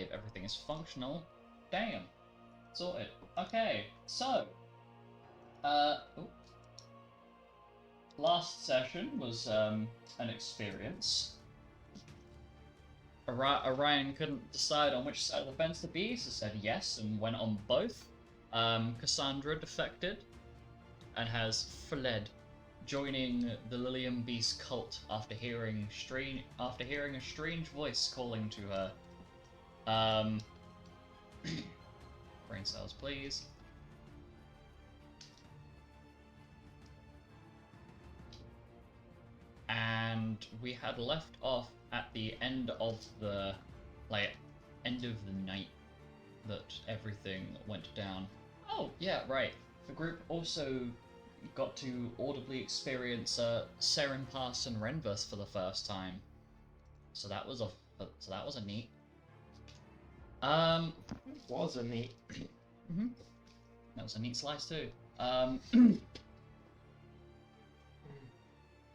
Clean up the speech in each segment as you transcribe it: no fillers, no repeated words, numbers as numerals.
5. Everything is functional. Damn. Sorted. Okay, so... last session was an experience. Orion couldn't decide on which side of the fence to be, so said yes and went on both. Cassandra defected and has fled, joining the Lilium Beast cult after hearing a strange voice calling to her. Brain cells, please. And we had left off at the end of the night that everything went down. Oh yeah, right. The group also got to audibly experience Seren Pass and Renvers for the first time. So that was a neat. Was a neat. That was a neat slice too.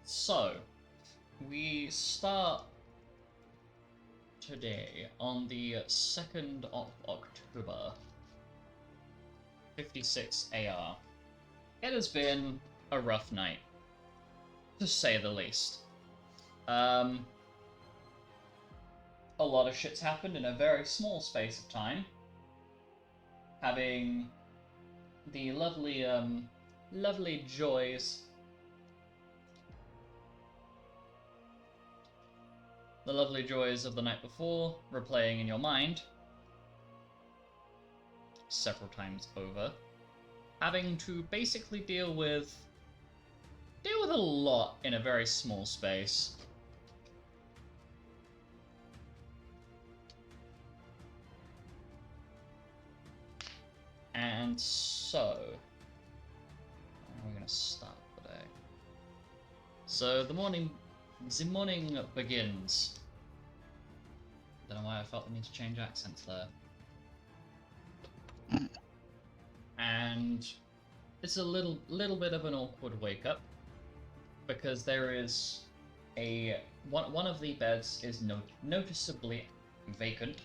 So we start today on the 2nd of October, 56 AR. It has been a rough night, to say the least. A lot of shit's happened in a very small space of time. Having the lovely joys of the night before replaying in your mind several times over, having to basically deal with a lot in a very small space. And so, how are we gonna start the day? So the morning begins. Don't know why I felt the need to change accents there. And it's a little bit of an awkward wake up because there is one of the beds is noticeably vacant,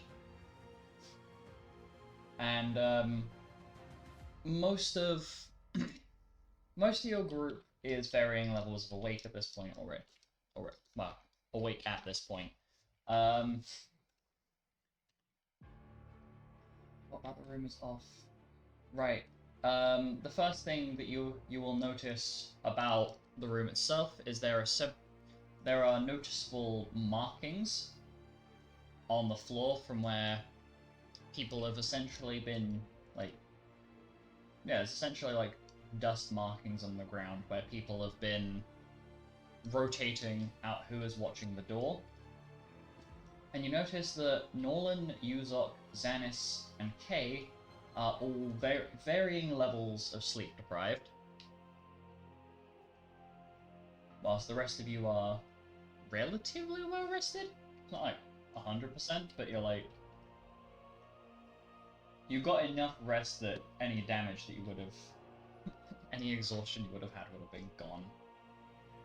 and most of your group is varying levels of awake at this point already. Well, awake at this point. What about the room is off? Right. The first thing that you will notice about the room itself is there are noticeable markings on the floor from where people have essentially been it's essentially like dust markings on the ground where people have been rotating out who is watching the door. And you notice that Norlan, Uzok, Xanis, and Kay are all varying levels of sleep deprived, whilst the rest of you are relatively well rested. It's not like 100%, but you got enough rest that any damage that you would have, any exhaustion you would have had would have been gone.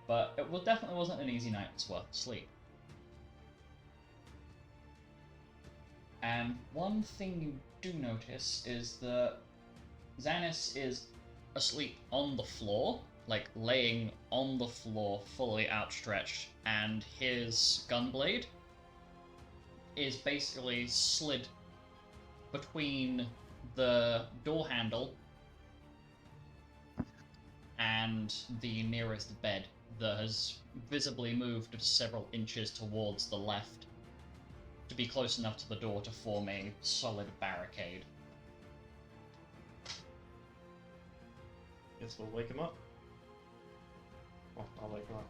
But it definitely wasn't an easy night's worth of sleep. And one thing you do notice is that Xanis is asleep on the floor, like laying on the floor, fully outstretched, and his gunblade is basically slid between the door handle and the nearest bed that has visibly moved several inches towards the left to be close enough to the door to form a solid barricade. Guess we'll wake him up. Well, I'll wake him up.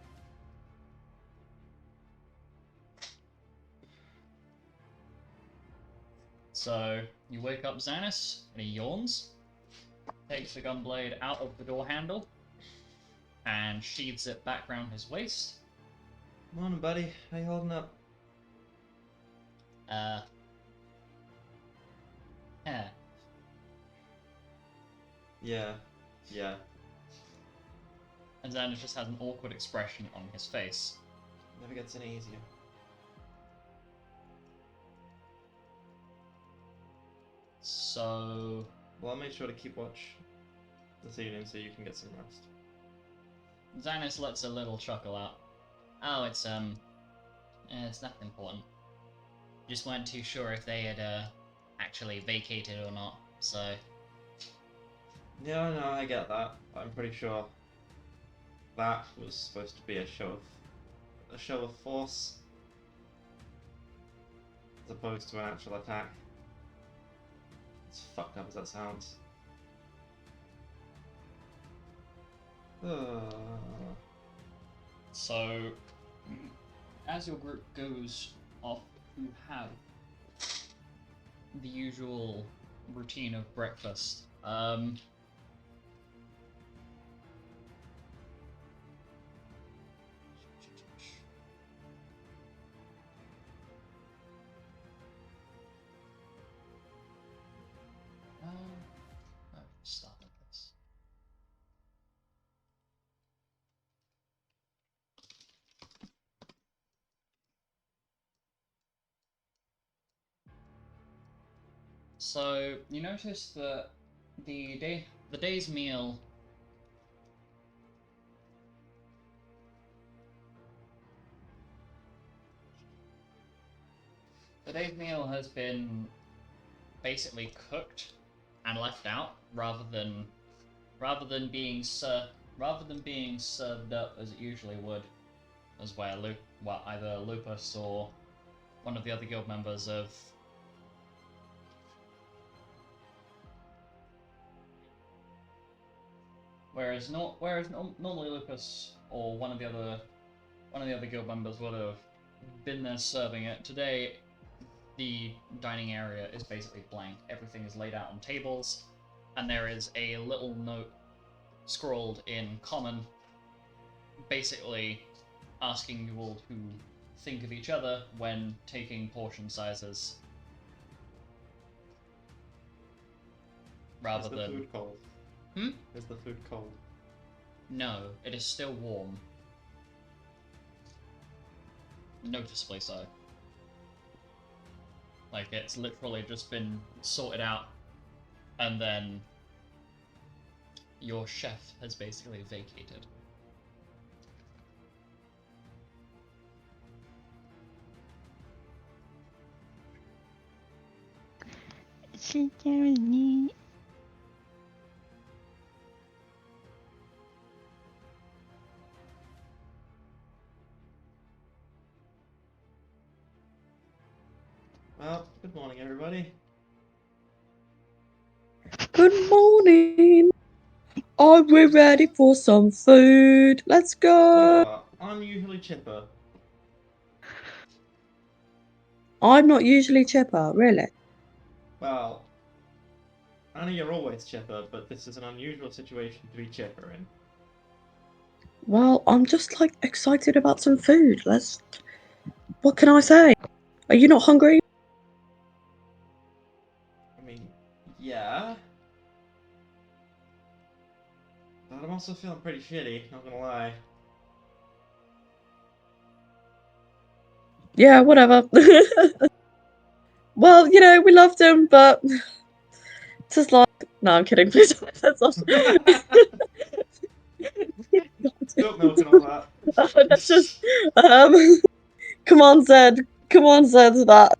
So, you wake up Xanis, and he yawns, takes the gunblade out of the door handle, and sheathes it back round his waist. Morning, buddy. How you holding up? Yeah. And Xanis just has an awkward expression on his face. Never gets any easier. So Well, I'll make sure to keep watch this evening so you can get some rest. Xanis lets a little chuckle out. Oh, it's nothing important. Just weren't too sure if they had actually vacated or not. So Yeah, no, I get that. But I'm pretty sure that was supposed to be a show of force, as opposed to an actual attack. As fucked up as that sounds. So, as your group goes off to have the usual routine of breakfast, start with this. So you notice that the day's meal has been basically cooked and left out rather than being served up as it usually would, as where either Lupus or one of the other guild members have. Normally Lupus or one of the other guild members would have been there serving it. Today, the dining area is basically blank. Everything is laid out on tables, and there is a little note scrawled in common, basically asking you all to think of each other when taking portion sizes. Rather Is the than. food cold? Hmm? Is the food cold? No, it is still warm. Noticeably so. Like, it's literally just been sorted out, and then your chef has basically vacated. Well, good morning, everybody. Good morning. Are we ready for some food? Let's You go. are unusually chipper. I'm not usually chipper, really. Well, I know you're always chipper, but this is an unusual situation to be chipper in. Well, I'm just like excited about some food. What can I say? Are you not hungry? I mean, yeah. But I'm also feeling pretty shitty, not gonna lie. Yeah, whatever. Well, we loved him, but just like, no, I'm kidding. Please don't offense us. Spilt milk and all that. That's just, come on, Zed. Come on, Zed. That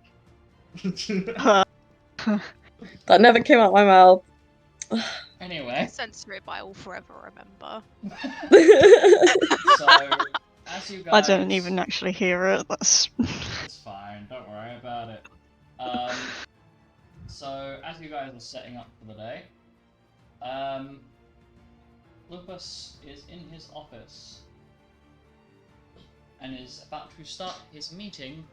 never came out my mouth. Anyway, Censor it, but I will forever remember. so as you guys, I don't even actually hear it. That's it's fine. Don't worry about it. So as you guys are setting up for the day, Lupus is in his office and is about to start his meeting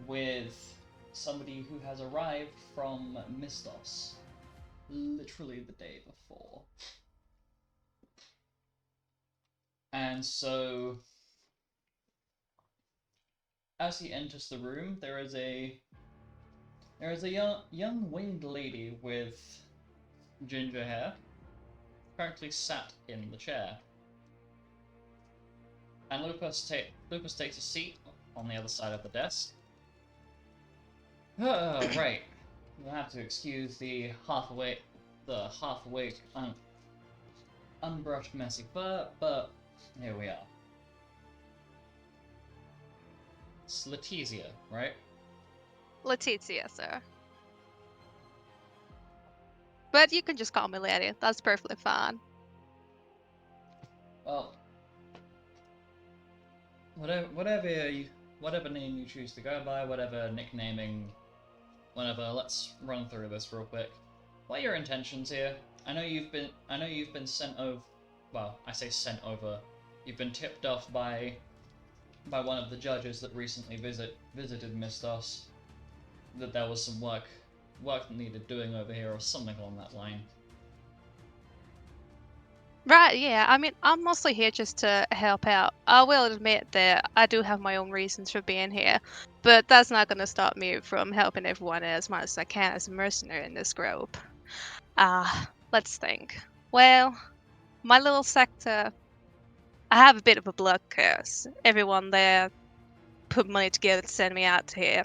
with somebody who has arrived from Mistos literally the day before. And so, as he enters the room, there is a young winged lady with ginger hair, currently sat in the chair. And Lupus takes a seat on the other side of the desk. Right. You'll have to excuse the half-awake, unbrushed, messy fur, but here we are. It's Letizia, right? Letizia, sir. But you can just call me Lady. That's perfectly fine. Well, whatever name you choose to go by, whatever nicknaming, whatever. Let's run through this real quick. What are your intentions here? I know you've been sent over. Well, I say sent over. You've been tipped off by one of the judges that recently visited Mistos that there was some work that needed doing over here or something along that line. Right, yeah. I mean, I'm mostly here just to help out. I will admit that I do have my own reasons for being here, but that's not going to stop me from helping everyone as much as I can as a mercenary in this group. Let's think. Well, my little sector, I have a bit of a blood curse. Everyone there put money together to send me out here.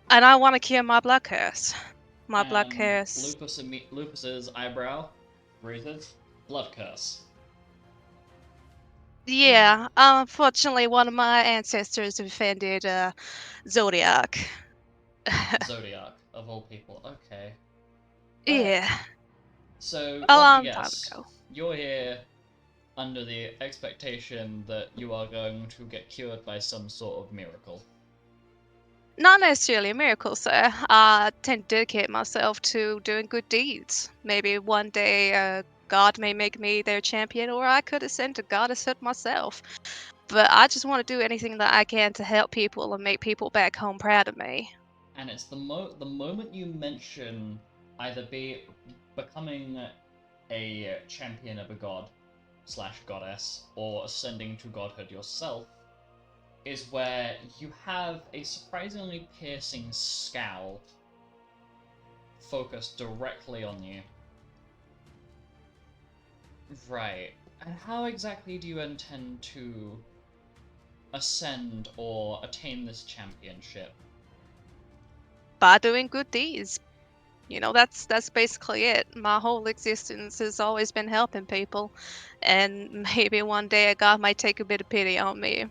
And I want to cure my blood curse. My blood And curse. Lupus's eyebrow raises. Blood curse. Yeah, unfortunately, one of my ancestors offended Zodiac. Zodiac, of all people. Okay. Right. Yeah, So, a let me long time guess. ago. You're here under the expectation that you are going to get cured by some sort of miracle. Not necessarily a miracle, sir. I tend to dedicate myself to doing good deeds. Maybe one day God may make me their champion, or I could ascend to goddesshood myself. But I just want to do anything that I can to help people and make people back home proud of me. And it's the moment you mention either becoming a champion of a god / goddess or ascending to godhood yourself is where you have a surprisingly piercing scowl focused directly on you. Right. And how exactly do you intend to ascend or attain this championship? By doing good deeds. You know, that's basically it. My whole existence has always been helping people, and maybe one day God might take a bit of pity on me.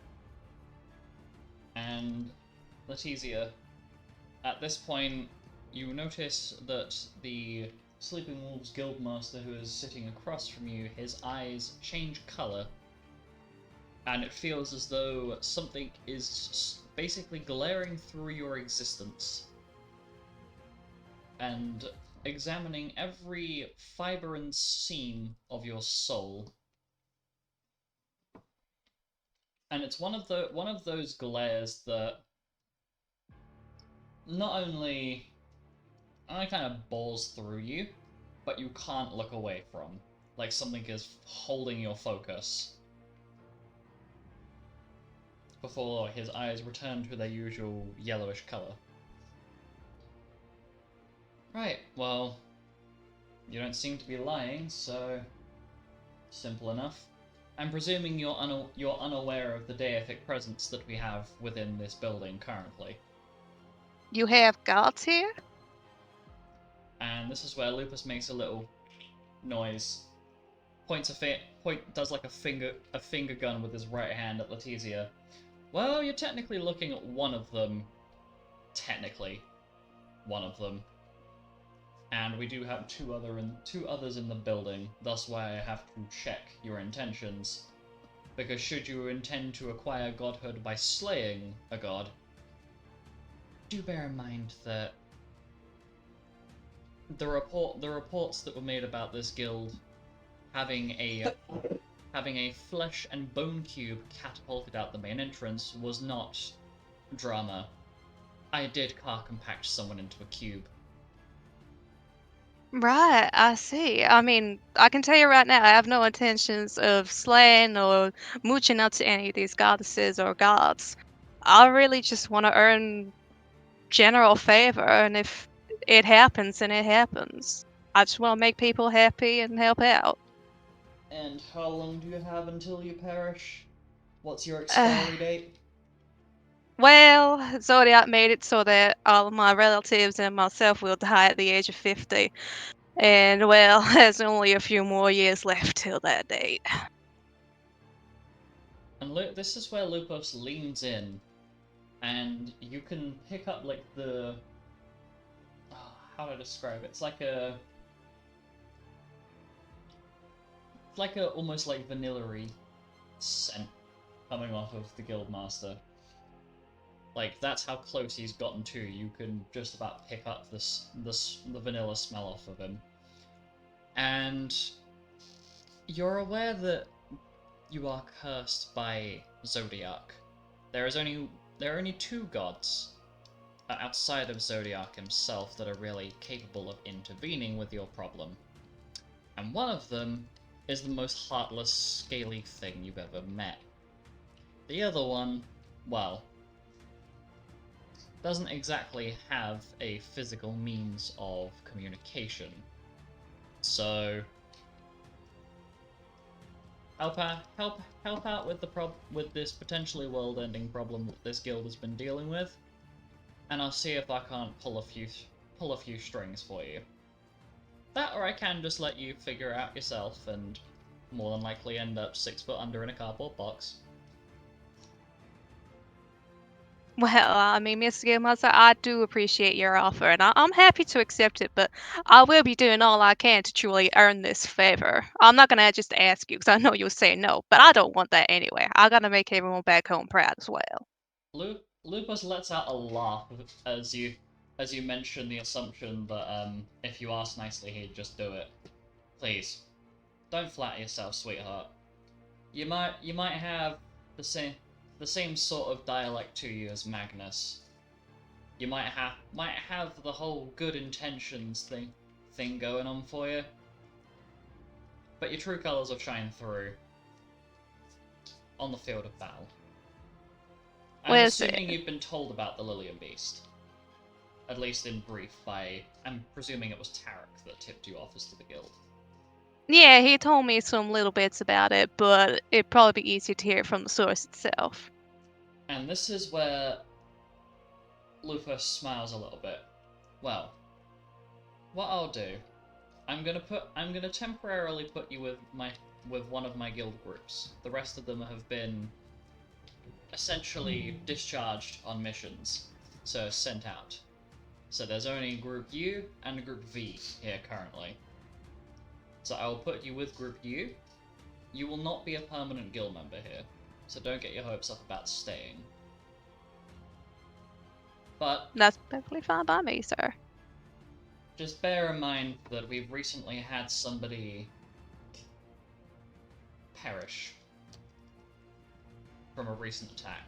And Letizia, at this point, you notice that the Sleeping Wolves Guildmaster who is sitting across from you, his eyes change colour, and it feels as though something is basically glaring through your existence and examining every fibre and seam of your soul. And it's one of those glares that not only kind of bores through you, but you can't look away from. Like something is holding your focus. Before his eyes return to their usual yellowish colour. Right, well, you don't seem to be lying, so simple enough. I'm presuming you're unaware of the deific presence that we have within this building currently. You have gods here? And this is where Lupus makes a little noise. Does like a finger gun with his right hand at Letizia. Well, you're technically looking at one of them. Technically, one of them. And we do have two others in the building, thus why I have to check your intentions. Because should you intend to acquire godhood by slaying a god, do bear in mind that the reports that were made about this guild having a flesh and bone cube catapulted out the main entrance was not drama. I did car compact someone into a cube. Right, I see. I mean, I can tell you right now, I have no intentions of slaying or mooching up to any of these goddesses or gods. I really just want to earn general favor, and if it happens, then it happens. I just want to make people happy and help out. And how long do you have until you perish? What's your expiry date? Well, Zodiac made it so that all of my relatives and myself will die at the age of 50. And, well, there's only a few more years left till that date. And this is where Lupus leans in, and you can pick up like the how do I describe it? It's like a almost like vanilla-y scent coming off of the Guildmaster. Like that's how close he's gotten to. You can just about pick up the vanilla smell off of him, and you're aware that you are cursed by Zodiac. There are only two gods outside of Zodiac himself that are really capable of intervening with your problem. And one of them is the most heartless, scaly thing you've ever met. The other one, well, doesn't exactly have a physical means of communication. So help out with this potentially world-ending problem that this guild has been dealing with, and I'll see if I can't pull a few strings for you. That, or I can just let you figure it out yourself, and more than likely end up 6 foot under in a cardboard box. Well, I mean, Mr. Guildmaster, I do appreciate your offer, and I'm happy to accept it, but I will be doing all I can to truly earn this favor. I'm not gonna just ask you, because I know you'll say no, but I don't want that anyway. I gotta make everyone back home proud as well. Lupus lets out a laugh as you mention the assumption that if you ask nicely he'd just do it. Please, don't flatter yourself, sweetheart. You might have the same sort of dialect to you as Magnus. You might have the whole good intentions thing going on for you, but your true colors will shine through on the field of battle. I'm assuming you've been told about the Lillian Beast, at least in brief. I'm presuming it was Tarek that tipped you off as to the guild. Yeah, he told me some little bits about it, but it'd probably be easier to hear it from the source itself. And this is where Lupus smiles a little bit. Well, what I'll do, I'm gonna temporarily put you with one of my guild groups. The rest of them have been essentially discharged on missions, so sent out. So there's only Group U and Group V here currently. So I will put you with Group U. You will not be a permanent guild member here, so don't get your hopes up about staying. But That's perfectly fine by me, sir. just bear in mind that we've recently had somebody perish from a recent attack.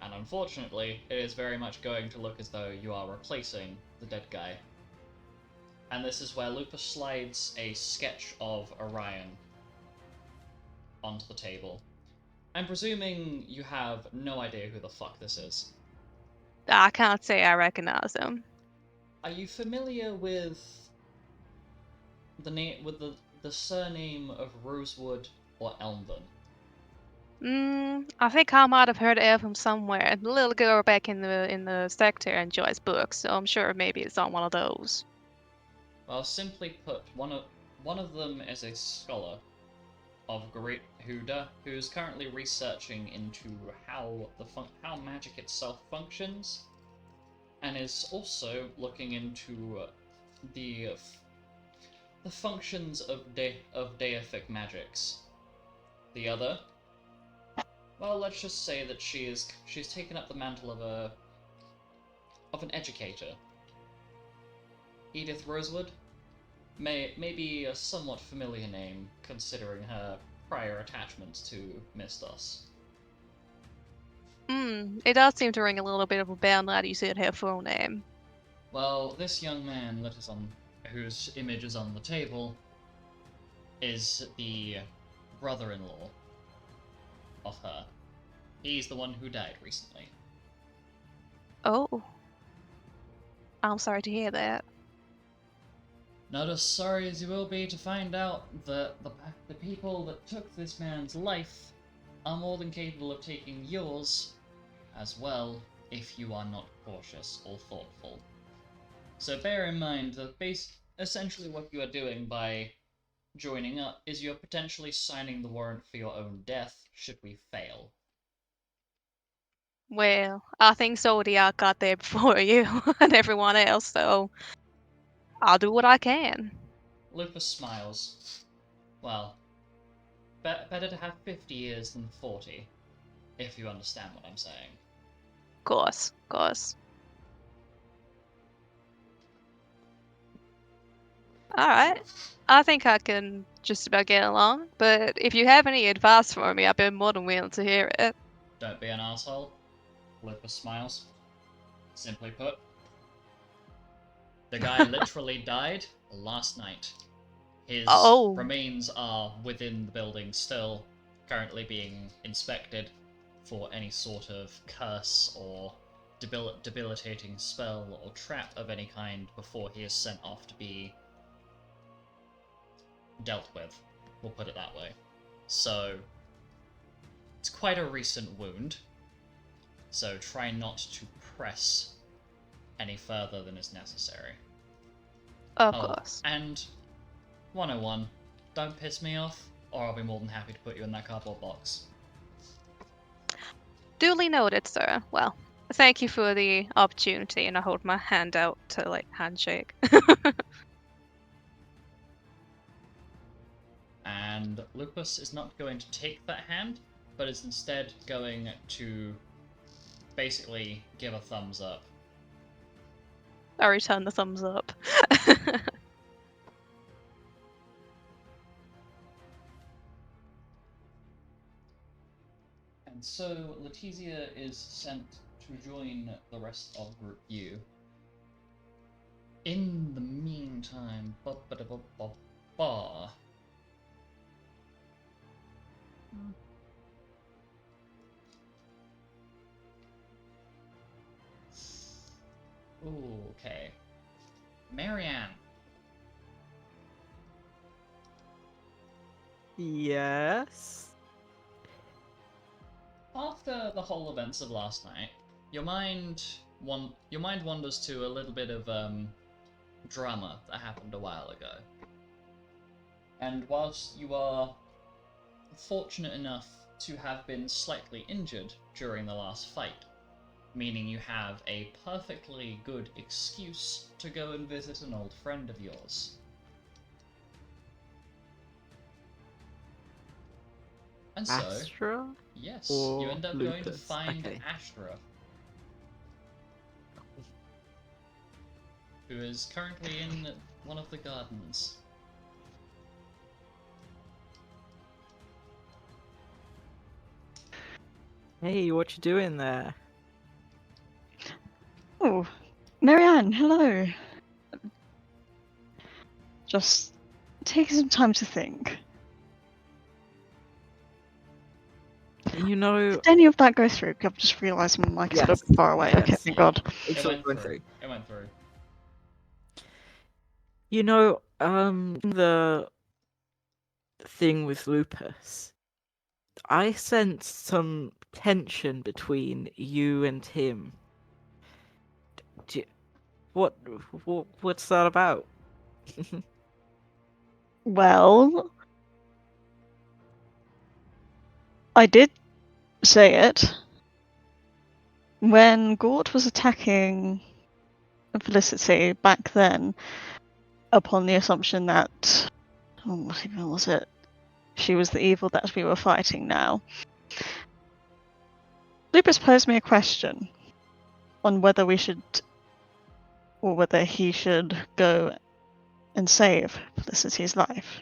And unfortunately, it is very much going to look as though you are replacing the dead guy. And this is where Lupus slides a sketch of Orion onto the table. I'm presuming you have no idea who the fuck this is. I can't say I recognize him. Are you familiar with the surname of Rosewood or Elmden? I think I might have heard of him somewhere. The little girl back in the sector enjoys books, so I'm sure maybe it's on one of those. Well, simply put, one of them is a scholar of Great Huda, who's currently researching into how magic itself functions, and is also looking into the functions of deific magics. The other, well, let's just say that she's taken up the mantle of an educator. Edith Rosewood may be a somewhat familiar name, considering her prior attachments to Mistos. It does seem to ring a little bit of a bell now that you said her full name. Well, this young man whose image is on the table is the brother-in-law of her. He's the one who died recently. Oh. I'm sorry to hear that. Not as sorry as you will be to find out that the people that took this man's life are more than capable of taking yours as well. if you are not cautious or thoughtful. So bear in mind that essentially what you are doing by joining up is you're potentially signing the warrant for your own death should we fail. Well, I think Zodiac got there before you and everyone else, so I'll do what I can. Lupus smiles. Well, better to have 50 years than 40, if you understand what I'm saying. Of course. Alright. I think I can just about get along, but if you have any advice for me, I'd be more than willing to hear it. Don't be an asshole. Lupus smiles. Simply put, the guy literally died last night. His Oh. remains are within the building still, currently being inspected for any sort of curse or debilitating spell or trap of any kind before he is sent off to be dealt with. We'll put it that way. So, it's quite a recent wound, so try not to press any further than is necessary. Of course. And 101, don't piss me off, or I'll be more than happy to put you in that cardboard box. Duly noted, sir. Well, thank you for the opportunity, and I hold my hand out to, like, handshake. And Lupus is not going to take that hand, but is instead going to basically give a thumbs up. I return the thumbs up. And so Letizia is sent to join the rest of Group U. In the meantime, okay. Marianne. Yes. After the whole events of last night, your mind wanders to a little bit of drama that happened a while ago. And whilst you are fortunate enough to have been slightly injured during the last fight, meaning you have a perfectly good excuse to go and visit an old friend of yours. And so, Astra? yes, Or you end up going to Lupus. find Okay. Astra, who is currently in one of the gardens. Hey, what you doing there? Oh, Marianne, hello. Just taking some time to think. You know, Did any of that go through? I've just realised my mic is a little Yes. bit far away. Okay, Yes. thank God. it's It all went going through. through. It went through. You know, the thing with Lupus, I sensed some tension between you and him. What's that about? Well, I did say it. When Gort was attacking Felicity back then, upon the assumption that... Oh, what even was it? She was the evil that we were fighting now. Lupus posed me a question on whether we should... or whether he should go and save Felicity's life.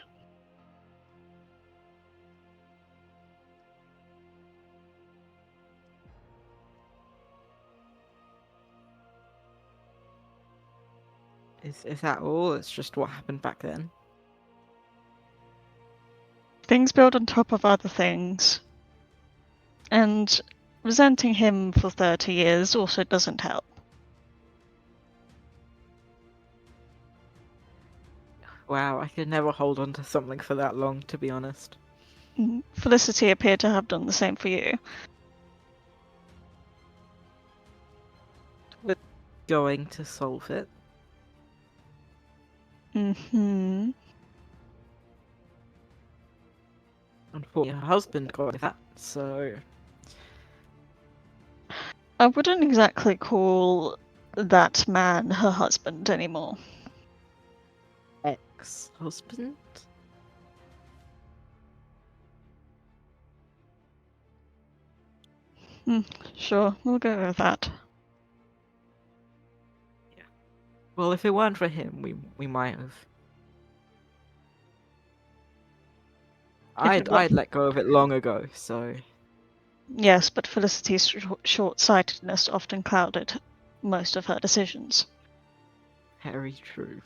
Is that all? It's just what happened back then? Things build on top of other things. And resenting him for 30 years also doesn't help. Wow, I could never hold on to something for that long, to be honest. Felicity appeared to have done the same for you. going to solve it. Mm-hmm. Unfortunately, her husband got that, so I wouldn't exactly call that man her husband anymore. ex-husband. Sure, we'll go with that. Well, if it weren't for him, we might have. If it I'd weren't- let go of it long ago. So Yes, but Felicity's short-sightedness often clouded most of her decisions. very true.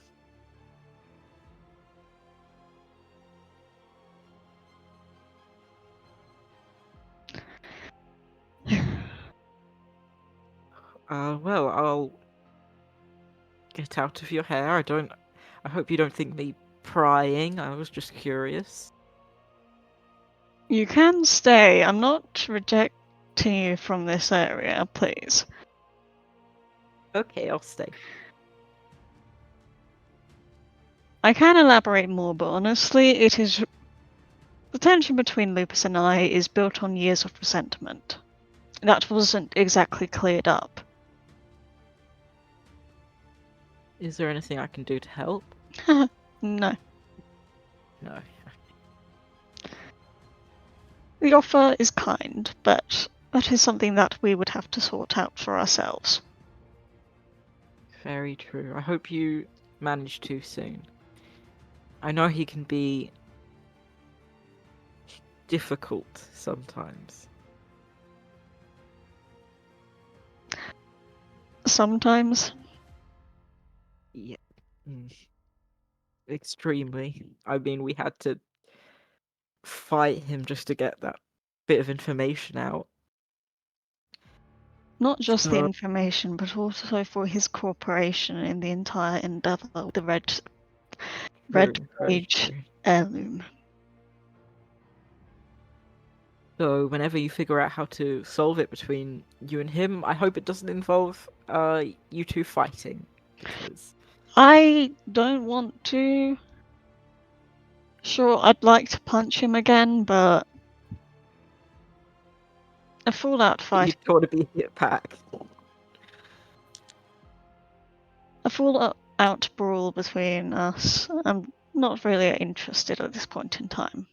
Well, I'll get out of your hair. I hope you don't think me prying. I was just curious. You can stay. I'm not rejecting you from this area, please. Okay, I'll stay. I can elaborate more, but honestly, it is the tension between Lupus and I is built on years of resentment. That wasn't exactly cleared up. Is there anything I can do to help? No. No. The offer is kind, but that is something that we would have to sort out for ourselves. Very true. I hope you manage to soon. I know he can be difficult sometimes. Sometimes. Yeah. Extremely. I mean, we had to fight him just to get that bit of information out. Not just the So- information, but also for his cooperation in the entire endeavor with the Red Very Page true. heirloom. So whenever you figure out how to solve it between you and him, I hope it doesn't involve you two fighting. Because I don't want to. Sure, I'd like to punch him again, but a full-out fight, you've got to be hit back. a full-out brawl between us, I'm not really interested at this point in time.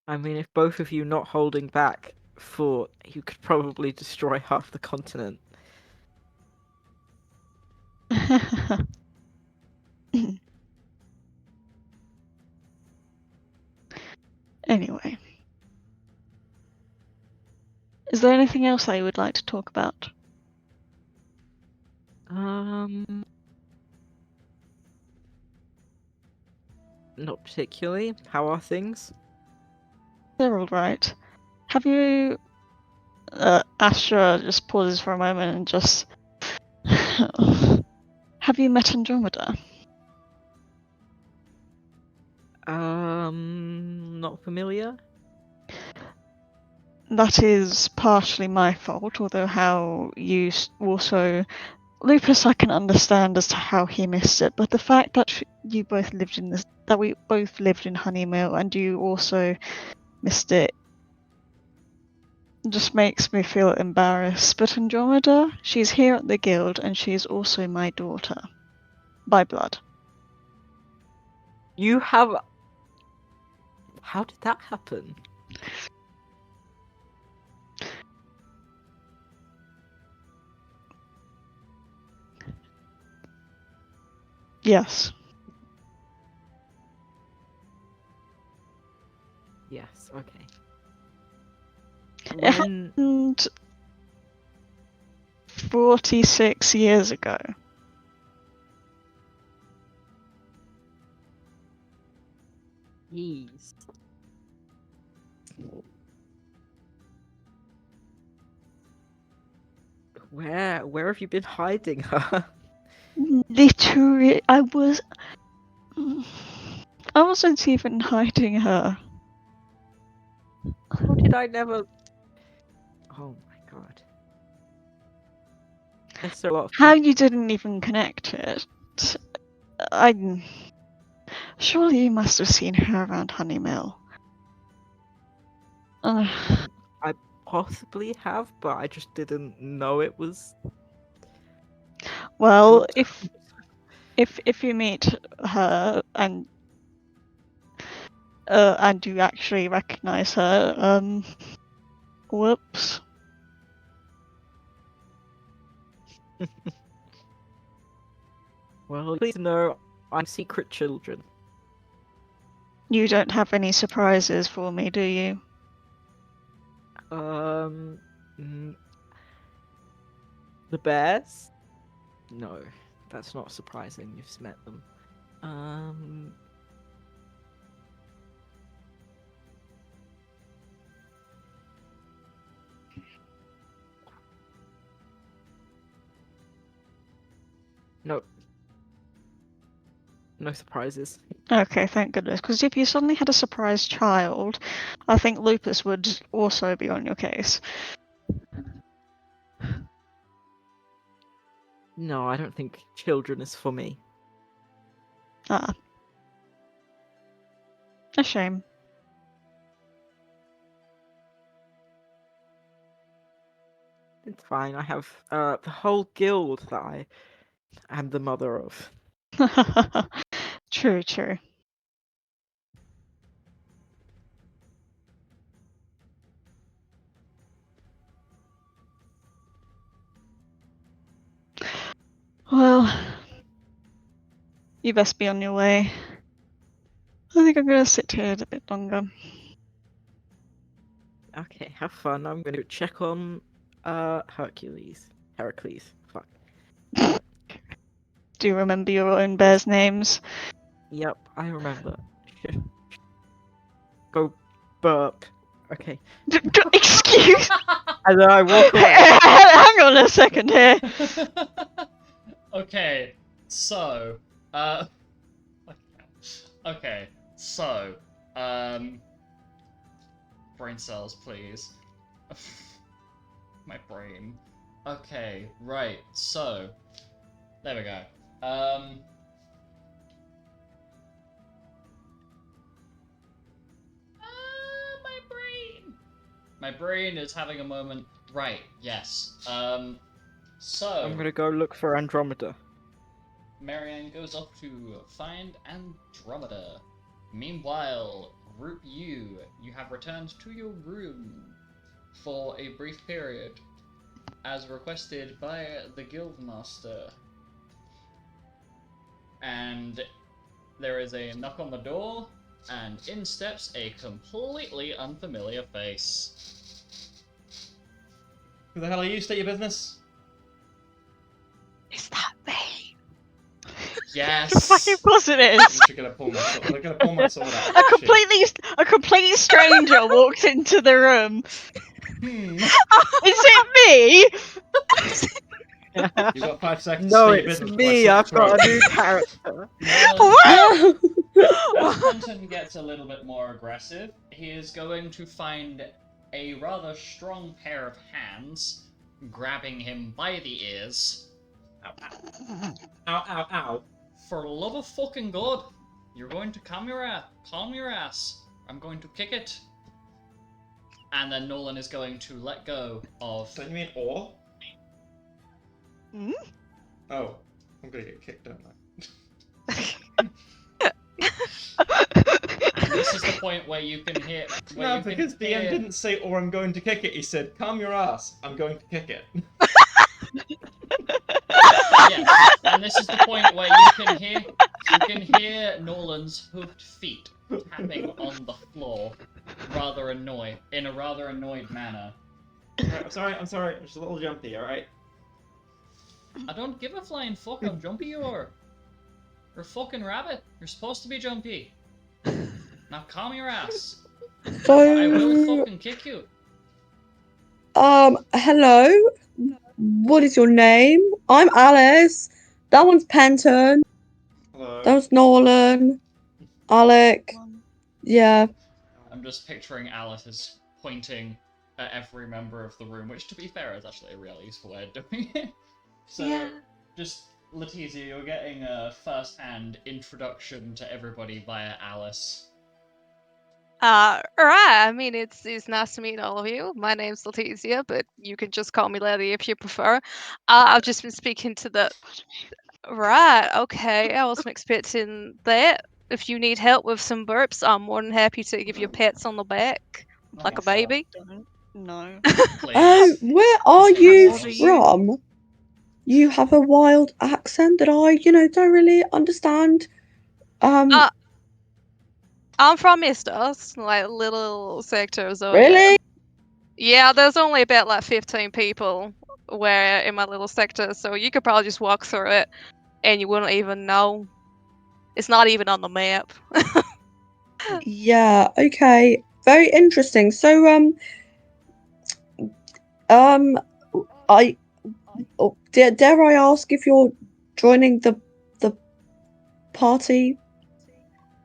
I mean, if both of you not holding back fought, you could probably destroy half the continent. Anyway. Is there anything else that you would like to talk about? Not particularly. How are things? They're alright. Have you... Astra just pauses for a moment and just... Have you met Andromeda? Not familiar? That is partially my fault, although how you also... Lupus I can understand as to how he missed it, but the fact that you both lived in this... that we both lived in Honeymill and you also missed it just makes me feel embarrassed. But Andromeda, she's here at the guild and she's also my daughter. By blood. You have... How did that happen? Yes. Yes, okay. It When... happened 46 years ago. Jeez. Where have you been hiding her? Literally, I wasn't even hiding her. How did I never... Oh my god. Is there a lot of How you didn't even connect it? Surely you must have seen her around Honeymill. Uh, I possibly have, but I just didn't know it was. well, good. if you meet her and you actually recognize her, whoops. Well, please know I'm secret children. You don't have any surprises for me, do you? Mm, the bears? No, that's not surprising. You've met them. No. No surprises. Okay, thank goodness. Because if you suddenly had a surprise child, I think Lupus would also be on your case. No, I don't think children is for me. Ah. A shame. It's fine. I have the whole guild that I am the mother of. True, true. Well, you best be on your way. I think I'm gonna sit here a bit longer. Okay, have fun. I'm going to check on Hercules. Heracles. Fuck. Do you remember your own bears' names? Yep, I remember. Go burp. Okay. Excuse. And then I walk away. Hang on a second here. Okay, so, okay, so, brain cells, please. My brain. Okay, right, so, there we go. My brain! My brain is having a moment. Right, yes. So. I'm gonna go look for Andromeda. Marianne goes off to find Andromeda. Meanwhile, Group U, you have returned to your room for a brief period, as requested by the Guildmaster. And there is a knock on the door, and in steps a completely unfamiliar face. Who the hell are you? State your business. Is that me? Yes. Fucking course it is. I'm actually gonna pull my sword. I'm gonna pull my sword out. A complete stranger walks into the room. Hmm. Is it You've got 5 seconds No, to state your it's business before I me. slit your I've got throat. a new character. Nolan, me? as Quentin gets a little bit more aggressive, he is going to find a rather strong pair of hands grabbing him by the ears. Ow, ow. Ow, ow, ow. For love of fucking God, you're going to calm your ass. I'm going to kick it. And then Nolan is going to let go of. Don't you mean or? Hmm? Oh, I'm gonna get kicked, don't I? And this is the point where you can hear. No, because DM didn't say or I'm going to kick it. He said, calm your ass. I'm going to kick it. Yes, and this is the point where you can hear Nolan's hoofed feet tapping on the floor, in a rather annoyed manner. I'm sorry. I'm just a little jumpy, alright? I don't give a flying fuck how jumpy you are. You're a fucking rabbit. You're supposed to be jumpy. Now calm your ass. I will So, fucking kick you. hello. What is your name? I'm Alice. That one's Penton. Hello. That was Nolan. Alec. Yeah. I'm just picturing Alice as pointing at every member of the room, which, to be fair, is actually a really useful way of doing it. So, Yeah. just Letizia, you're getting a first-hand introduction to everybody via Alice. Right. I mean, it's nice to meet all of you. My name's Letizia, but you can just call me Letty if you prefer. I've just been speaking to the. Right. Okay. I wasn't expecting that. If you need help with some burps, I'm more than happy to give you pats on the back, like a Sure. baby. Don't. No. Please. Where are Just you What are yourselves. you- from? You have a wild accent that I, don't really understand. Uh, I'm from Estos, like little sector of Zodiac. Really? Yeah, there's only about like 15 people where in my little sector, so you could probably just walk through it and you wouldn't even know. It's not even on the map. Yeah, okay. Very interesting. So, um, I, dare I ask if you're joining the party?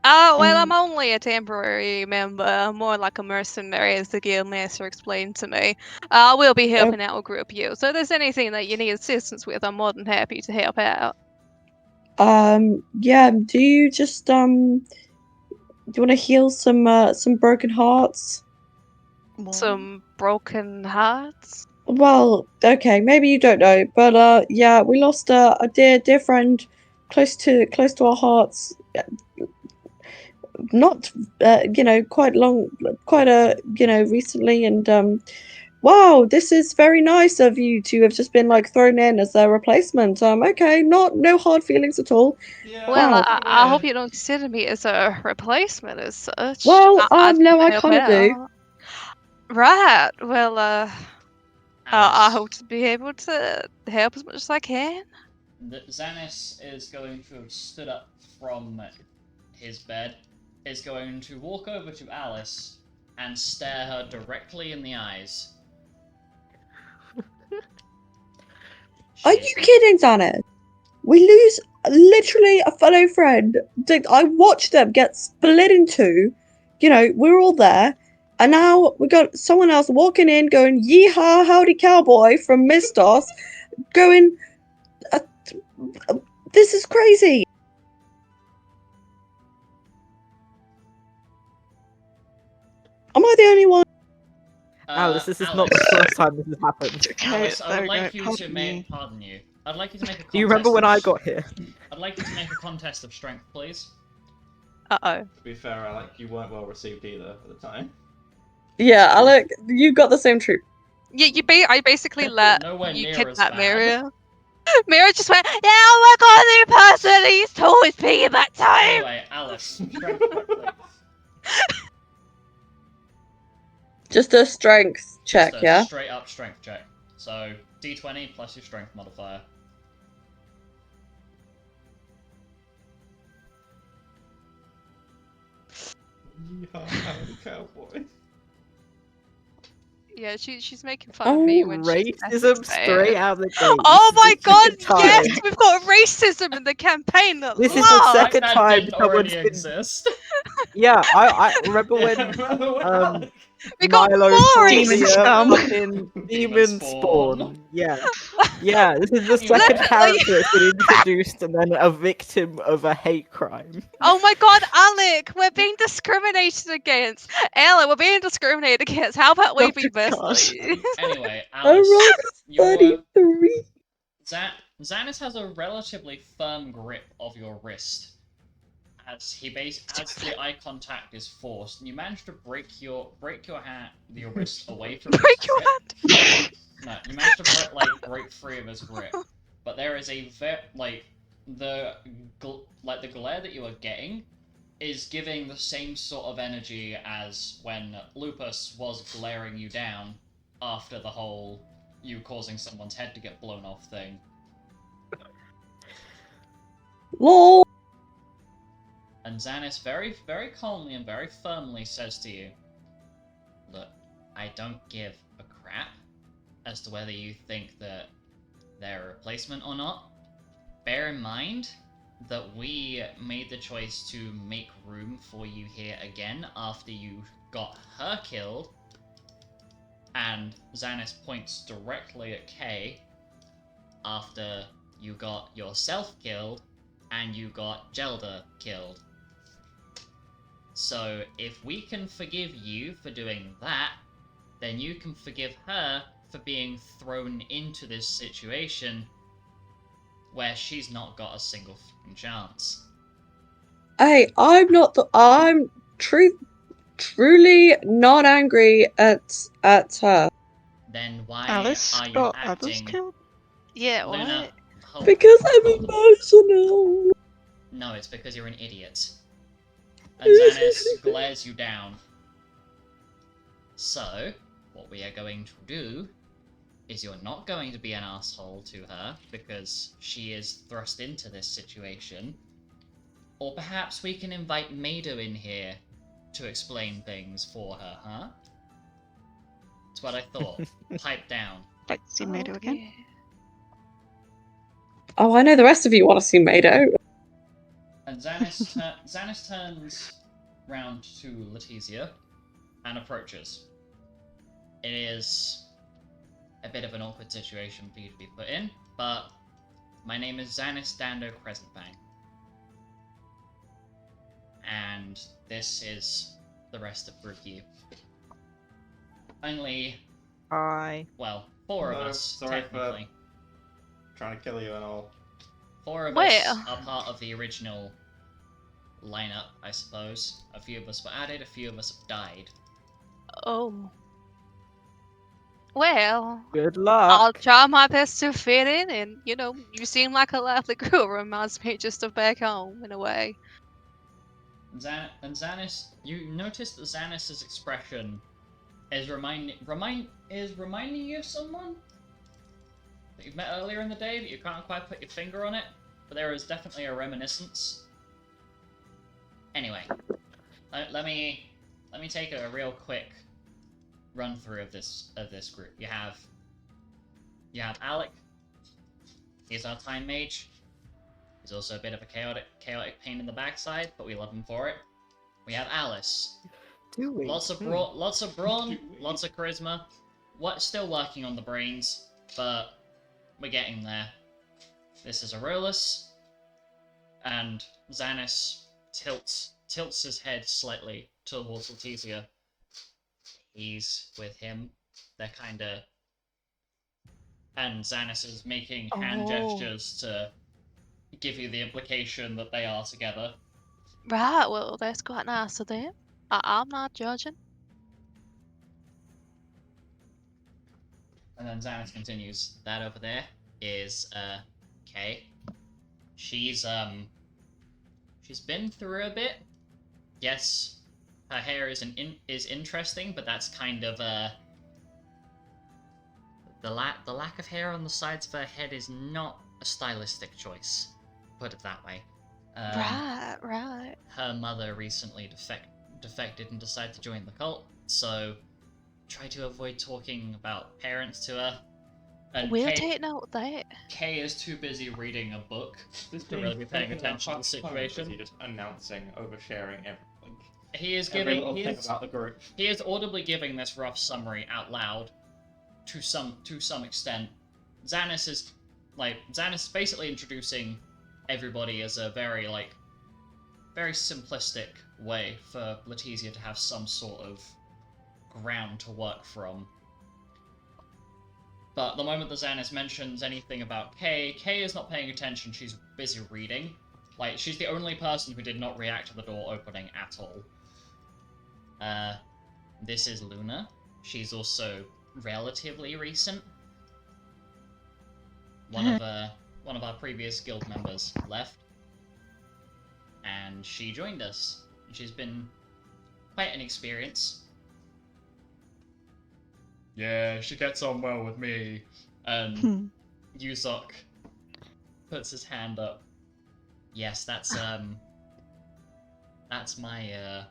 Well, I'm Um, only a temporary member, more like a mercenary, as the guildmaster explained to me. I will be uh, helping out a group of you, so if there's anything that you need assistance with, I'm more than happy to help out. yeah, do you just, do you want to heal some broken hearts? What? Some broken hearts? Well, okay, maybe you don't know, but yeah, we lost a dear friend close to our hearts. Not quite long, quite recently, and wow, this is very nice of you to have just been like thrown in as a replacement. Okay, no hard feelings at all. Yeah, Well, Wow. I hope we're you don't consider me as a replacement as such. Well, I just no, want to I help kind of do. out. Right. Well, I Alice. hope to be able to help as much as I can. Xanis is going to have stood up from his bed, is going to walk over to Alice and stare her directly in the eyes. Are She's you kidding, Xana? We lose literally a fellow friend. I watched them get split in two. We're all there. And now we got someone else walking in going, yeehaw, howdy cowboy from Mistos, going, uh, this is crazy. Am I the only one? Alice, this is not Alice, the first time this has happened. Okay, Alice, I there would we go. like you to Pardon me. make. Pardon you. I'd like you to make a contest. Do you remember when of- I got here? I'd like you to make a contest of strength, please. Uh-oh. to be fair, you weren't well received either at the time. Yeah, true. Alec, you got the same treatment. Yeah, I basically let Nowhere you near as kidnap bad. Mira. Mira just went, yeah, oh my god, the person that used to always be in that time! Anyway, Alice, strength check, please. Just a strength check, Just a yeah? straight up strength check. So, D20 plus your strength modifier. Yeehaw, howdy cowboy. Yeah, she's making fun of me when she's Racism straight out of the gate. Oh This my is the god, second yes! time. We've got racism in the campaign that This is the love! second That time didn't someone's already been. exist. Yeah, I remember when Alec. We got Milo more called Demon me a scum. fucking Demon demon spawn. spawn. Yeah, this is the You second are. character that's been introduced and then a victim of a hate crime. Oh my god, Alec, we're being discriminated against. Ella, we're being discriminated against. How about we Oh, be good best God. buddies? Anyway, Alice, Alright, your 33. Xanis has a relatively firm grip of your wrist. As the eye contact is forced, and you manage to break your wrist away from Break his your grip. hand! No, you manage to break free of his grip, but there is a the glare that you are getting is giving the same sort of energy as when Lupus was glaring you down after the whole you causing someone's head to get blown off thing. Lol. And Xanis very, very calmly and very firmly says to you, "Look, I don't give a crap as to whether you think that they're a replacement or not. Bear in mind that we made the choice to make room for you here again after you got her killed." And Xanis points directly at Kay. after you got yourself killed and you got Gelda killed. So if we can forgive you for doing that, then you can forgive her for being thrown into this situation where she's not got a single fucking chance. Hey, I'm truly not angry at her. Then why Alice are you got others acting... killed? Yeah, Luna, what? hold... Because I'm hold on. emotional. No, it's because you're an idiot. And Xanis glares you down. So, what we are going to do is you're not going to be an asshole to her because she is thrust into this situation. Or perhaps we can invite Maida in here to explain things for her, huh? That's what I thought. Pipe down. Like to see Mado again? yeah. Oh, I know the rest of you want to see Mado. And Xanis turns round to Letizia and approaches. It is a bit of an awkward situation for you to be put in, but my name is Xanis Dando Crescentbang. And this is the rest of Group U. Only, Hi. well, four of Hello, us, sorry for- technically. Trying to kill you and all. Four of Well. us are part of the original lineup, I suppose. A few of us were added, a few of us have died. Oh. Well, Good I'll luck. try my best to fit in, and you seem like a lively girl. Reminds me just of back home in a way. And Xanis, you notice that Xanis's expression is reminding you of someone that you've met earlier in the day, but you can't quite put your finger on it. But there is definitely a reminiscence. Anyway, let me take a real quick run through of this group. You have Alec. He's our time mage. He's also a bit of a chaotic pain in the backside, but we love him for it. We have Alice. Do we? Lots of brawn, lots of charisma. Still working on the brains, but we're getting there. This is Aurelus, and Xanis tilts his head slightly towards Letizia. He's with him. They're kinda... And Xanis is making hand Oh. gestures to give you the implication that they are together. Right, well, that's quite nice of them. I'm not judging. And then Xanis continues. That over there is Kay. She's been through a bit. Yes, her hair is interesting, but that's kind of the lack of hair on the sides of her head is not a stylistic choice. Put it that way. Right. Her mother recently defected and decided to join the cult, so try to avoid talking about parents to her. And We'll take note of that. Kay is too busy reading a book to really be paying attention to the situation. You're just announcing, oversharing everything. He is Every giving. little He thing is, about the group. he is audibly giving this rough summary out loud, to some extent. Xanis is basically introducing everybody as a very simplistic way for Letizia to have some sort of ground to work from. But the moment that Xanis mentions anything about Kay is not paying attention, she's busy reading. She's the only person who did not react to the door opening at all. This is Luna. She's also relatively recent. One of our previous guild members left, and she joined us. She's been quite an experience. Yeah, she gets on well with me. And Yuzok puts his hand up. Yes, that's my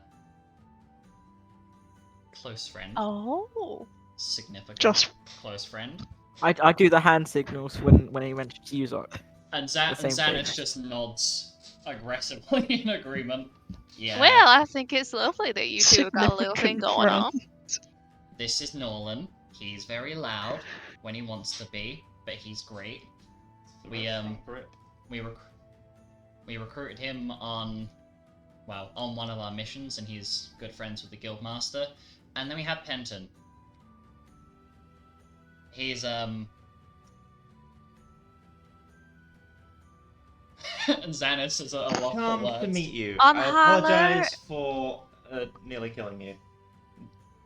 close friend. Oh. Significant Just- close friend. I do the hand signals when he mentions Yuzok. And same Xanis thing. just nods aggressively in agreement. Yeah. Well, I think it's lovely that you two have got a little thing Significant going on. This is Nolan. He's very loud when he wants to be, but he's great. We For it. we recruited him on one of our missions, and he's good friends with the guild master. And then we had Penton. He's and Xanis is a lot of Come words. to meet you. On I Hammer. apologize for nearly killing you.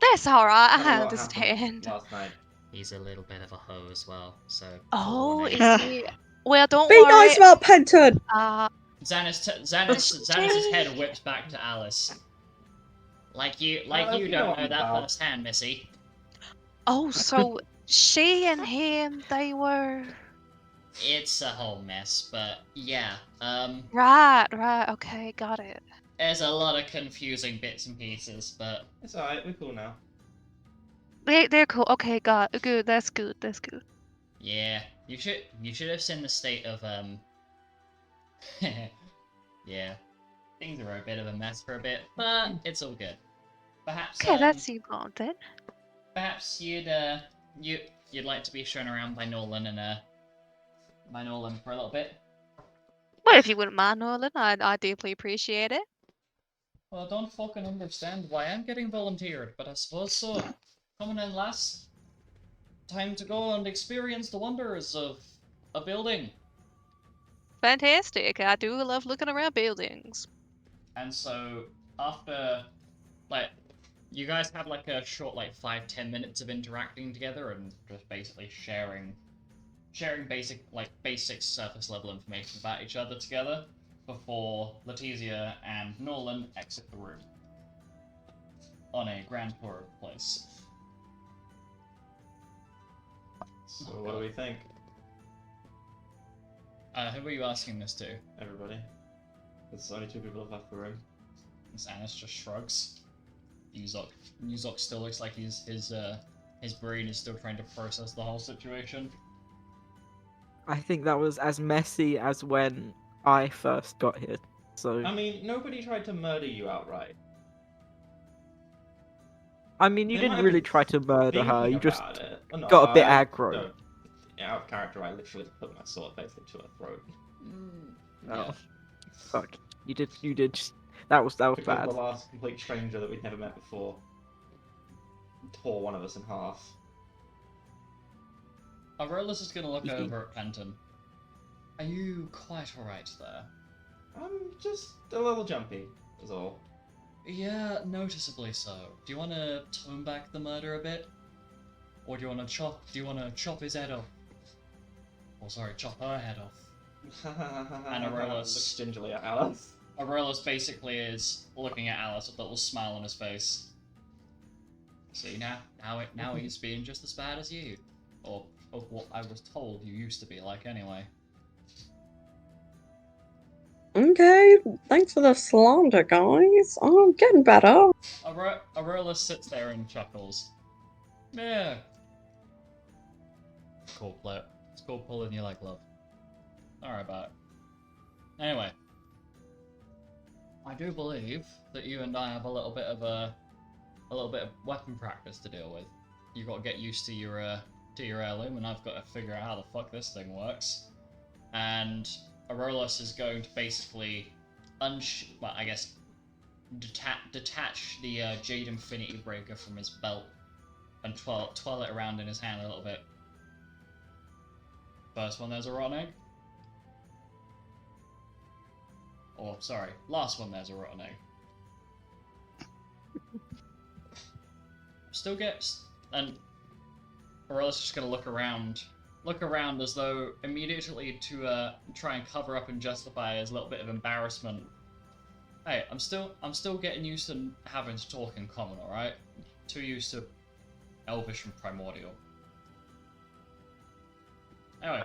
That's alright, Had a I lot happen understand. last night. He's a little bit of a hoe as well, so. Oh, forewarning. is he? Well, don't Be worry. nice about Penton. Xanis's head whips back to Alice. Like you you don't know know me, that pal. firsthand, Missy. Oh, so she and him, they were. It's a whole mess, but yeah, Right, okay, got it. there's a lot of confusing bits and pieces, but It's alright, we're cool now. They're cool. Okay, good. That's good. yeah, you should have seen the state of yeah, things are a bit of a mess for a bit, but it's all good. Perhaps Okay, that's important. perhaps you'd like to be shown around by Nolan for a little bit. Well, if you wouldn't mind, Nolan, I deeply appreciate it. Well, I don't fucking understand why I'm getting volunteered, but I suppose so. Coming in last. Time to go and experience the wonders of a building. Fantastic. I do love looking around buildings. And so, after, you guys had a short, 5-10 minutes of interacting together and just basically sharing basic surface level information about each other together before Letizia and Nolan exit the room on a grand tour of the place. So what do we think? Who are you asking this to? Everybody. There's only 2 people have left the room. Xanis just shrugs. Uzok still looks like his brain is still trying to process the whole situation. I think that was as messy as when I first got here. So I mean, nobody tried to murder you outright. I mean, you They might didn't have really been try to murder her. thinking You just about it. Well, no, got a bit I- aggro. No, out of character, I literally put my sword basically to her throat. Oh, fuck. You did. That was Because bad. the last complete stranger that we'd never met before tore one of us in half. Aurelius is gonna look Mhm. over at Penton. Are you quite alright there? I'm just a little jumpy, is all. Yeah, noticeably so. Do you want to tone back the murder a bit, or do you want to chop his head off? Oh, sorry, chop her head off. And Aurelius- looks gingerly at Alice. Aurelius basically is looking at Alice with a little smile on his face. See now he's being just as bad as you, or of what I was told you used to be like anyway. Okay, thanks for the slander, guys. I'm getting better. Aurelius sits there and chuckles. Yeah. Cool, play. It's called pulling you like love. Alright, about it. Anyway, I do believe that you and I have a little bit of weapon practice to deal with. You've got to get used to your heirloom, and I've got to figure out how the fuck this thing works. And Aurelius is going to basically detach the Jade Infinity Breaker from his belt and twirl it around in his hand a little bit. First one, there's a rotten egg. Or, sorry, last one, there's a rotten egg. And Aurelius is just gonna look around as though immediately to try and cover up and justify his little bit of embarrassment. Hey, I'm still getting used to having to talk in common, alright? Too used to Elvish and Primordial. Anyway,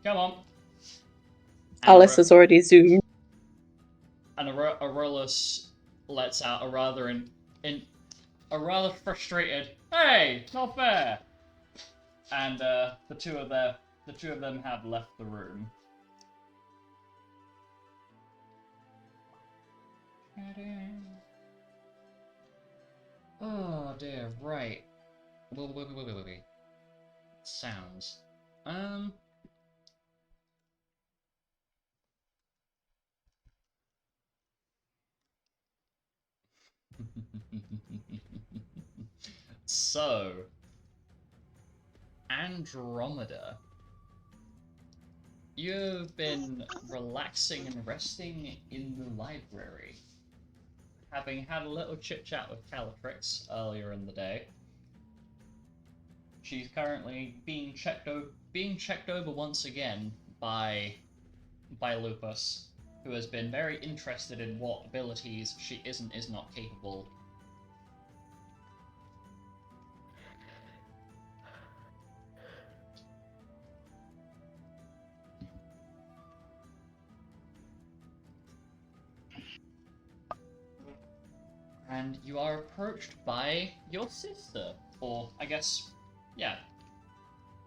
come on. And Alice has already zoomed. And Aurelius lets out a rather frustrated, "Hey, not fair!" And the two of them have left the room. Oh dear, right. Wait. Sounds. So, Andromeda, you've been relaxing and resting in the library, having had a little chit chat with Calatrix earlier in the day. She's currently being checked over once again by Lupus, who has been very interested in what abilities she is not capable. And you are approached by your sister, or I guess, yeah,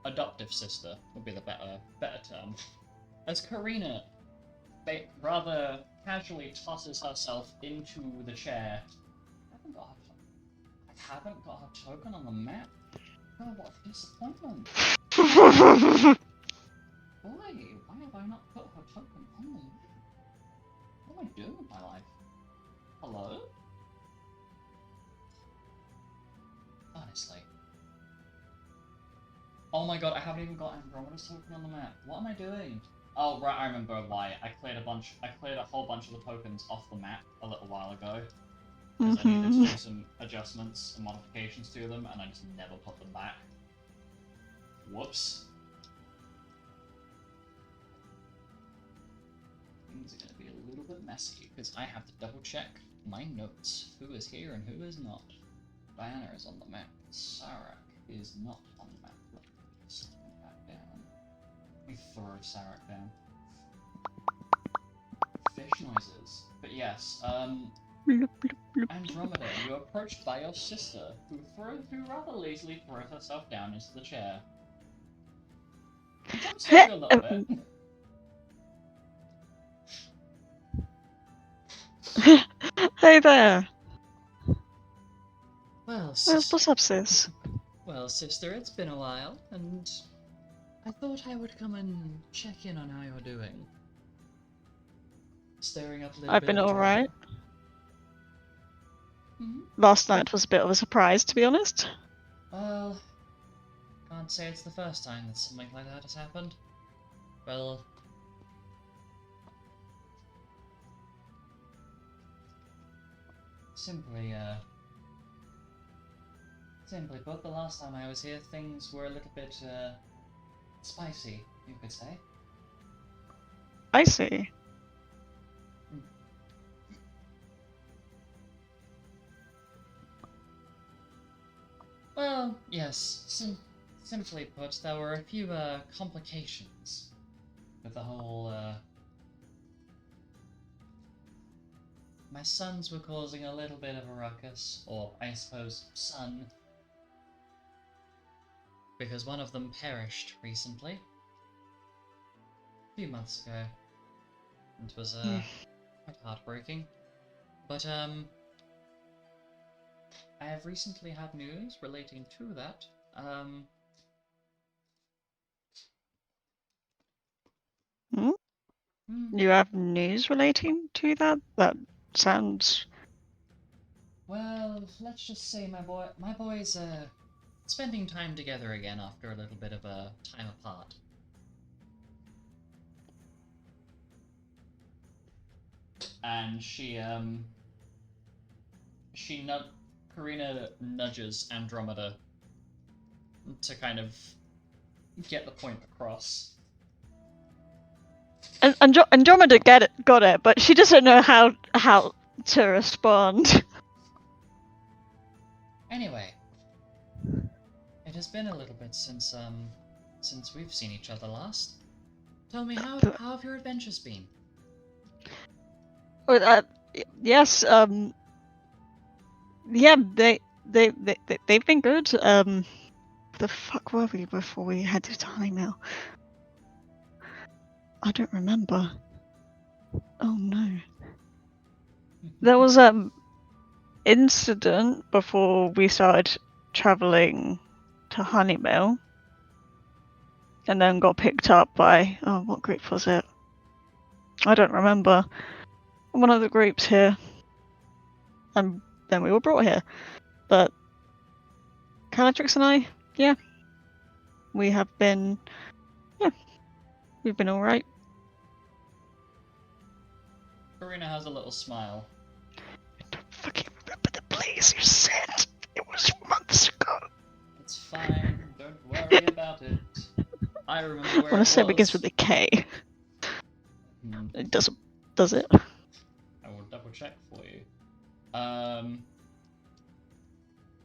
adoptive sister would be the better term. As Karina rather casually tosses herself into the chair. I haven't got her token on the map. Oh, what a disappointment! Why have I not put her token on the map? What am I doing with my life? Hello? Honestly. Oh my god, I haven't even got Andromeda's token on the map. What am I doing? Oh, right, I remember why. I cleared a whole bunch of the tokens off the map a little while ago. Because I needed to do some adjustments and modifications to them, and I just never put them back. Whoops. Things are going to be a little bit messy, because I have to double check my notes. Who is here and who is not. Diana is on the map. Sarak is not on the map. Let me just put that down. Let me throw Sarak down. Fish noises. But yes, Andromeda, you are approached by your sister, who rather lazily throws herself down into the chair. She jumps over you a little bit. Hey there. Well, What's up, sis? Well, sister, it's been a while, and I thought I would come and check in on how you're doing. Stirring up a little I've bit been of alright. Mm-hmm. Last night was a bit of a surprise, to be honest. Well, can't say it's the first time that something like that has happened. Well, simply put, the last time I was here, things were a little bit, spicy, you could say. I see. Well, yes, simply put, there were a few, complications with the whole, my sons were causing a little bit of a ruckus, or I suppose son, because one of them perished recently, a few months ago. It was quite heartbreaking, but I have recently had news relating to that. You have news relating to that? That sounds... Well, let's just say my boys spending time together again after a little bit of a time apart. And Karina nudges Andromeda to kind of get the point across. Andromeda got it, but she doesn't know how to respond. Anyway, it has been a little bit since we've seen each other last. Tell me, how have your adventures been? Yes, yeah, they've been good. The fuck were we before we had to time out? I don't remember. Oh no. There was incident before we started traveling to Honeymill, and then got picked up by what group was it? I don't remember. One of the groups here, and then we were brought here. But Calatrix and I, yeah, we have been, yeah, we've been all right. Karina has a little smile. I don't fucking remember the place you said. It was months ago. It's fine. Don't worry about it. I remember I where want it to say it begins was. with a K. It doesn't, does it? I will double check for you.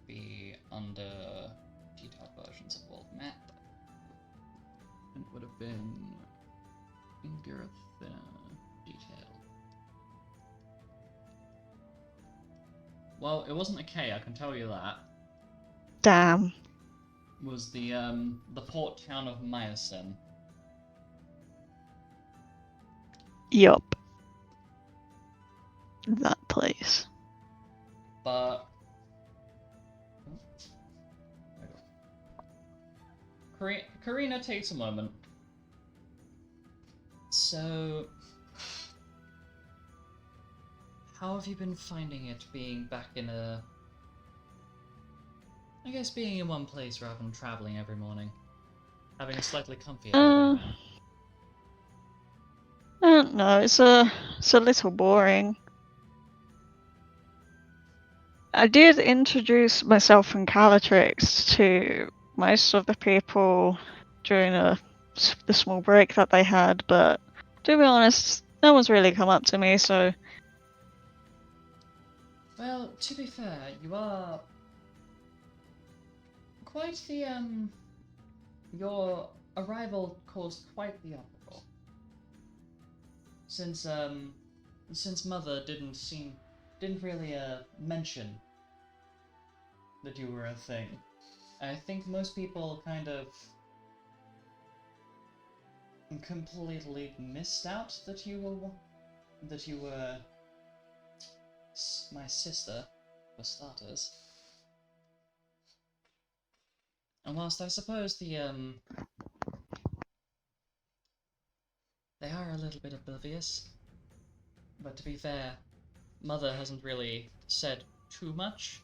Be under detailed versions of world map. It would have been Ingirith detailed. Well, it wasn't a K, I can tell you that. Damn. It was the port town of Myosin. Yup. That place. But Karina takes a moment. So, how have you been finding it being back in a... I guess being in one place rather than travelling every morning? Having a slightly comfier living now. I don't know, it's a little boring. I did introduce myself and Calatrix to most of the people during the small break that they had, but to be honest, no one's really come up to me, so... Well, to be fair, you are quite the, your arrival caused quite the uproar. Since Mother didn't really, mention that you were a thing. I think most people kind of completely missed out that you were my sister, for starters. And whilst I suppose they are a little bit oblivious, but to be fair, Mother hasn't really said too much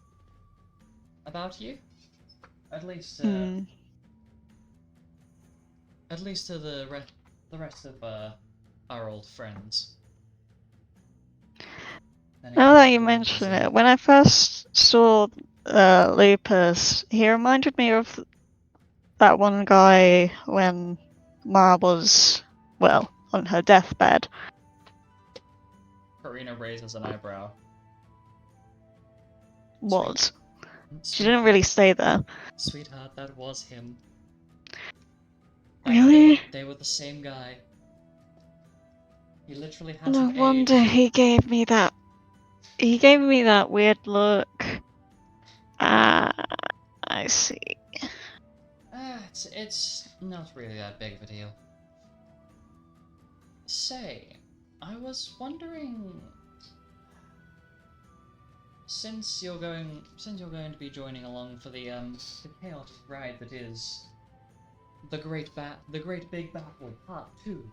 about you. At least to the rest of our old friends. Now that you mention it, when I first saw Lupus, he reminded me of that one guy when Ma was, well, on her deathbed. Karina raises an eyebrow. Was. She didn't really stay there. Sweetheart, that was him. Really? They were the same guy. He literally hasn't No wonder aged. he gave me that. He gave me that weird look. Ah, I see. It's not really that big of a deal. Say, I was wondering, since you're going to be joining along for the chaotic ride that is the Great Big Battle Part 2.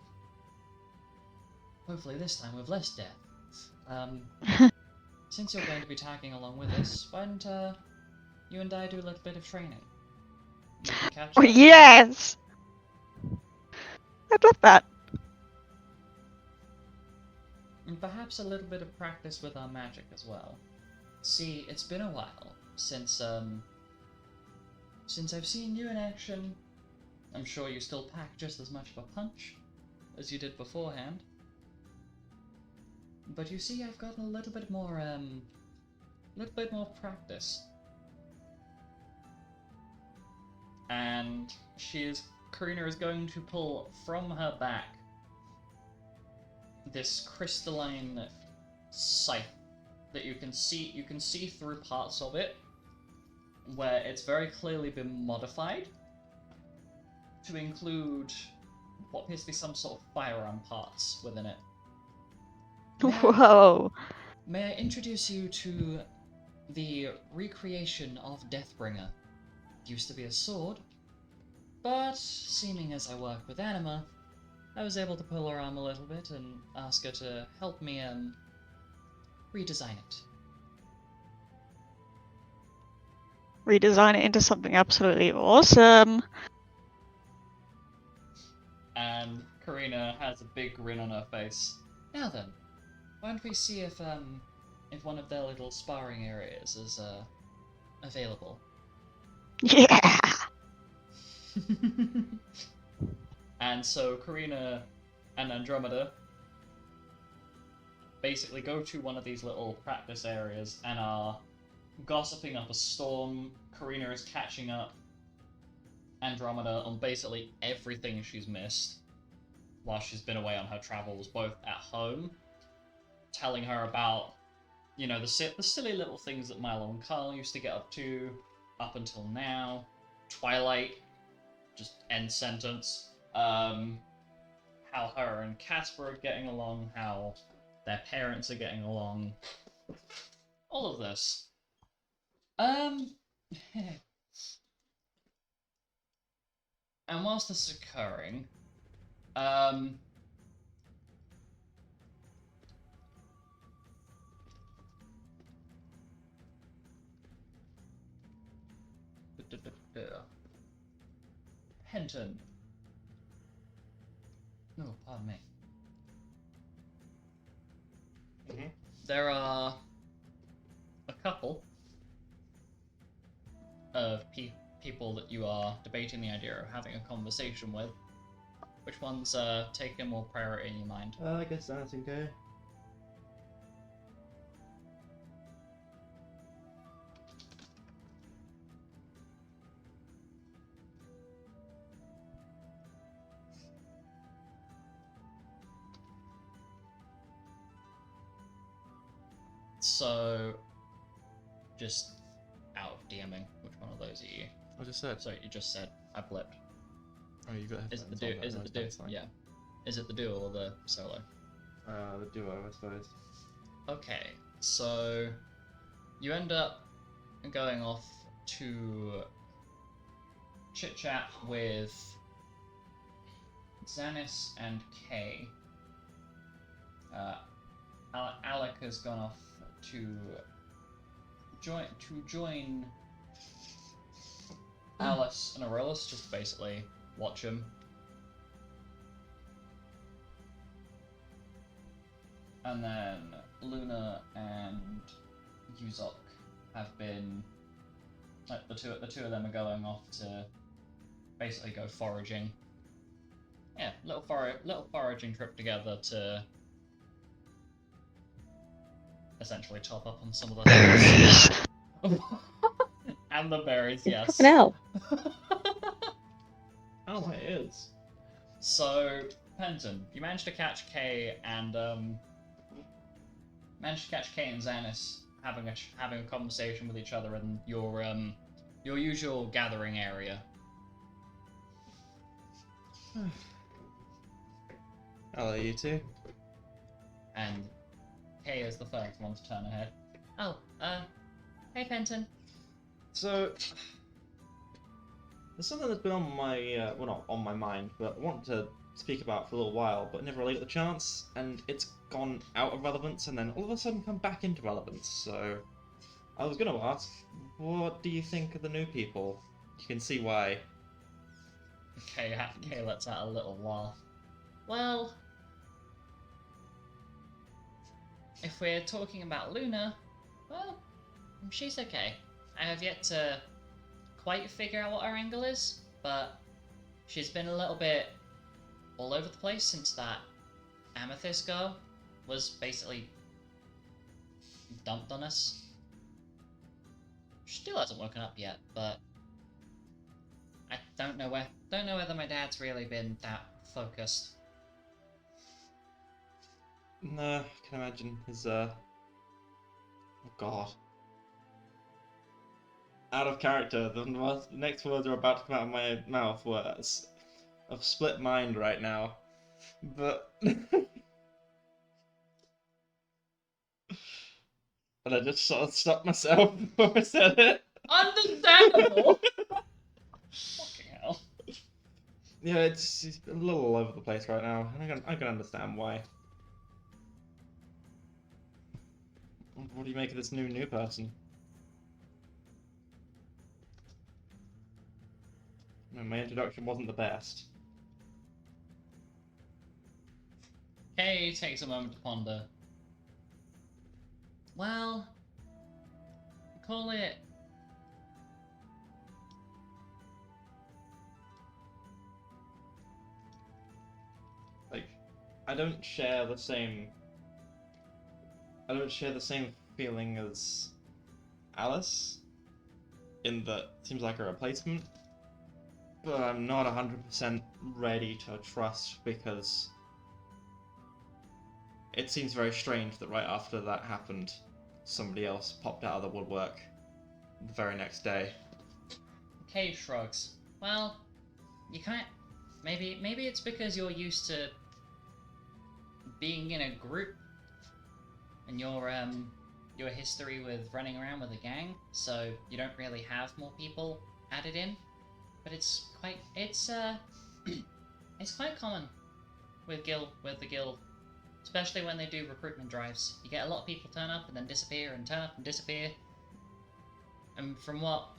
Hopefully this time with less death. Since you're going to be tagging along with us, why don't you and I do a little bit of training? You can catch Oh, up. yes! I'd love that. And perhaps a little bit of practice with our magic as well. See, it's been a while since I've seen you in action. I'm sure you still pack just as much of a punch as you did beforehand. But you see, I've gotten a little bit more practice. And Karina is going to pull from her back this crystalline scythe that you can see through parts of it, where it's very clearly been modified to include what appears to be some sort of firearm parts within it. Whoa. May I introduce you to the recreation of Deathbringer? It used to be a sword, but seeming as I work with Anima, I was able to pull her arm a little bit and ask her to help me redesign it. redesign it into something absolutely awesome. And Karina has a big grin on her face. Now then, why don't we see if one of their little sparring areas is available? Yeah. And so Karina and Andromeda basically go to one of these little practice areas and are gossiping up a storm. Karina is catching up Andromeda on basically everything she's missed while she's been away on her travels, both at home, telling her about, you know, the silly little things that Milo and Carl used to get up to up until now. Twilight, just end sentence. How her and Casper are getting along, how their parents are getting along. All of this. And whilst this is occurring, Henton. No, pardon me. Mm-hmm. There are a couple of people that you are debating the idea of having a conversation with. Which one's taking more priority in your mind? I guess that's okay. So, just out of DMing, which one of those are you? I just said. Sorry, you just said. I blipped. Oh, you got Is it the headphones duo? on, Is it no, the duo? that's fine. Yeah. Is it the duo or the solo? The duo, I suppose. Okay, so you end up going off to chit chat with Xanis and Kay. Alec has gone off to join Alice and Aurelis, just to basically watch him. And then Luna and Yuzok have been, like, the two of them are going off to basically go foraging. Yeah, little foraging trip together to essentially top up on some of the Berries. and the berries, yes. Fucking hell. Oh, it is. So, Penton, you managed to catch Kay and Xanis having a conversation with each other in your usual gathering area. Hello, you two. And Kay is the first one to turn ahead. Oh, hey Penton. So, there's something that's been on my, well, not on my mind, but I want to speak about for a little while, but never really got the chance, and it's gone out of relevance and then all of a sudden come back into relevance, so I was going to ask, what do you think of the new people? You can see why. Kay lets out a little laugh. Well, if we're talking about Luna, well, she's okay. I have yet to quite figure out what her angle is, but she's been a little bit all over the place since that Amethyst girl was basically dumped on us. She still hasn't woken up yet, but I don't know whether my dad's really been that focused. No, I can imagine his, oh god. Out of character, the next words are about to come out of my mouth were a split mind right now. But... and I just sort of stopped myself before I said it. Understandable! Fucking hell. Yeah, it's a little all over the place right now, and I can understand why. What do you make of this new person? And my introduction wasn't the best. Kay takes a moment to ponder. Well, call it. Like, I don't share the same feeling as Alice, in that it seems like a replacement, but I'm not 100% ready to trust, because it seems very strange that right after that happened, somebody else popped out of the woodwork the very next day. Kay shrugs. Well, you can't. Maybe it's because you're used to being in a group, and your history with running around with a gang, so you don't really have more people added in. But it's quite common with the guild, especially when they do recruitment drives. You get a lot of people turn up and then disappear and turn up and disappear. And from what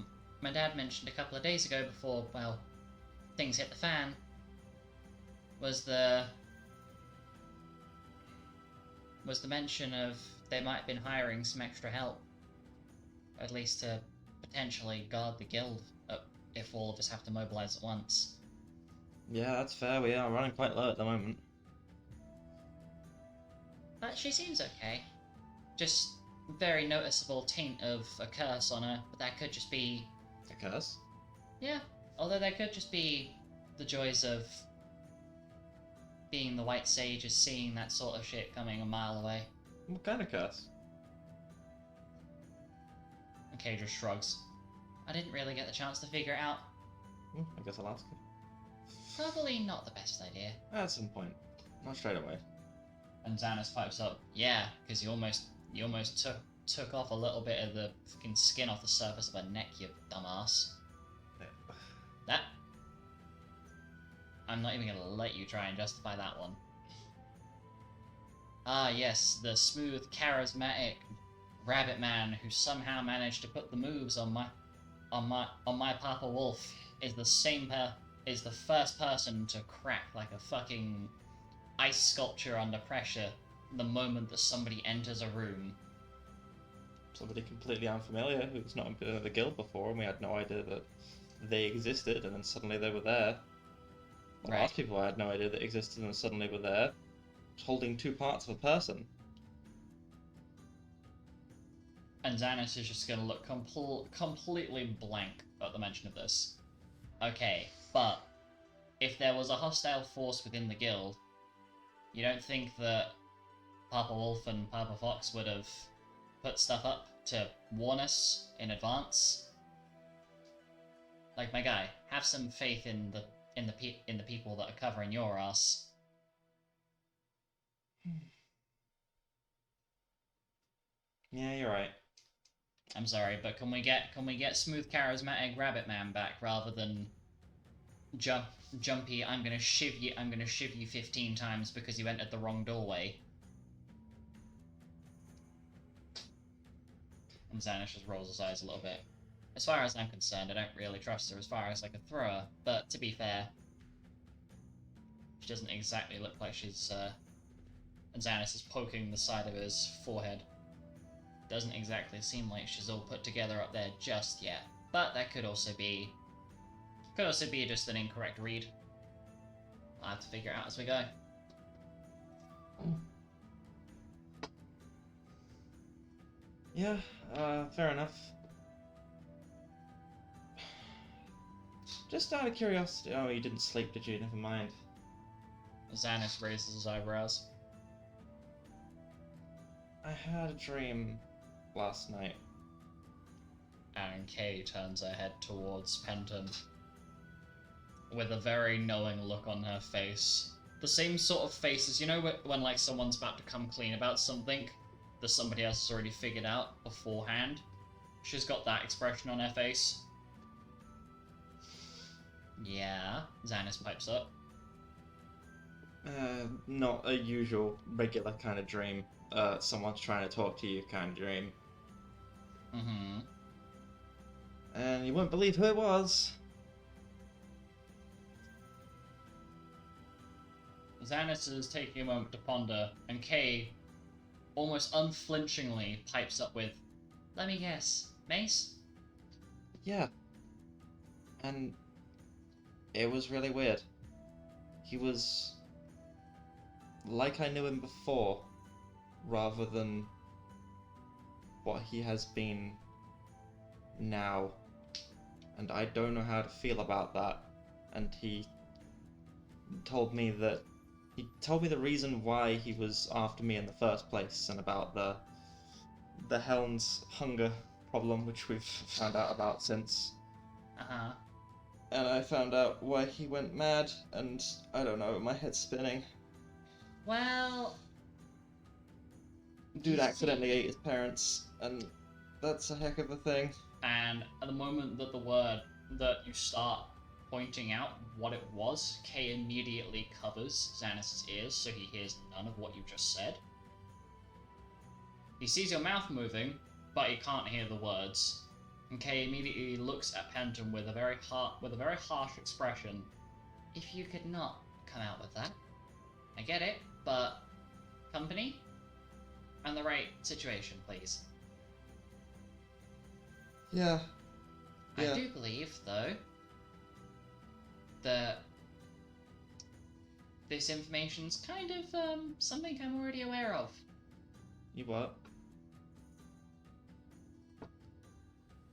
my dad mentioned a couple of days ago, before things hit the fan, was the mention of they might have been hiring some extra help, at least to potentially guard the guild if all of us have to mobilize at once. Yeah, that's fair. We are running quite low at the moment. But she seems okay. Just very noticeable taint of a curse on her, but that could just be... A curse? Yeah, although that could just be the joys of being the White Sage, is seeing that sort of shit coming a mile away. What kind of curse? Okay, just shrugs. I didn't really get the chance to figure it out. I guess I'll ask her. Probably not the best idea. At some point. Not straight away. And Xanis pipes up, yeah, because you almost took off a little bit of the fucking skin off the surface of her neck, you dumbass. That... I'm not even gonna let you try and justify that one. Ah yes, the smooth, charismatic rabbit man who somehow managed to put the moves on my Papa Wolf is the first person to crack like a fucking ice sculpture under pressure the moment that somebody enters a room. Somebody completely unfamiliar who's not been in the guild before, and we had no idea that they existed, and then suddenly they were there. A lot of people I had no idea that existed, and suddenly were there, holding two parts of a person. And Xanis is just gonna look completely blank at the mention of this. Okay, but if there was a hostile force within the guild, you don't think that Papa Wolf and Papa Fox would have put stuff up to warn us in advance? Like, my guy, have some faith in the people that are covering your ass. Yeah, you're right. I'm sorry, but can we get smooth, charismatic Rabbit Man back rather than jumpy? I'm gonna shiv you 15 times because you entered the wrong doorway. And Xanis just rolls his eyes a little bit. As far as I'm concerned, I don't really trust her as far as I could throw her. But to be fair, she doesn't exactly look like she's. And Xanis is poking the side of his forehead. Doesn't exactly seem like she's all put together up there just yet. But that could also be just an incorrect read. I'll have to figure it out as we go. Yeah, fair enough. Just out of curiosity... Oh, you didn't sleep, did you? Never mind. Xanis raises his eyebrows. I had a dream last night. And Kay turns her head towards Penton with a very knowing look on her face. The same sort of face as, you know, when like someone's about to come clean about something that somebody else has already figured out beforehand? She's got that expression on her face. Yeah, Xanis pipes up. Not a usual, regular kind of dream. Someone's trying to talk to you kind of dream. Mm-hmm. And you wouldn't believe who it was. Xanis is taking a moment to ponder, and Kay almost unflinchingly pipes up with, "Let me guess, Mace?" Yeah. And it was really weird. He was like I knew him before, rather than what he has been now. And I don't know how to feel about that. And he told me the reason why he was after me in the first place, and about the Helm's hunger problem, which we've found out about since. Uh-huh. And I found out why he went mad, and I don't know, my head's spinning. Well... Dude You accidentally see- ate his parents, and that's a heck of a thing. And at the moment that you start pointing out what it was, Kay immediately covers Xanis' ears so he hears none of what you just said. He sees your mouth moving, but he can't hear the words. And Kay immediately looks at Penton with a very harsh expression. "If you could not come out with that. I get it, but company? And the right situation, please." Yeah. I do believe, though, that this information's kind of something I'm already aware of. You what?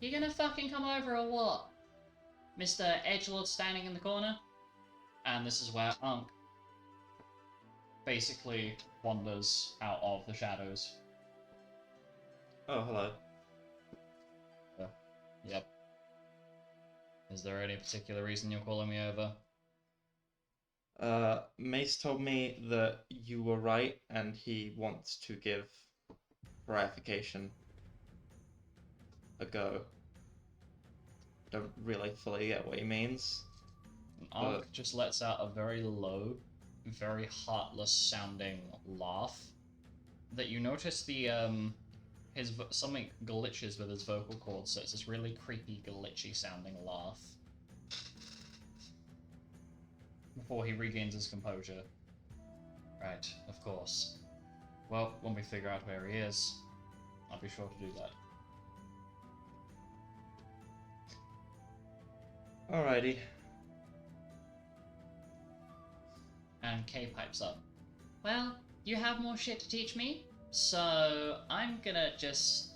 You gonna fucking come over or what? Mr. Edgelord standing in the corner? And this is where Unk basically wanders out of the shadows. Oh, hello. Yep. Is there any particular reason you're calling me over? Mace told me that you were right, and he wants to give ratification a go. Don't really fully get what he means. Unk just lets out a very low, very heartless sounding laugh. That you notice something glitches with his vocal cords, so it's this really creepy, glitchy sounding laugh. Before he regains his composure. Right, of course. Well, when we figure out where he is, I'll be sure to do that. Alrighty. And Kay pipes up. "Well, you have more shit to teach me, so I'm gonna just..."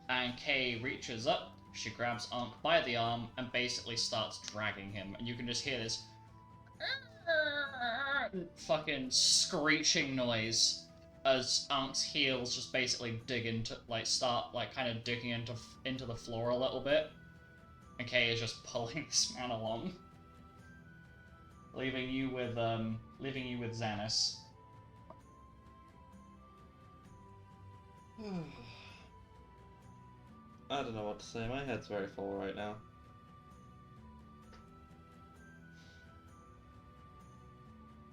And Kay reaches up, she grabs Unk by the arm, and basically starts dragging him, and you can just hear this fucking screeching noise as Unk's heels just basically kind of digging into the floor a little bit, and Kay is just pulling this man along, leaving you with Xanis. I don't know what to say. My head's very full right now.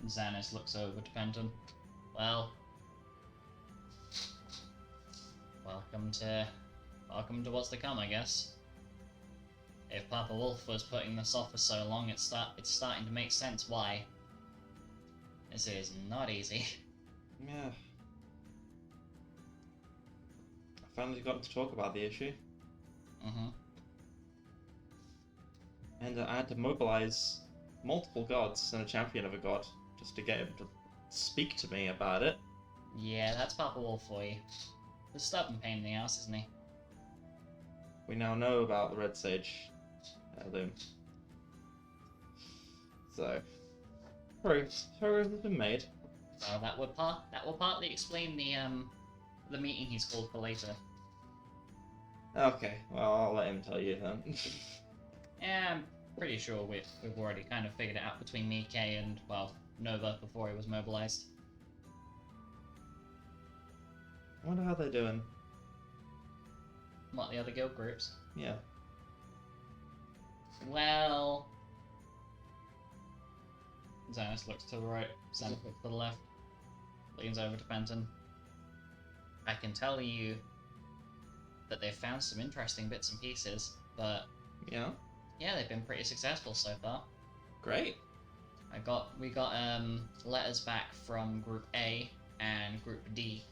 Xanis looks over to Penton. "Well, welcome to what's to come, I guess. If Papa Wolf was putting this off for so long, it's starting to make sense why. This is not easy." Yeah. I finally got to talk about the issue. Mm-hmm. And I had to mobilize multiple gods and a champion of a god just to get him to speak to me about it. Yeah, that's Papa Wolf for you. The stubborn pain in the ass, isn't he? We now know about the Red Sage heirloom. So, progress has been made. Well, that would partly explain the meeting he's called for later. Okay, well, I'll let him tell you then. Yeah, I'm pretty sure we've already kind of figured it out between me, Kay, and, well, Nova before he was mobilized. I wonder how they're doing. What, the other guild groups? Yeah. Well... Xanis looks to the right, Xanis looks to the left, leans over to Penton. "I can tell you that they've found some interesting bits and pieces, but Yeah? yeah, they've been pretty successful so far. Great. We got letters back from Group A and Group D.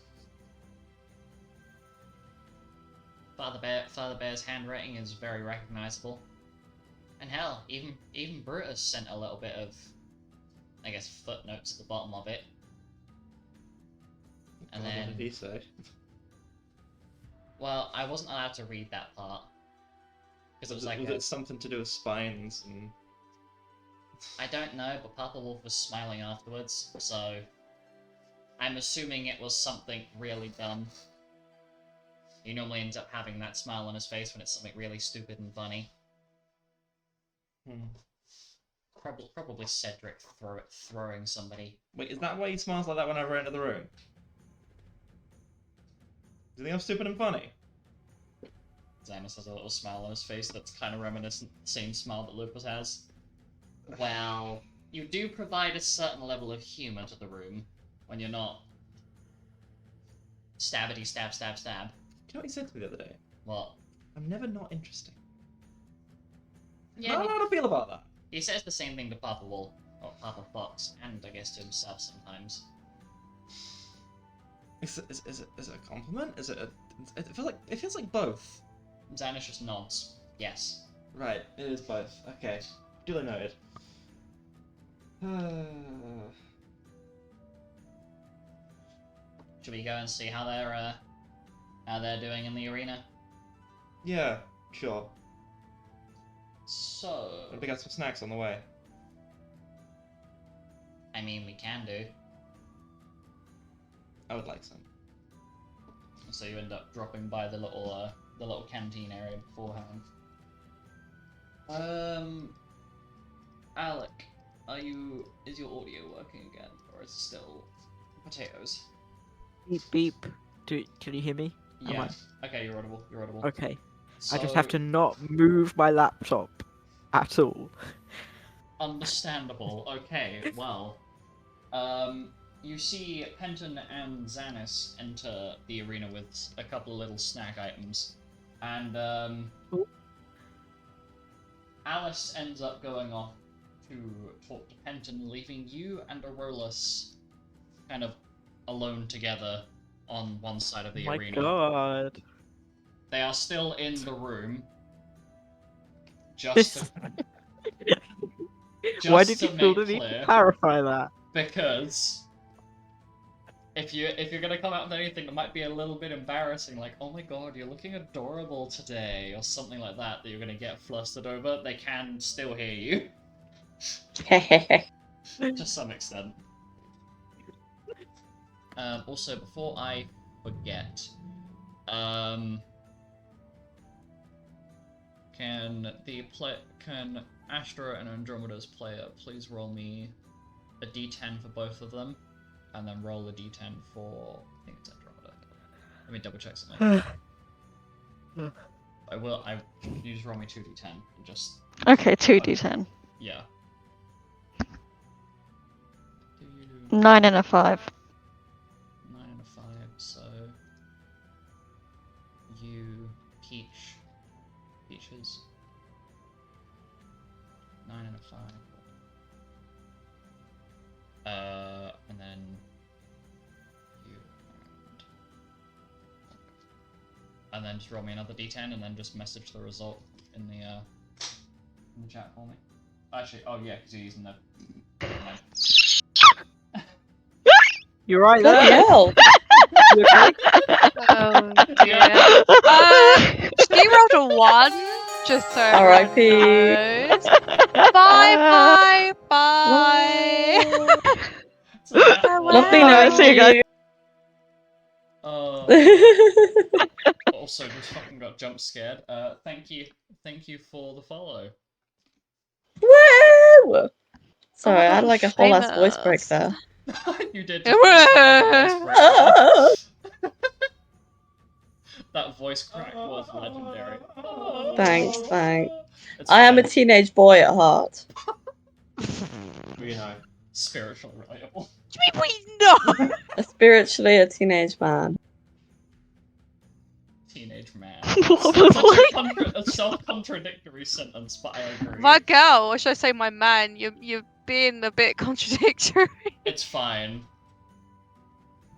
Father Bear's handwriting is very recognizable. And hell, even Brutus sent a little bit of, I guess, footnotes at the bottom of it. And God, then, what did he say? well, I wasn't allowed to read that part because it was like was it something to do with spines and? I don't know, but Papa Wolf was smiling afterwards, so I'm assuming it was something really dumb. He normally ends up having that smile on his face when it's something really stupid and funny. Probably Cedric throwing somebody. Wait, is that why he smiles like that whenever I enter the room? Do you think I'm stupid and funny? Xanis has a little smile on his face that's kind of reminiscent of the same smile that Lupus has. Well, you do provide a certain level of humor to the room when you're not stabbity stab stab stab. Do you know what he said to me the other day? What? I'm never not interesting. I Yeah, don't know how to feel about that. he says the same thing to Papa Wolf, or Papa Fox, and I guess to himself sometimes. Is it a compliment? Is it a? It feels like both. Xanis just nods. Yes. Right, it is both. Okay, duly noted. Should we go and see how they're doing in the arena? Yeah, sure. So, Maybe get some snacks on the way. I mean, we can do. I would like some. So you end up dropping by the little canteen area beforehand. Alec, is your audio working again, or is it still potatoes? Beep beep. Can you hear me? Am Yeah. Okay, you're audible. Okay. So, I just have to not move my laptop at all. Understandable. Okay, well, you see Penton and Xanis enter the arena with a couple of little snack items, and Ooh. Alice ends up going off to talk to Penton, leaving you and Aurolus kind of alone together on one side of the My arena. God. They are still in the room. Just Why did you to feel make the need clear, to clarify that? because if you're gonna come out with anything that might be a little bit embarrassing, like, oh my god, you're looking adorable today, or something like that you're gonna get flustered over, they can still hear you. To some extent. Also, before I forget, can Astra and Andromeda's player please roll me a d10 for both of them, and then roll a d10 for, I think it's Andromeda. Let me double check something. You just roll me 2d10 and just, Okay, 2d10. yeah. 9 and a 5. 9 and a 5, so you, Peaches, 9 and a 5. And then you and then just roll me another d10 and then just message the result in the chat for me. Actually, oh yeah, because you're using the. You right Bloody there? hell. You okay? Oh dear. She rolled a 1, just so R.I.P. everyone knows. Bye. It's a nat Farewell. one. Lovely Alright, knowing see you guys. you. Also, just fucking got jump scared. Thank you for the follow. Woo! Sorry, Oh, I had like a whole ass voice break famous. there. You did. Just have a voice break. That voice crack was legendary. Thanks. It's I am a fine. teenage boy at heart. You know. Spiritual reliable. No. Spiritually a teenage man. Teenage man. What Such was a self-contradictory sentence, but I agree. My girl, or should I say my man? You being a bit contradictory. It's fine.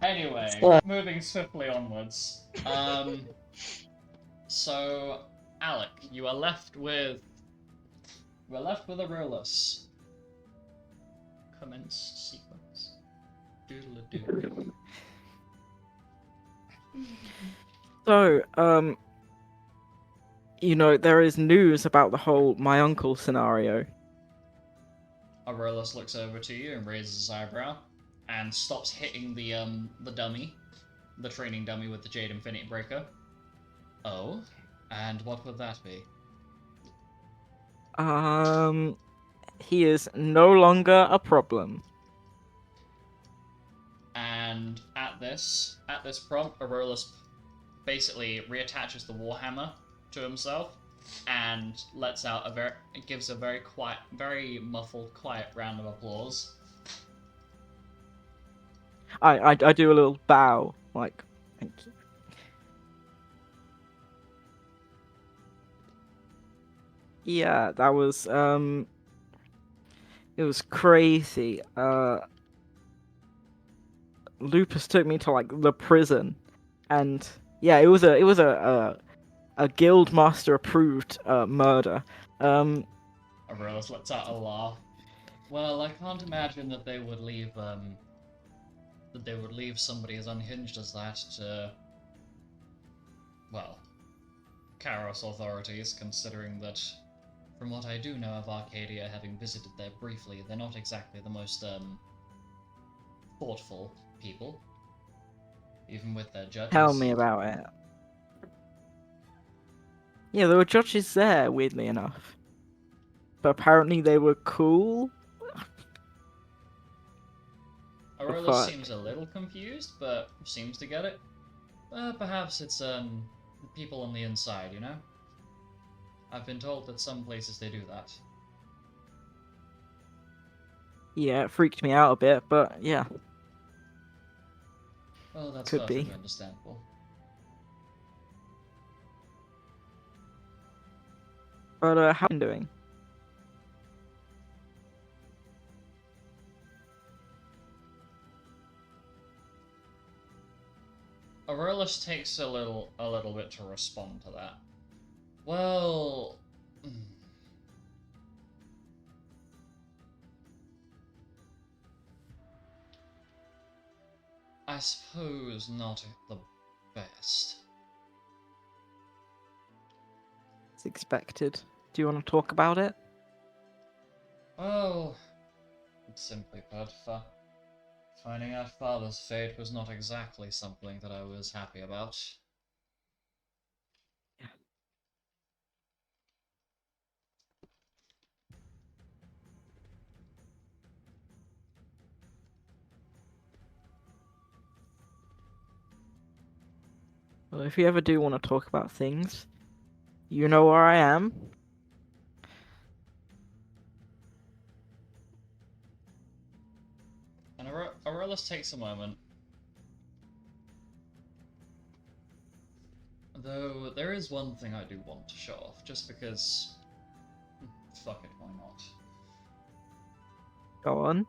Anyway, Slut. moving swiftly onwards. So, Alec, you are left with Aurelus. Commence sequence. Doodle-a-doo. So, there is news about the whole my uncle scenario. Aurelus looks over to you and raises his eyebrow, and stops hitting the dummy, the training dummy with the Jade Infinity Breaker. Oh, and what would that be? He is no longer a problem. And at this prompt, Aurelus basically reattaches the Warhammer to himself and lets out gives a very quiet, very muffled, quiet round of applause. I do a little bow, like, thank you. Yeah, that was it was crazy. Lupus took me to like the prison, and yeah, it was a guild master approved murder. Aurelus lets out a laugh. Well, I can't imagine that they would leave somebody as unhinged as that to, well, Karos authorities, considering that, from what I do know of Arcadia, having visited there briefly, they're not exactly the most thoughtful people, even with their judges. Tell me about it. Yeah, there were judges there, weirdly enough, but apparently they were cool. Aurelus fuck? seems a little confused, but seems to get it. Perhaps it's people on the inside, you know? I've been told that some places they do that. Yeah, it freaked me out a bit, but yeah. Well, that's Could be. perfectly understandable. But how are you doing? Aurelus takes a little bit to respond to that. Well, I suppose not the best. It's expected. Do you want to talk about it? Well, simply put, finding out Father's fate was not exactly something that I was happy about. Well, if you ever do want to talk about things, you know where I am. And Aurelus takes a moment. Though, there is one thing I do want to show off, just because... Fuck it, why not? Go on.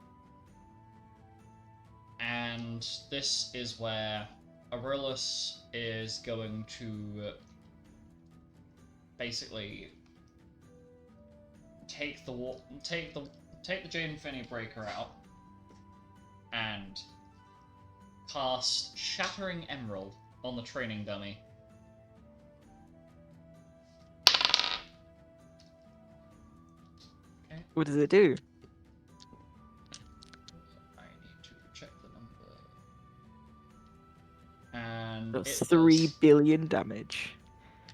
And this is where Aurelus is going to basically take the Jade Infinity Breaker out and cast Shattering Emerald on the training dummy. Okay. What does it do? I need to check the number. And That's it 3 does, billion damage.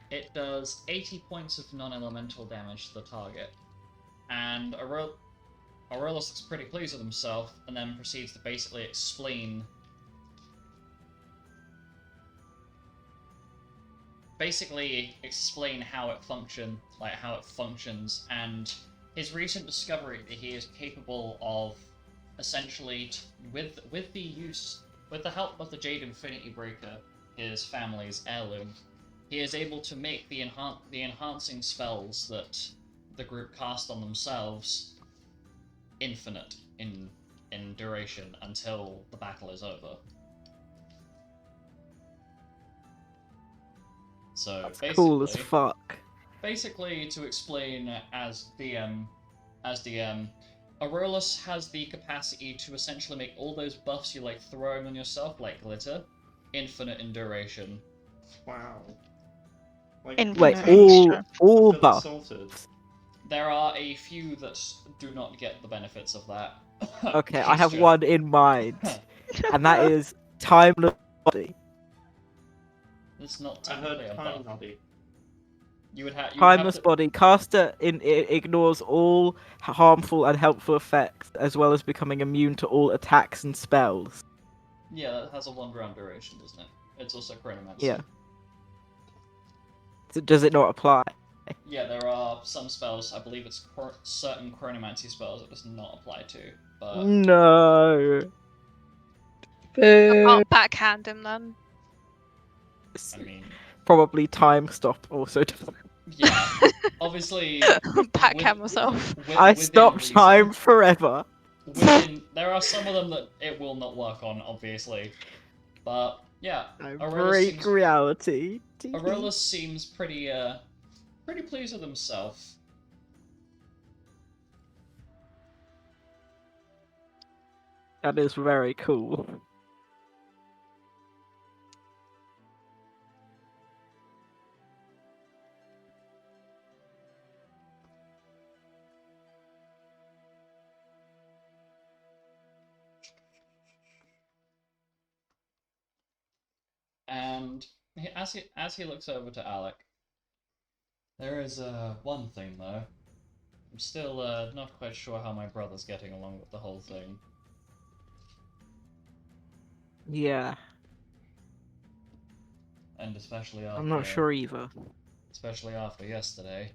it does 80 points of non-elemental damage to the target. And Aurelus looks pretty pleased with himself, and then proceeds to basically explain how it functions, and his recent discovery that he is capable of essentially, with the help of the Jade Infinity Breaker, his family's heirloom, he is able to make the enhancing spells that the group cast on themselves infinite in duration until the battle is over. So That's basically, cool as fuck. basically, to explain as DM, Aurelus has the capacity to essentially make all those buffs you like throwing on yourself, like glitter, infinite in duration. Wow. Like, Infinite Wait, all extra. all I feel buff. insulted. There are a few that do not get the benefits of that. Okay, I have Keisha. one in mind, and that is timeless body. It's not I heard technically a time buff. noddy. You would have Timeless to. body. Caster ignores all harmful and helpful effects, as well as becoming immune to all attacks and spells. Yeah, that has a 1 round duration, doesn't it? It's also chronomancy. Yeah. So does it not apply? Yeah, there are some spells. I believe it's certain chronomancy spells it does not apply to. But No. I Boo. can't backhand him then. I mean, Probably time stop also. yeah. Obviously, Backhand myself. I within stopped reason. time forever. There are some of them that it will not work on, obviously. But yeah, I Aurelus break seems, reality. Aurelus seems pretty pleased with himself. That is very cool. And as he looks over to Alec, there is one thing though. I'm still not quite sure how my brother's getting along with the whole thing. Yeah, And especially after I'm not sure either. Yesterday.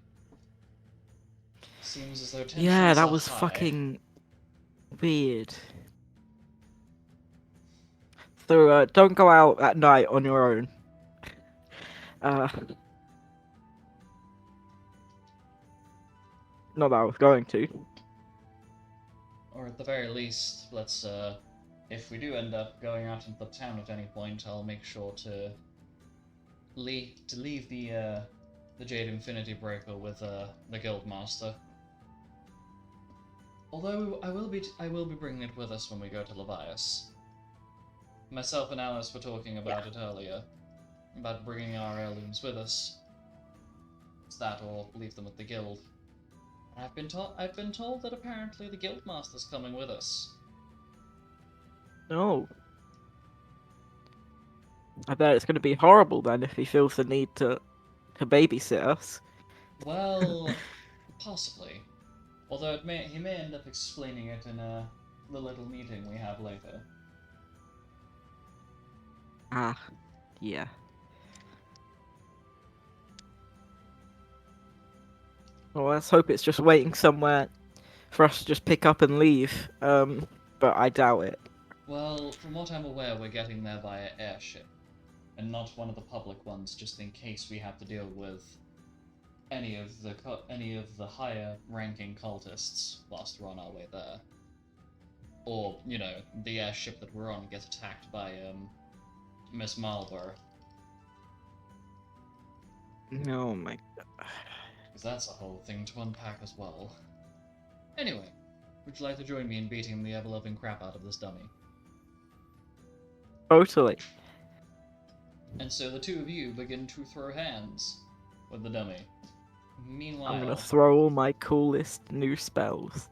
Seems as though tensions Yeah, that are was high. fucking weird. So don't go out at night on your own. Not that I was going to. Or at the very least, let's if we do end up going out into the town at any point, I'll make sure to leave the Jade Infinity Breaker with the Guildmaster. Although I will be bringing it with us when we go to Levias. Myself and Alice were talking about it earlier, about bringing our heirlooms with us. It's that, or leave them at the guild. And I've been told that apparently the Guildmaster's coming with us. No. I bet it's going to be horrible then if he feels the need to babysit us. Well, possibly. Although he may end up explaining it in the little meeting we have later. Ah, yeah. Well, let's hope it's just waiting somewhere for us to just pick up and leave. But I doubt it. Well, from what I'm aware, we're getting there via airship, and not one of the public ones, just in case we have to deal with any of the higher-ranking cultists whilst we're on our way there. Or, you know, the airship that we're on gets attacked by Miss Marlborough. Oh my god. Because that's a whole thing to unpack as well. Anyway, would you like to join me in beating the ever-loving crap out of this dummy? Totally. And so the two of you begin to throw hands with the dummy. Meanwhile, I'm gonna throw all my coolest new spells.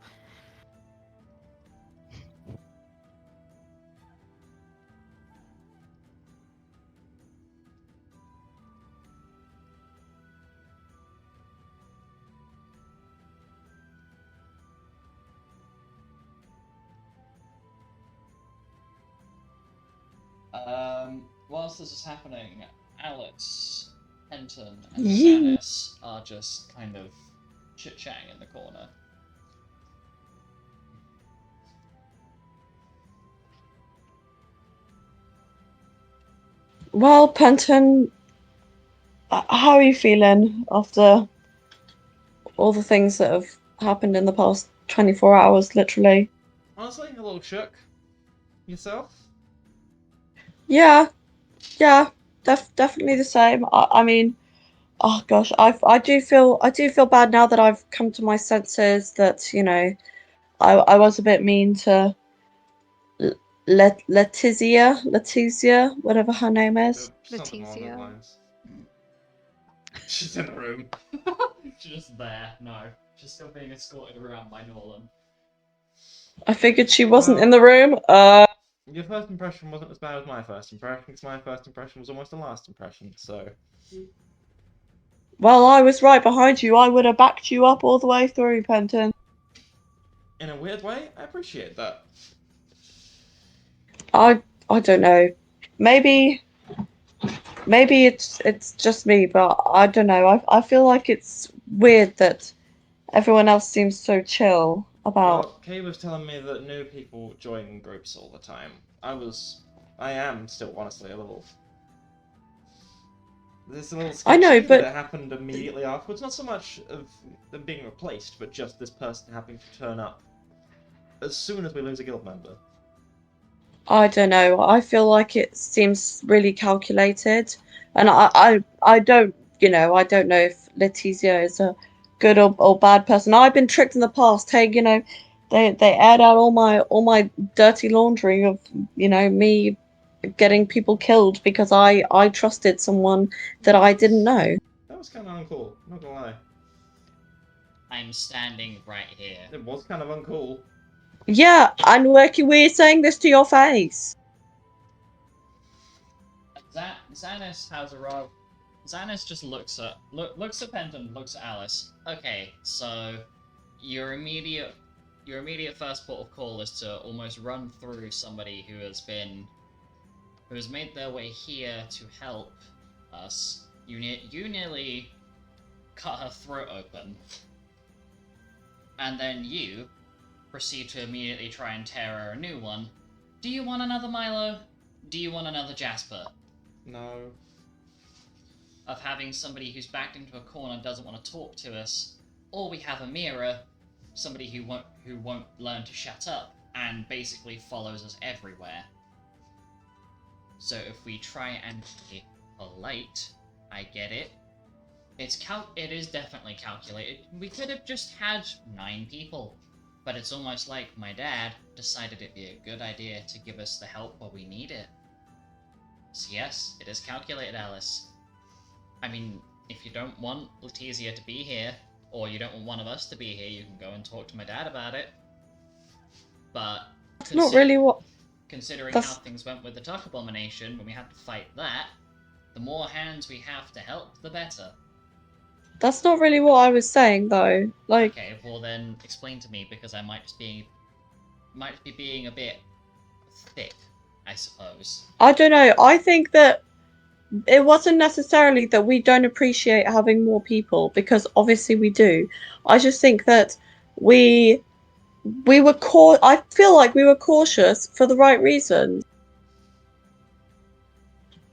whilst this is happening, Alex, Henton, and Yee. Xanis are just kind of chit-chatting in the corner. Well, Penton, how are you feeling after all the things that have happened in the past 24 hours, literally. Honestly, a little shook. Yourself? Yeah, yeah, definitely the same. I mean, oh gosh, I do feel bad now that I've come to my senses that, you know, I was a bit mean to Letizia, whatever her name is. Something along those Letizia. lines. She's in the room. She's just there. No, she's still being escorted around by Nolan. I figured she wasn't in Well- the room. Your first impression wasn't as bad as my first impression, because my first impression was almost the last impression, so... Well, I was right behind you. I would have backed you up all the way through, Penton. In a weird way, I appreciate that. I don't know. Maybe it's just me, but I don't know. I feel like it's weird that everyone else seems so chill about. Well, Kay was telling me that new people join groups all the time. I am still honestly a little... It's a little I know, sketchy that but it happened immediately afterwards. Not so much of them being replaced, but just this person having to turn up as soon as we lose a guild member. I don't know. I feel like it seems really calculated, and I don't, you know, I don't know if Letizia is a good or bad person. I've been tricked in the past. Hey, you know, they aired out all my dirty laundry of, you know, me getting people killed because I trusted someone that I didn't know. That was kind of uncool, not gonna lie. I'm standing right here. It was kind of uncool. Yeah, and we're saying this to your face. Xanis has arrived. Xanis just looks at Penton, looks at Alice. Okay, so your immediate first port of call is to almost run through somebody who has made their way here to help us. You nearly cut her throat open, and then you proceed to immediately try and tear her a new one. Do you want another Milo? Do you want another Jasper? No. Of having somebody who's backed into a corner and doesn't want to talk to us, or we have a mirror, somebody who won't learn to shut up and basically follows us everywhere. So if we try and be polite, I get it. It is definitely calculated. We could have just had 9 people, but it's almost like my dad decided it'd be a good idea to give us the help where we need it. So yes, it is calculated, Alice. I mean, if you don't want Letizia to be here, or you don't want one of us to be here, you can go and talk to my dad about it. But That's not really what. considering That's- how things went with the Tuck Abomination, when we had to fight that, the more hands we have to help, the better. That's not really what I was saying, though. Like, Okay, well then explain to me, because I might be being a bit thick, I suppose. I don't know. I think that it wasn't necessarily that we don't appreciate having more people, because obviously we do. I just think that we were I feel like we were cautious for the right reasons.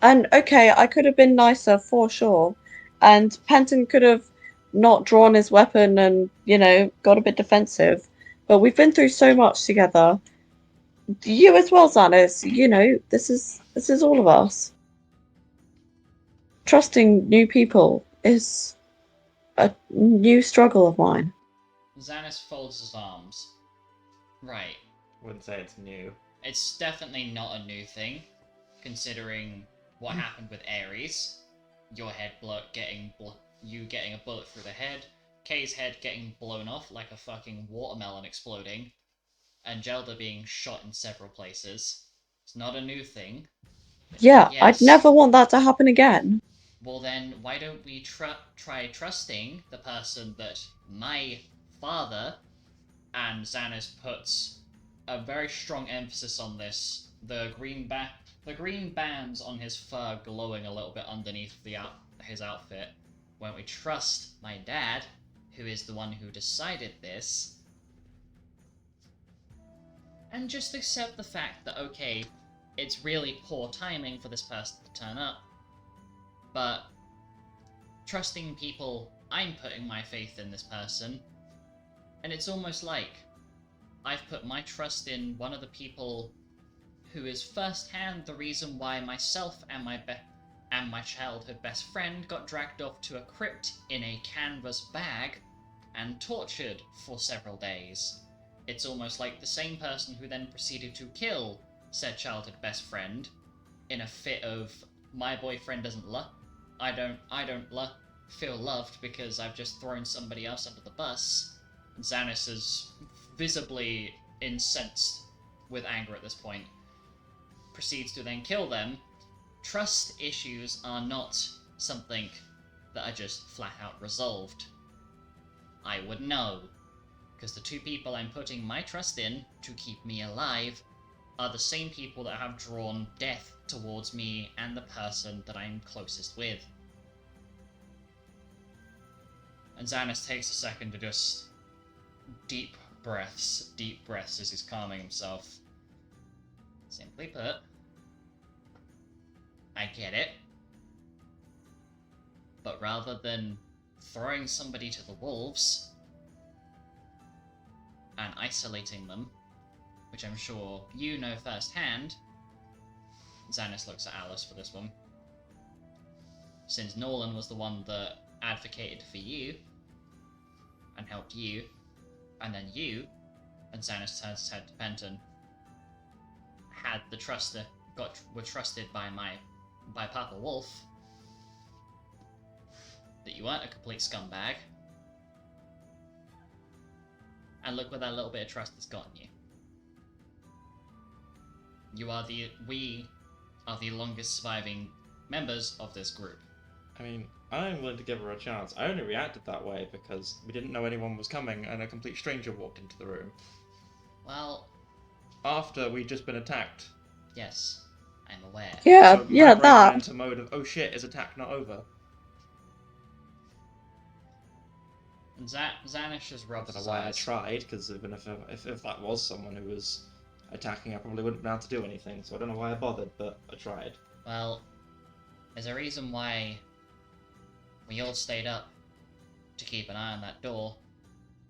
And okay, I could have been nicer for sure. And Penton could have not drawn his weapon and, you know, got a bit defensive. But we've been through so much together. You as well, Xanis. You know, this is all of us. Trusting new people is a new struggle of mine. Xanis folds his arms. Right. Wouldn't say it's new. It's definitely not a new thing, considering what happened with Ares. Your head getting a bullet through the head, Kay's head getting blown off like a fucking watermelon exploding, and Gelda being shot in several places. It's not a new thing. Yeah, Yes. I'd never want that to happen again. Well then, why don't we try trusting the person that my father, and Xanis puts a very strong emphasis on this, the green bands on his fur glowing a little bit underneath his outfit. Why don't we trust my dad, who is the one who decided this, and just accept the fact that, okay, it's really poor timing for this person to turn up, but trusting people, I'm putting my faith in this person, and it's almost like I've put my trust in one of the people who is firsthand the reason why myself and my childhood best friend got dragged off to a crypt in a canvas bag and tortured for several days. It's almost like the same person who then proceeded to kill said childhood best friend in a fit of my boyfriend doesn't I don't feel loved because I've just thrown somebody else under the bus. Xanis is visibly incensed with anger at this point. Proceeds to then kill them. Trust issues are not something that are just flat out resolved. I would know, because the two people I'm putting my trust in to keep me alive are the same people that have drawn death towards me and the person that I'm closest with. And Xanis takes a second to just deep breaths as he's calming himself. Simply put, I get it. But rather than throwing somebody to the wolves and isolating them, which I'm sure you know firsthand, Xanis looks at Alice for this one. Since Nolan was the one that advocated for you and helped you, and then you, and Xanis turns his head to Penton, had the trust that were trusted by Papa Wolf, that you weren't a complete scumbag, and look where that little bit of trust has gotten you. We are the longest surviving members of this group. I mean, I'm willing to give her a chance. I only reacted that way because we didn't know anyone was coming and a complete stranger walked into the room. Well, After we'd just been attacked. yes, I'm aware. Yeah, So yeah, my brain went that. into mode of, oh shit, is attack not over? And Xanish just I rubs don't know his why I eyes. tried, because even if that was someone who was attacking, I probably wouldn't be able to do anything, so I don't know why I bothered, but I tried. Well, there's a reason why we all stayed up to keep an eye on that door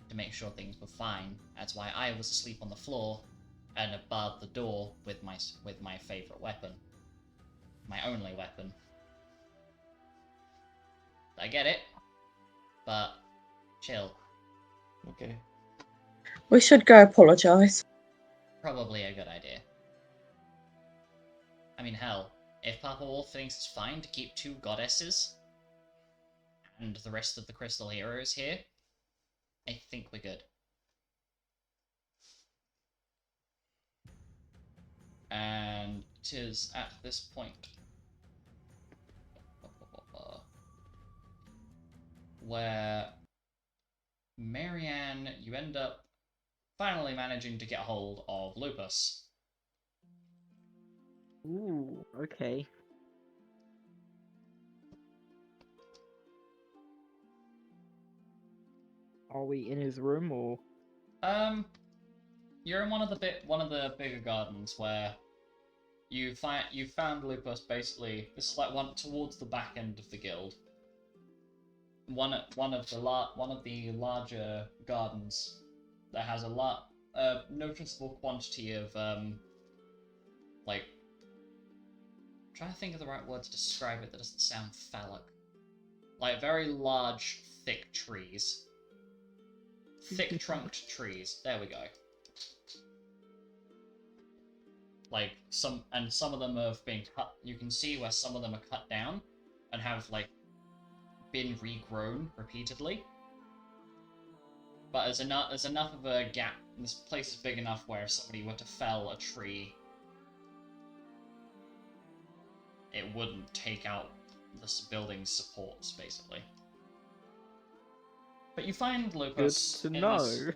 to make sure things were fine. That's why I was asleep on the floor and barred the door with my favorite weapon, my only weapon. I get it, but chill. Okay. We should go apologise. Probably a good idea. I mean, hell, if Papa Wolf thinks it's fine to keep two goddesses and the rest of the Crystal Heroes here, I think we're good. And it is at this point where Marianne, you end up finally managing to get hold of Lupus. Ooh, okay. Are we in his room or? You're in one of the bigger gardens where you found Lupus. Basically, this is like one towards the back end of the guild. One of the larger gardens that has a noticeable quantity of like, I'm trying to think of the right word to describe it that doesn't sound phallic. Like very large, thick trees. Thick trunked trees. There we go. Like some of them have been cut. You can see where some of them are cut down and have like been regrown repeatedly. But there's enough of a gap. This place is big enough where if somebody were to fell a tree, it wouldn't take out this building's supports, basically. But you find Good Lupus to in know. this.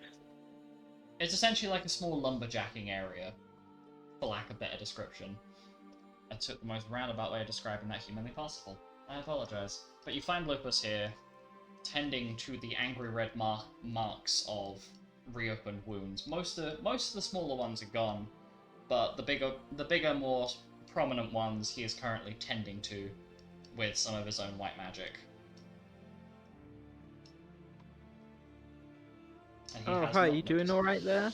It's essentially like a small lumberjacking area, for lack of a better description. I took the most roundabout way of describing that humanly possible. I apologize. But you find Lupus here, tending to the angry red marks of reopened wounds. Most of the smaller ones are gone, but the bigger, more prominent ones he is currently tending to with some of his own white magic. And he Oh, has hi, not you doing noticed- alright there?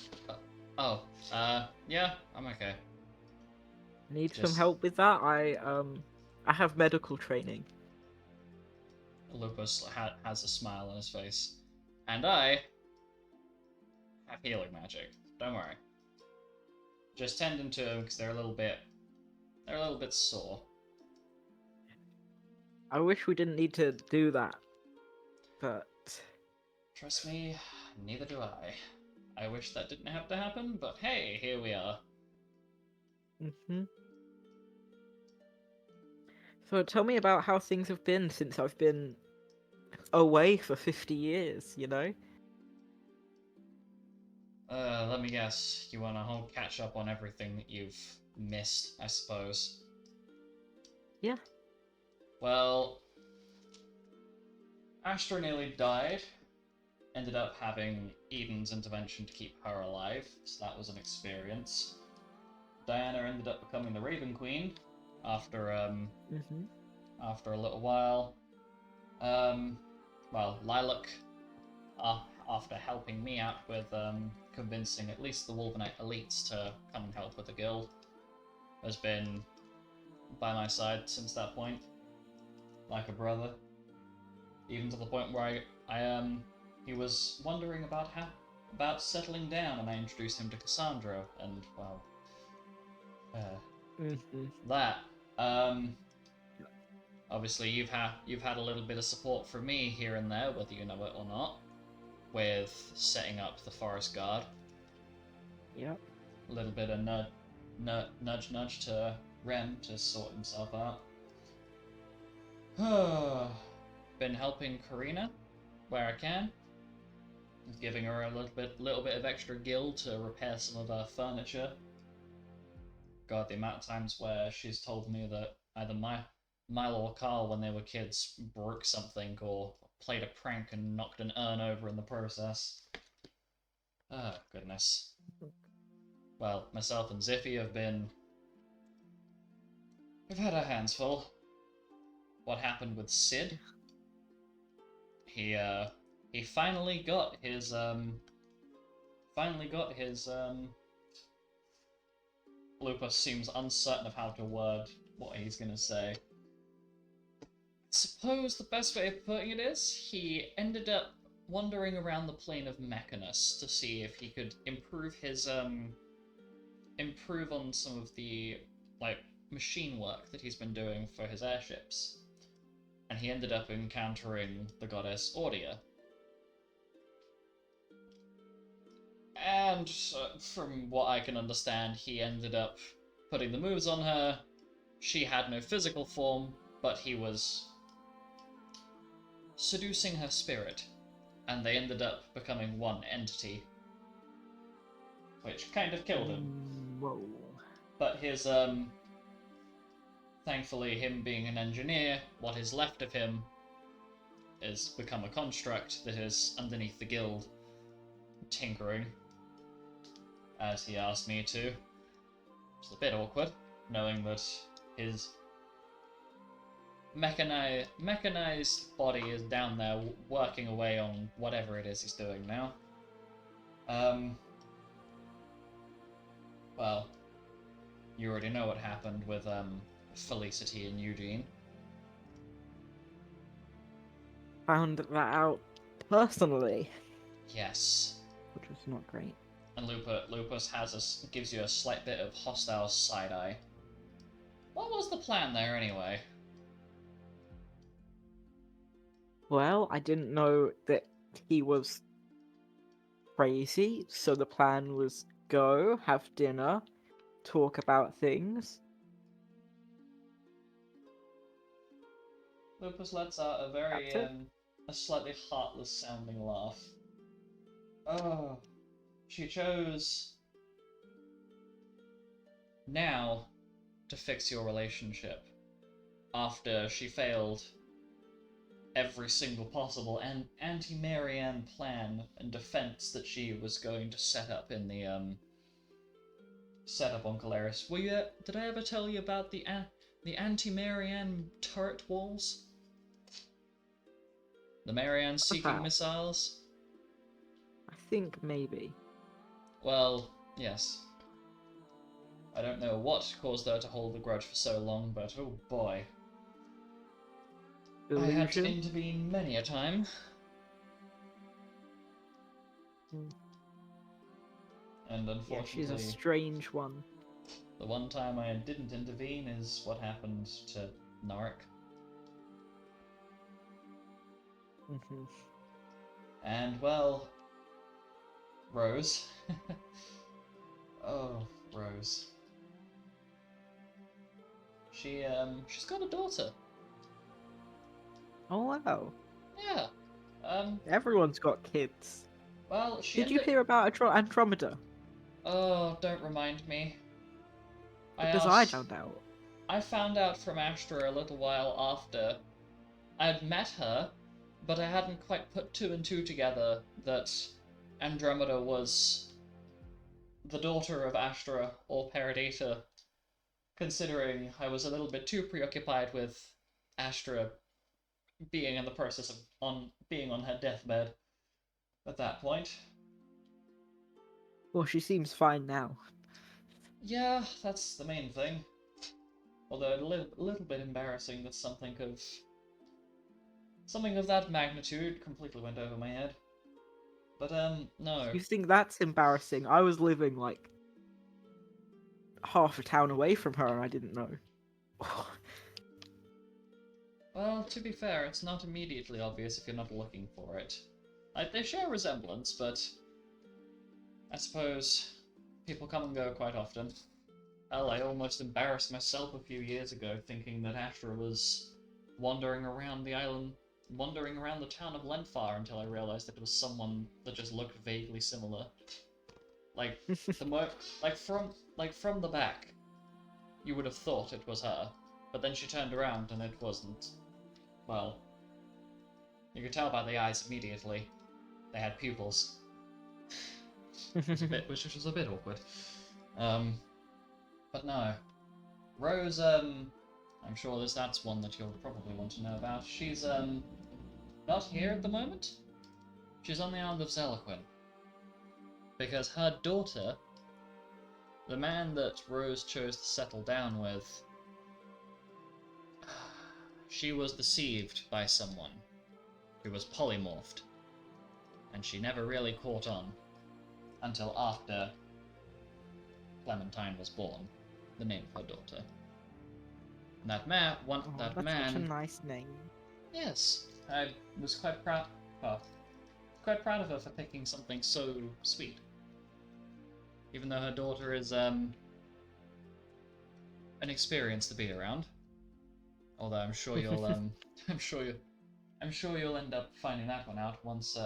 Oh, yeah, I'm okay. Need some Just- help with that? I have medical training. Lupus has a smile on his face. And I have healing magic. Don't worry. Just tending to them because they're a little bit sore. I wish we didn't need to do that, but Trust me, neither do I. I wish that didn't have to happen, but hey, here we are. hmm. So tell me about how things have been since I've been away for 50 years, you know? Let me guess. You want a whole catch up on everything that you've missed, I suppose. Yeah. Well, Astra nearly died. Ended up having Eden's intervention to keep her alive, so that was an experience. Diana ended up becoming the Raven Queen after Mm-hmm. after a little while. Well, Lilac, after helping me out with convincing at least the Wolvenite elites to come and help with the guild, has been by my side since that point, like a brother. Even to the point where he was wondering about settling down, and I introduced him to Cassandra, and well, Mm-hmm. that. Obviously, you've had a little bit of support from me here and there, whether you know it or not, with setting up the Forest Guard. Yep. A little bit of nudge to Rem to sort himself out. Been helping Karina where I can, giving her a little bit of extra gil to repair some of her furniture. God, the amount of times where she's told me that either Milo or Carl, when they were kids, broke something or played a prank and knocked an urn over in the process. Oh, goodness. Well, myself and Ziffy we've had our hands full. What happened with Sid? He finally got his Lupus seems uncertain of how to word what he's gonna say. Suppose the best way of putting it is he ended up wandering around the plane of Mechanus to see if he could improve on some of the machine work that he's been doing for his airships. And he ended up encountering the goddess Audia. And from what I can understand, he ended up putting the moves on her. She had no physical form, but he was seducing her spirit, and they ended up becoming one entity, which kind of killed him. Whoa. But his thankfully, him being an engineer, what is left of him is become a construct that is underneath the guild, tinkering, as he asked me to. It's a bit awkward, knowing that his mechanized body is down there working away on whatever it is he's doing now. Well, you already know what happened with Felicity and Eugene. Found that out personally, Yes. which was not great. And Lupus gives you a slight bit of hostile side eye. What was the plan there anyway? Well, I didn't know that he was crazy, so the plan was go, have dinner, talk about things. Lupus lets out a very That's it. a slightly heartless sounding laugh. Oh, she chose now to fix your relationship after she failed every single possible anti-Marianne plan and defense that she was going to set up in the set up on Caleris. Did I ever tell you about the anti-Marianne turret walls? The Marianne seeking About. missiles? I think maybe. Well, Yes. I don't know what caused her to hold the grudge for so long, but oh boy. I had to Illusion? intervene many a time. Hmm. And Yeah, she's a unfortunately, strange one. the one time I didn't intervene is what happened to Norik. Hmm. And well, Rose. Oh, Rose. She's got a daughter. Oh wow. Yeah. Everyone's got kids. Well, she Did you ended. hear about Andromeda? Oh, don't remind me. I Because I asked. found out. I found out from Astra a little while after. I'd met her, but I hadn't quite put two and two together that Andromeda was the daughter of Astra or Paradata, considering I was a little bit too preoccupied with Astra being in the process of being on her deathbed at that point. Well, she seems fine now. Yeah, that's the main thing. Although a little bit embarrassing that something of that magnitude completely went over my head. But no. You think that's embarrassing? I was living like half a town away from her and I didn't know. Well, to be fair, it's not immediately obvious if you're not looking for it. Like, they share resemblance, but I suppose people come and go quite often. Hell, I almost embarrassed myself a few years ago thinking that Astra was wandering around the island, wandering around the town of Lenfar until I realized that it was someone that just looked vaguely similar. Like from the back, you would have thought it was her, but then she turned around and it wasn't. Well, you could tell by the eyes immediately. They had pupils, which was a bit awkward. But no, Rose. I'm sure that's one that you'll probably want to know about. She's not here at the moment. She's on the island of Zelaquin because her daughter, the man that Rose chose to settle down with, she was deceived by someone who was polymorphed, and she never really caught on until after Clementine was born, the name of her daughter. And that man, That's such a nice name. yes, I was quite proud. Well, quite proud of her for picking something so sweet. Even though her daughter is an experience to be around. Although I'm sure you'll I'm sure you'll end up finding that one out once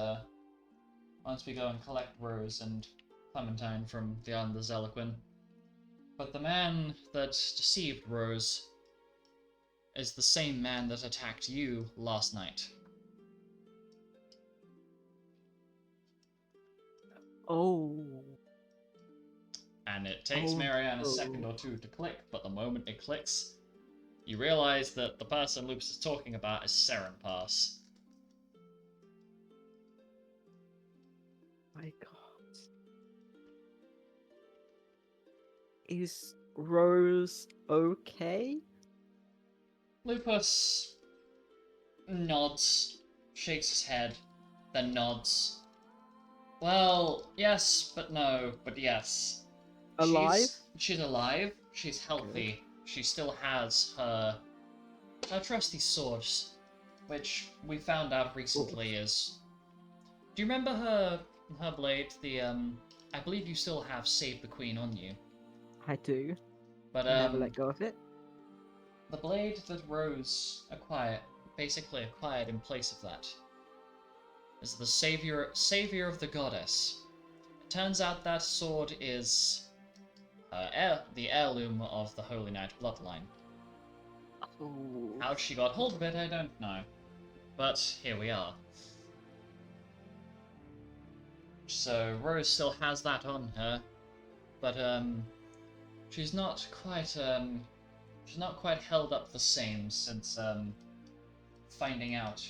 we go and collect Rose and Clementine from the island of Zelaquin. But the man that deceived Rose is the same man that attacked you last night. Oh. And it takes Oh, Marianne a no. second or two to click, but the moment it clicks, you realize that the person Lupus is talking about is Serenpass. My god. Is Rose okay? Lupus nods, shakes his head, then nods. Well, yes, but no, but yes. Alive? She's alive, she's healthy, she still has her trusty swords, which we found out recently is... Do you remember her blade? I believe you still have Save the Queen on you. I do. But Never let go of it. the blade that Rose basically acquired in place of that, is the savior of the goddess. It turns out that sword is the heirloom of the Holy Knight bloodline. Oh. How she got hold of it, I don't know. But here we are. So Rose still has that on her, but she's not quite held up the same since finding out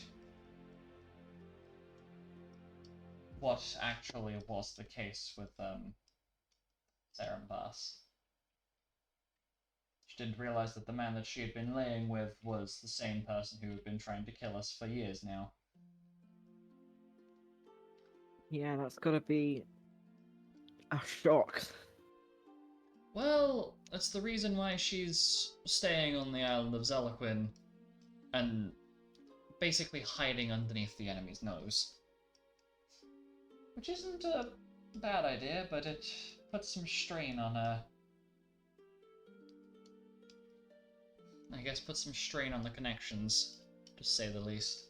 what actually was the case with Saren Pass. She didn't realize that the man that she had been laying with was the same person who had been trying to kill us for years now. Yeah, that's gotta be a shock. Well, that's the reason why she's staying on the island of Zelaquin and basically hiding underneath the enemy's nose. Which isn't a bad idea, but it puts some strain on her. I guess puts some strain on the connections, to say the least.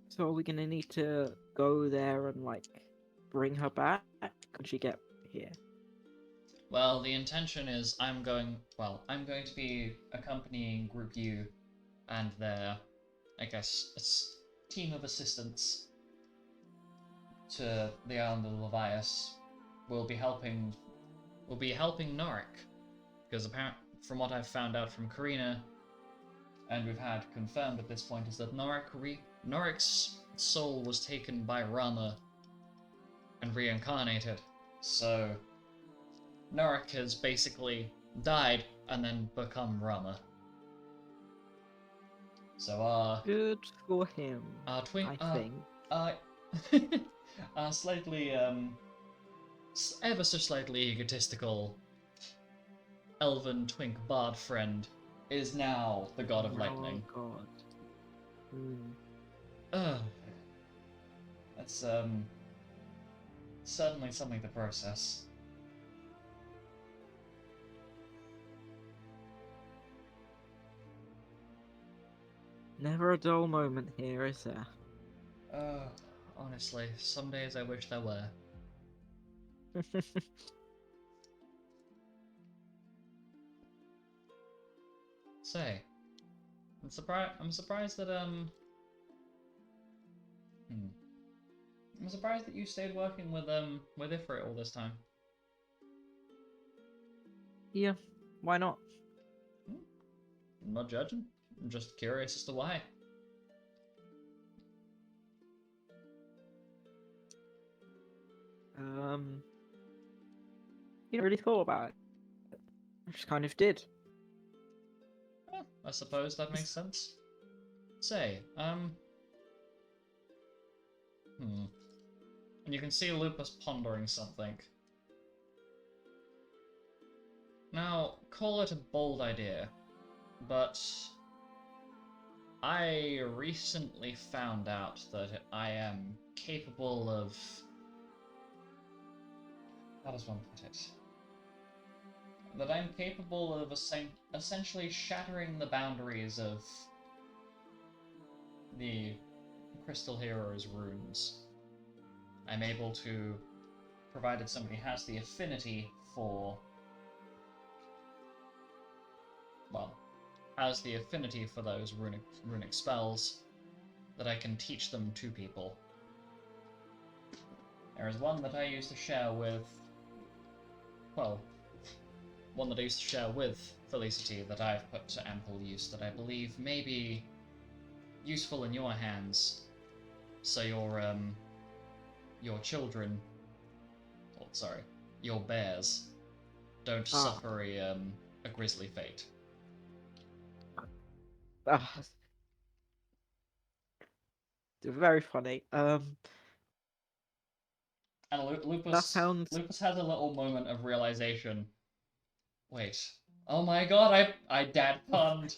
So are we gonna need to go there and like bring her back? Could she get here? Well, the intention is I'm going to be accompanying Group U and their, I guess, team of assistants to the island of Levias. We'll be helping Norik, because apparently, from what I've found out from Karina, and we've had confirmed at this point, is that Norik's soul was taken by Rama and reincarnated. So Norik has basically died and then become Rama. So Good for him. our twin, I think. slightly ever so slightly egotistical elven twink bard friend is now the god of lightning. Oh god. Hmm. Ugh. That's certainly something to process. Never a dull moment here, is there? Honestly, some days I wish there were. Say, I'm surprised that I'm surprised that you stayed working with Ifrit all this time. Yeah, why not? I'm not judging. I'm just curious as to why. You never really thought about it. I just kind of did. I suppose that makes sense. Say, and you can see Lupus pondering something. Now, call it a bold idea, but I recently found out that I am capable of... How does one put it? That I'm capable of essentially shattering the boundaries of the Crystal Hero's runes. I'm able to, provided somebody has the affinity for... well, has the affinity for those runic spells, that I can teach them to people. There is one that I used to share with... well, one that I used to share with Felicity that I've put to ample use that I believe may be useful in your hands, so your children, oh, sorry, your bears, don't suffer a grisly fate. Very funny. And Lupus has a little moment of realization. Wait. Oh my god, I dad punned.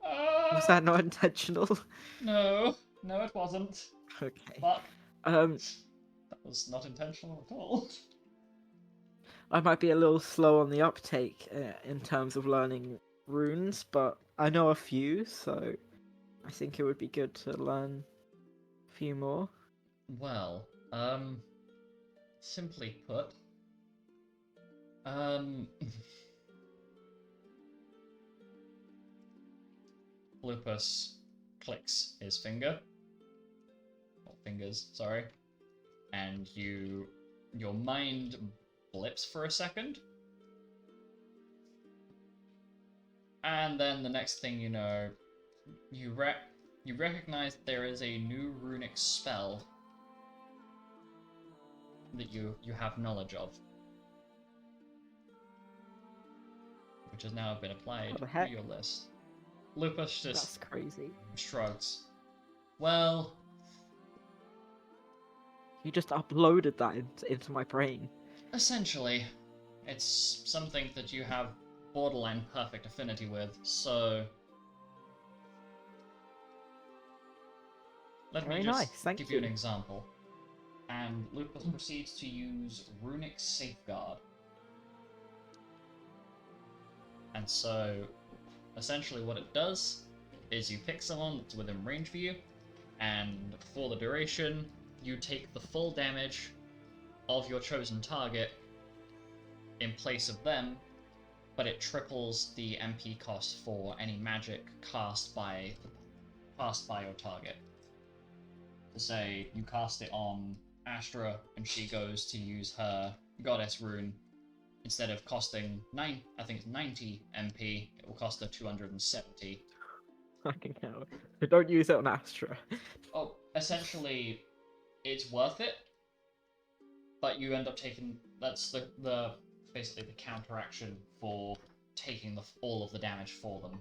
Was that not intentional? No, it wasn't. Okay. Fuck. That was not intentional at all. I might be a little slow on the uptake in terms of learning runes, but I know a few, so I think it would be good to learn a few more. Well, simply put, Lupus clicks his finger, or fingers, sorry, and your mind blips for a second, and then the next thing you know, you recognize there is a new runic spell that you have knowledge of, which has now been applied What the to heck? your list. Lupus That's just crazy. shrugs. Well, You just uploaded that into my brain. essentially, it's something that you have borderline perfect affinity with, so let Very me just nice, thank give you an you. example. And Lupus proceeds to use Runic Safeguard. And so, essentially what it does is you pick someone that's within range of you, and for the duration, you take the full damage of your chosen target in place of them, but it triples the MP cost for any magic cast by your target. To say you cast it on Astra and she goes to use her goddess rune, instead of costing 90 MP, it will cost her 270. Fucking hell. But don't use it on Astra. Oh, essentially, it's worth it, but you end up taking that's the basically the counteraction for taking all of the damage for them.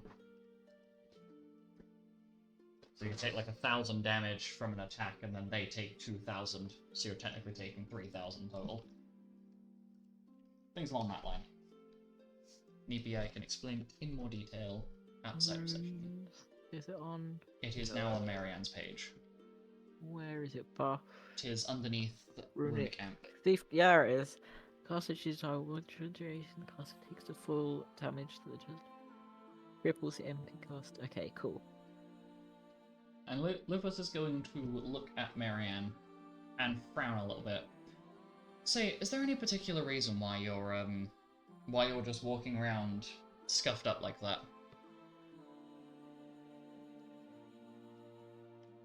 So you take like 1,000 damage from an attack, and then they take 2,000, so you're technically taking 3,000 total. Things along that line. Maybe I can explain it in more detail outside of session. Is it on? It is now on Marianne's page. Where is it? Buff. It is underneath the Runic Amp. Thief. Yeah, it is. Cast a digital duration. Cast takes the full damage to the triples the MP cost. Okay, cool. And Lupus is going to look at Marianne and frown a little bit. Say, is there any particular reason why you're just walking around scuffed up like that?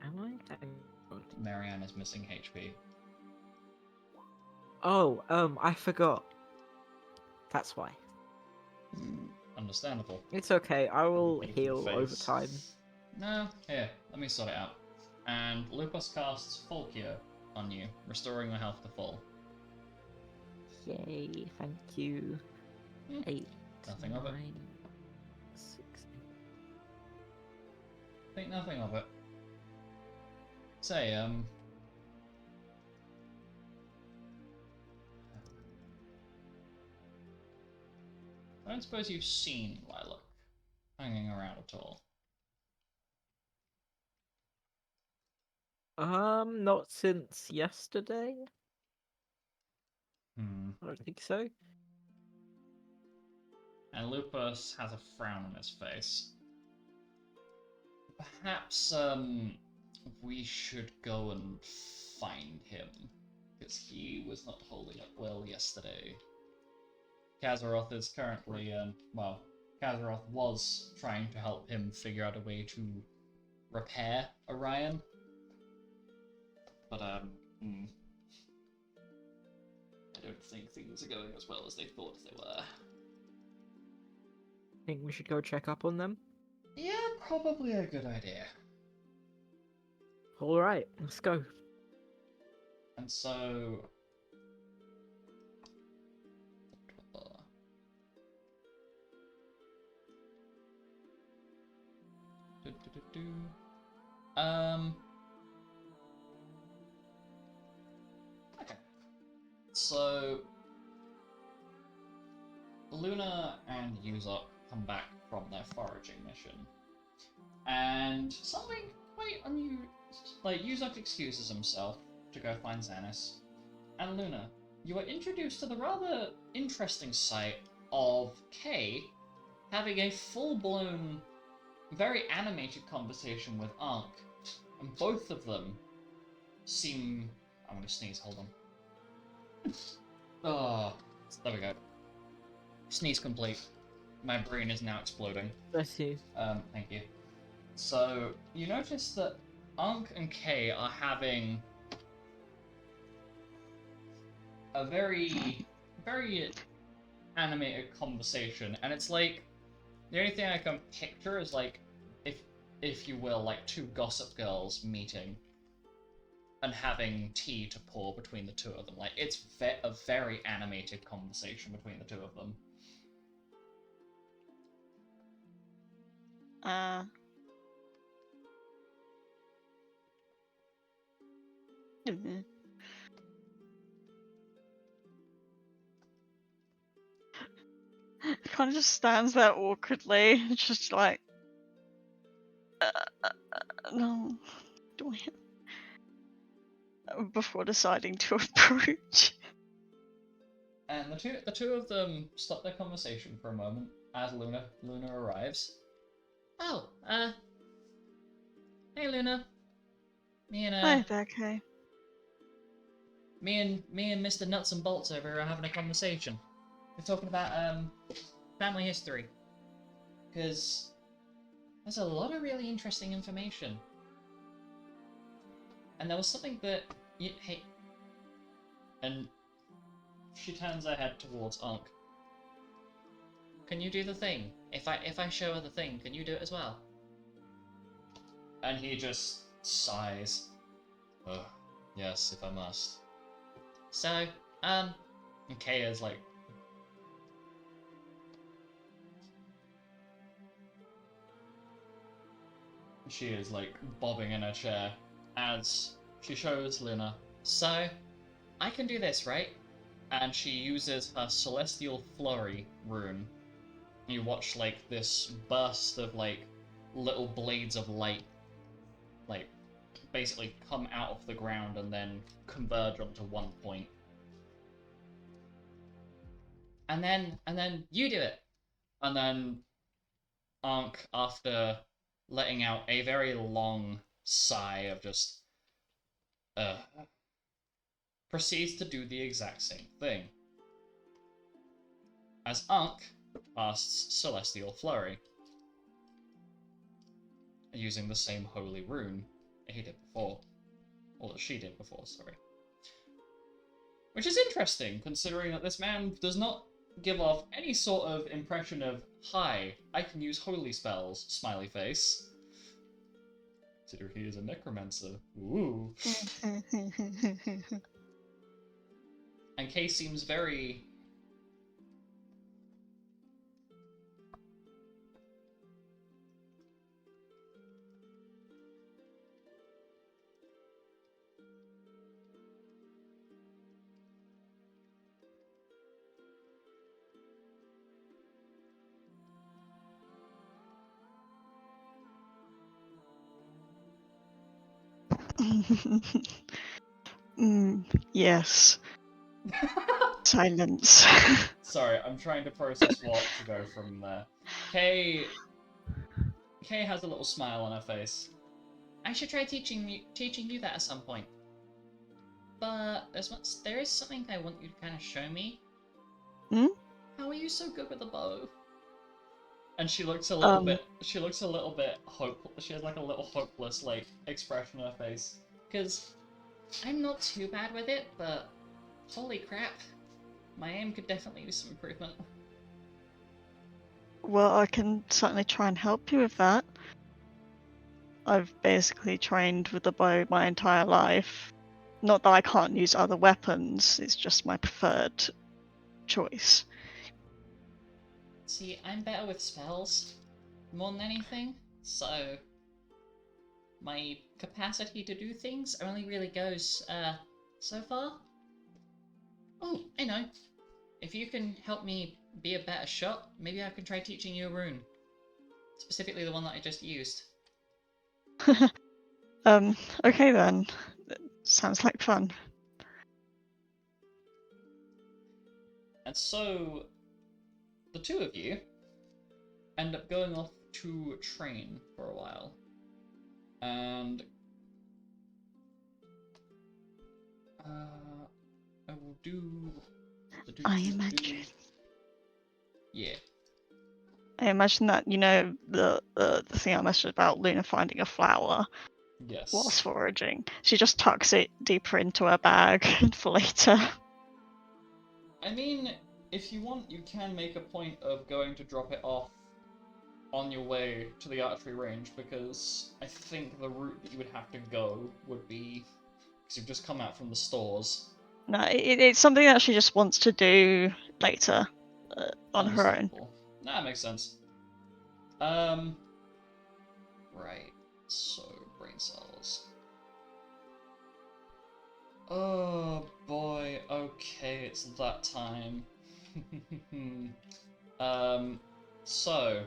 Am I? Marianne is missing HP. Oh, I forgot. That's why. Understandable. It's okay. I will Thank you heal for the over face. time. No, here, let me sort it out. And Lupus casts Full Cure on you, restoring your health to full. Yay! Thank you. Hmm. 8, Nothing of it. 9, 6. Think nothing of it. Say, I don't suppose you've seen Lilac hanging around at all. Not since yesterday. Hmm. I don't think so. And Lupus has a frown on his face. Perhaps, we should go and find him, because he was not holding up well yesterday. Kazaroth is currently, Kazaroth was trying to help him figure out a way to repair Orion. But, I don't think things are going as well as they thought they were. Think we should go check up on them? Yeah, probably a good idea. Alright, let's go. And so... Okay. So... Luna and Yuzok come back from their foraging mission. And something quite unusual... Like, Yuzok excuses himself to go find Xanis. And Luna, you are introduced to the rather interesting sight of Kay having a full-blown, very animated conversation with Ankh. And both of them seem... I'm gonna sneeze, hold on. Oh, there we go. Sneeze complete. My brain is now exploding. Bless you. Thank you. So, you notice that Ankh and Kay are having a very, very animated conversation, and it's like, the only thing I can picture is like, if you will, like two gossip girls meeting. and having tea to pour between the two of them. Like, it's a very animated conversation between the two of them. Kind of just stands there awkwardly, just like, no, do I? Before deciding to approach. And the two of them stop their conversation for a moment as Luna arrives. Oh, hey Luna. Me and Hi there, Kay. me and Mr. Nuts and Bolts over here are having a conversation. We're talking about family history. Because there's a lot of really interesting information. And there was something that hey, and she turns her head towards Ankh. Can you do the thing? If I show her the thing, can you do it as well? And he just sighs. Oh, yes, if I must. So, and Kaya's like, she is like bobbing in her chair as she shows Luna. So, I can do this, right? And she uses her Celestial Flurry rune. You watch like this burst of like little blades of light, like basically come out of the ground and then converge onto one point. And then you do it. And then Ankh, after letting out a very long sigh of just proceeds to do the exact same thing. As Ankh casts Celestial Flurry, using the same holy rune he did before. Or that she did before, sorry. Which is interesting, considering that this man does not give off any sort of impression of, hi, I can use holy spells, smiley face. Consider he is a necromancer. Ooh. And Kay seems very... Yes. Silence. Sorry, I'm trying to process what to go from there. Kay has a little smile on her face. I should try teaching you that at some point. But there is something I want you to kind of show me. Hmm? How are you so good with the bow? And she looks a little bit. Hopeless. She has like a little hopeless like expression on her face. Because I'm not too bad with it, but holy crap, my aim could definitely use some improvement. Well, I can certainly try and help you with that. I've basically trained with the bow my entire life. Not that I can't use other weapons, it's just my preferred choice. See, I'm better with spells more than anything, so my capacity to do things only really goes so far. Oh, I know. If you can help me be a better shot, maybe I can try teaching you a rune. Specifically the one that I just used. Okay then. Sounds like fun. And so, the two of you end up going off to train for a while. And I will do... I imagine. Yeah. I imagine that, the thing I mentioned about Luna finding a flower Yes. whilst foraging. She just tucks it deeper into her bag for later. I mean, if you want, you can make a point of going to drop it off on your way to the archery range, because I think the route that you would have to go would be because you've just come out from the stores. No, it's something that she just wants to do later on her own. Understandable. That makes sense. Right. So, brain cells. Oh boy. Okay, it's that time. So,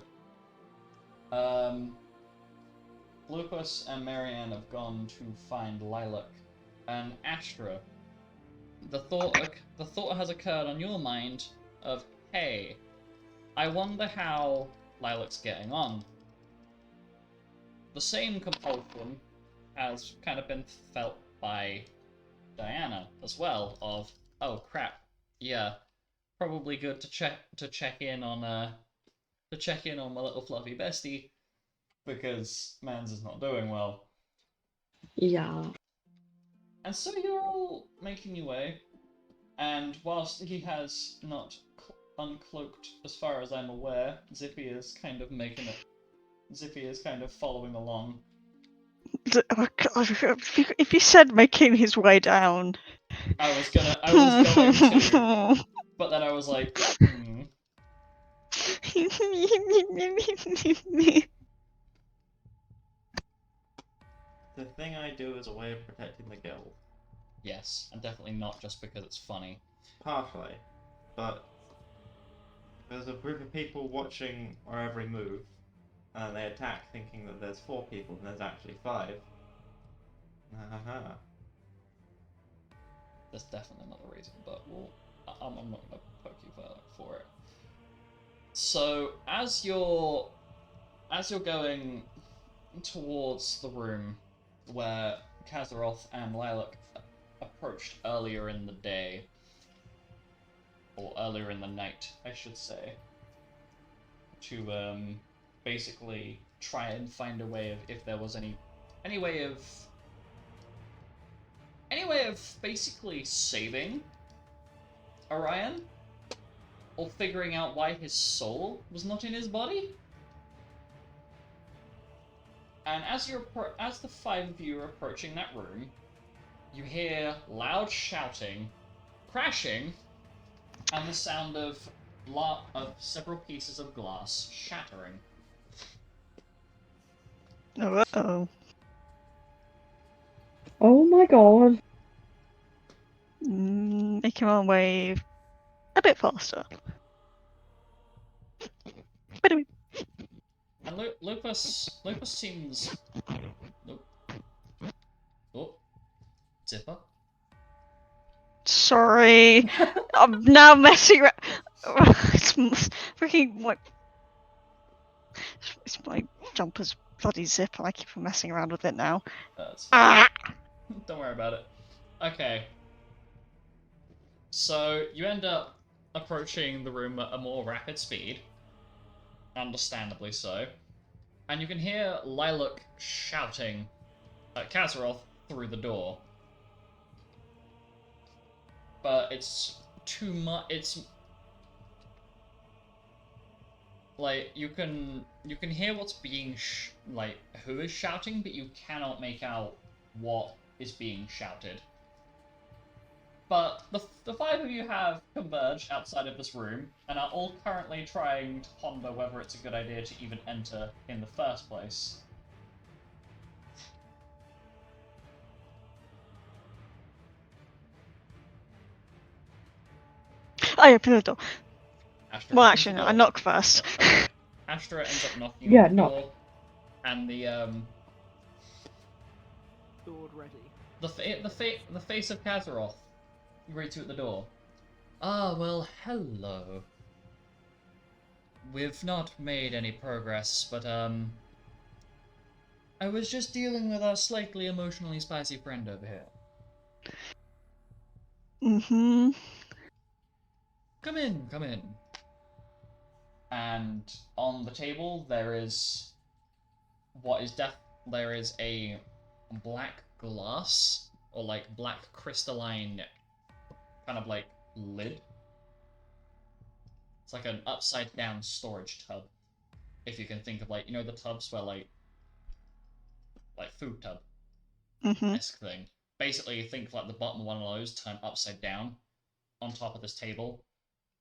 Lupus and Marianne have gone to find Lilac, and Astra. The thought has occurred on your mind of, hey, I wonder how Lilac's getting on. The same compulsion has kind of been felt by Diana as well. Of, oh crap, yeah, probably good to check in on my little fluffy bestie because Mans is not doing well. Yeah. And so you're all making your way, and whilst he has not uncloaked, as far as I'm aware, Zippy is kind of making it. Zippy is kind of following along. Oh God, if you said making his way down. I was going to, but then I was like, The thing I do is a way of protecting the guild. Yes, and definitely not just because it's funny. Partially. But there's a group of people watching our every move, and they attack thinking that there's 4 people and there's actually 5. There's definitely another reason, but I'm not going to poke you for it. So as you're going towards the room where Kazaroth and Lilac approached earlier in the day, or earlier in the night, I should say, to basically try and find a way of, if there was any way of basically saving Orion, or figuring out why his soul was not in his body. And as the 5 of you are approaching that room, you hear loud shouting, crashing, and the sound of several pieces of glass shattering. Uh-oh. Oh my god. Making my way a bit faster. And Lupus seems. Nope. Oh, Zipper. Sorry, I'm now messing around. It's freaking what? It's my jumper's bloody zipper. I keep on messing around with it now. That's Ah! Don't worry about it. Okay. So you end up approaching the room at a more rapid speed, understandably so, and you can hear Lilac shouting at Kazaroth through the door. But it's too much. It's like you can hear what's being who is shouting, but you cannot make out what is being shouted. But the 5 of you have converged outside of this room and are all currently trying to ponder whether it's a good idea to even enter in the first place. I open the door. Astra Well, opens actually, the no, door. I knock first. Okay. Astra ends up knocking Yeah, on the knock. door, and Sword ready. the face of Kazaroth greets you at the door. Ah, well, hello. We've not made any progress, but I was just dealing with our slightly emotionally spicy friend over here. Mm-hmm. Come in. And on the table there is there is a black glass, or like black crystalline kind of like lid. It's like an upside down storage tub. If you can think of, like, the tubs where like food tub Mm-hmm. esque thing. basically think like the bottom of one of those turned upside down on top of this table,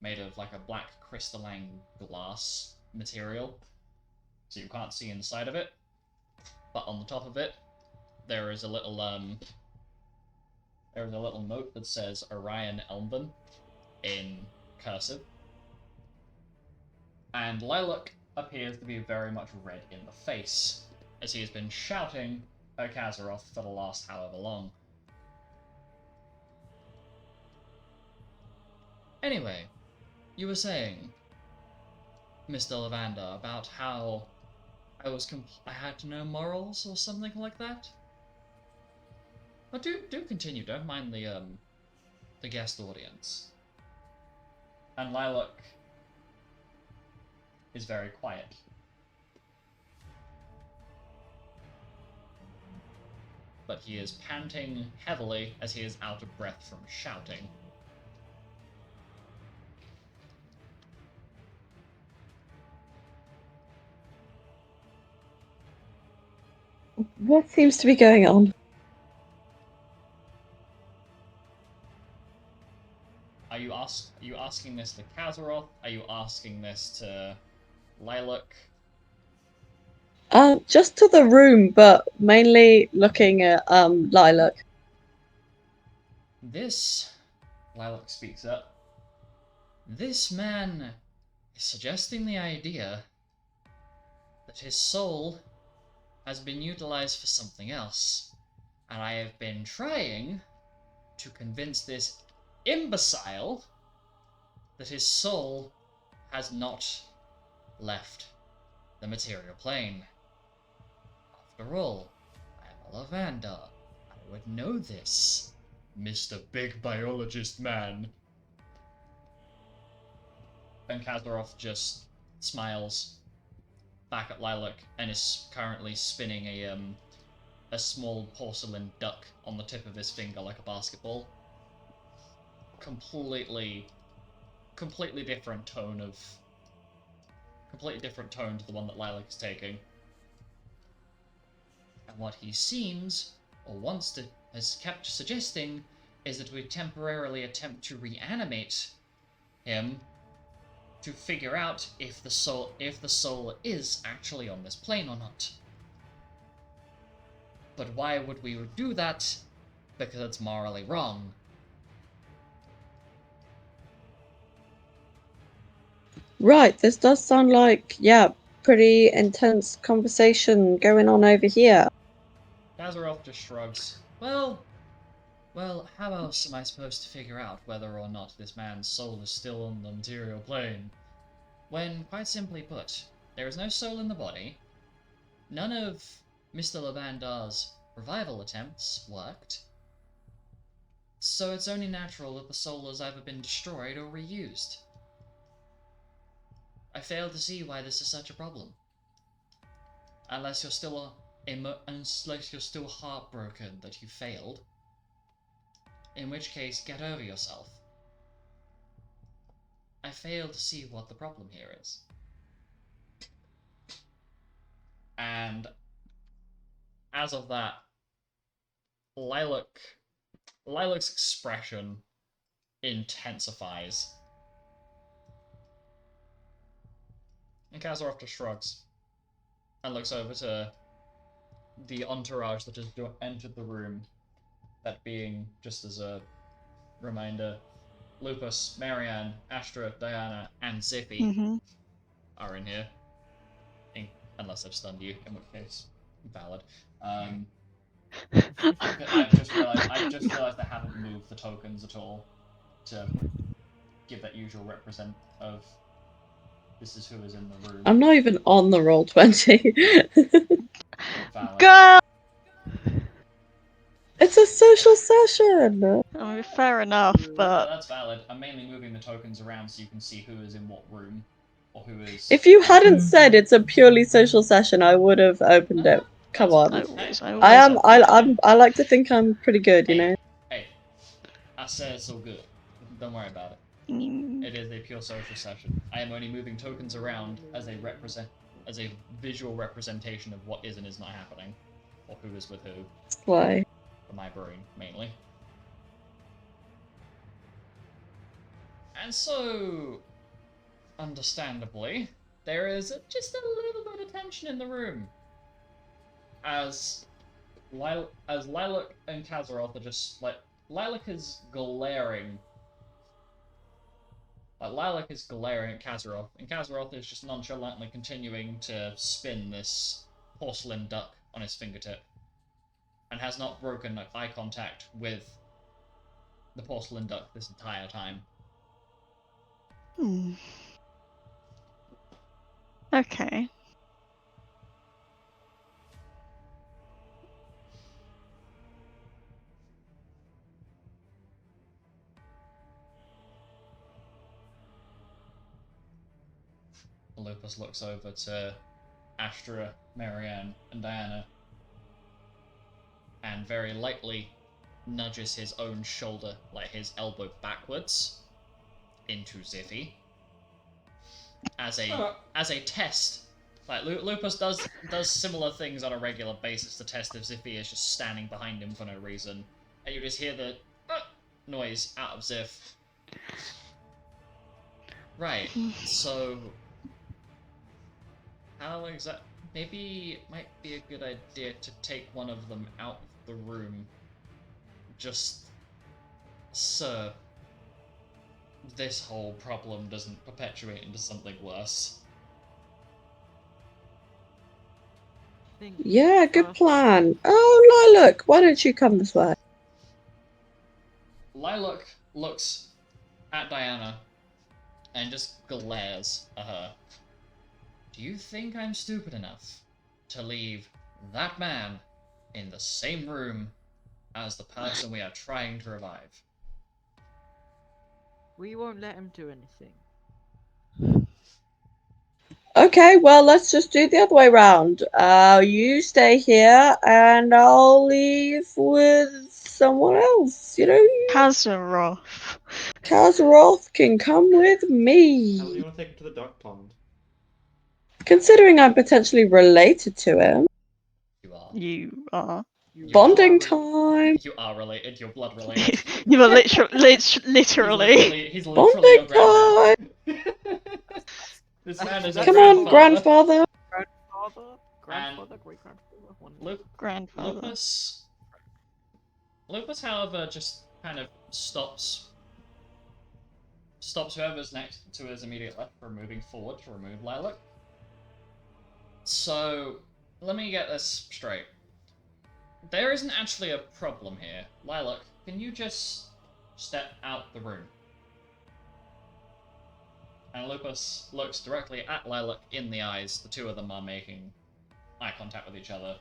made of like a black crystalline glass material, so you can't see inside of it. But on the top of it, there is a little note that says Orion Elmben in cursive. And Lilac appears to be very much red in the face, as he has been shouting at Kazaroth for the last however long. Anyway, you were saying, Mr. Lavanda, about how I had no morals or something like that? But do continue, don't mind the guest audience. And Lilac is very quiet. But he is panting heavily as he is out of breath from shouting. What seems to be going on? Are you asking this to Kazaroth? Are you asking this to Lilac? Just to the room, but mainly looking at Lilac. This, Lilac speaks up. This man is suggesting the idea that his soul has been utilized for something else, and I have been trying to convince this imbecile that his soul has not left the material plane. After all, I am a Lavanda. I would know this, Mr. Big Biologist Man. And Kazaroth just smiles back at Lilac and is currently spinning a small porcelain duck on the tip of his finger like a basketball. Completely different tone to the one that Lilac is taking. And what he seems, or has kept suggesting, is that we temporarily attempt to reanimate him to figure out if the soul is actually on this plane or not. But why would we do that? Because it's morally wrong. Right, this does sound like, yeah, pretty intense conversation going on over here. Kazaroth just shrugs. Well, how else am I supposed to figure out whether or not this man's soul is still on the material plane? When, quite simply put, there is no soul in the body, none of Mr. Lavandar's revival attempts worked, so it's only natural that the soul has either been destroyed or reused. I fail to see why this is such a problem. Unless you're still heartbroken that you failed. In which case, get over yourself. I fail to see what the problem here is. And as of that, Lilac's expression intensifies. And Kazaroth just shrugs and looks over to the entourage that has entered the room. That being, just as a reminder, Lupus, Marianne, Astra, Diana, and Zippy are in here. Unless I've stunned you, in which case, valid. I've just realised I haven't moved the tokens at all to give that usual represent of this is who is in the room. I'm not even on the Roll20. Valid. Girl! It's a social session! I mean, fair enough, but That's valid. I'm mainly moving the tokens around so you can see who is in what room, or who is. If you hadn't said it's a purely social session, I would have opened it. Come on. I like to think I'm pretty good, you know? Hey, I said it's all good. Don't worry about it. It is a pure social session. I am only moving tokens around as as a visual representation of what is and is not happening, or who is with who. Why? for my brain, mainly. And so, understandably, there is just a little bit of tension in the room. As Lilac and Kazaroth are just, like, Lilac is glaring. Lilac is glaring at Kazaroth, and Kazaroth is just nonchalantly continuing to spin this porcelain duck on his fingertip, and has not broken eye contact with the porcelain duck this entire time. Okay. Lupus looks over to Astra, Marianne, and Diana, and very lightly nudges his own shoulder, like his elbow backwards, into Ziffy. As a test. Like, Lupus does similar things on a regular basis to test if Ziffy is just standing behind him for no reason. And you just hear the noise out of Ziff. Right, so... how exactly... maybe it might be a good idea to take one of them out of the room. Just... so... this whole problem doesn't perpetuate into something worse. Yeah, good plan. Oh, Lilac, why don't you come this way? Lilac looks at Diana and just glares at her. Do you think I'm stupid enough to leave that man in the same room as the person we are trying to revive? We won't let him do anything. Okay, well, let's just do it the other way round. You stay here, and I'll leave with someone else. You know, Kazaroth. Kazaroth can come with How do you me. want to take him to the duck pond? Considering I'm potentially related to him. You are. You are. You Bonding are time. You are related. You're blood related. You are literally. He's literally your Bonding granddad. time. This man is Come your on, grandfather. grandfather, great grandfather. Grandfather. Lupus, however, just kind of stops whoever's next to his immediate left from moving forward to remove Lilac. So, let me get this straight. There isn't actually a problem here. Lilac, can you just step out the room? And Lupus looks directly at Lilac in the eyes. The two of them are making eye contact with each other.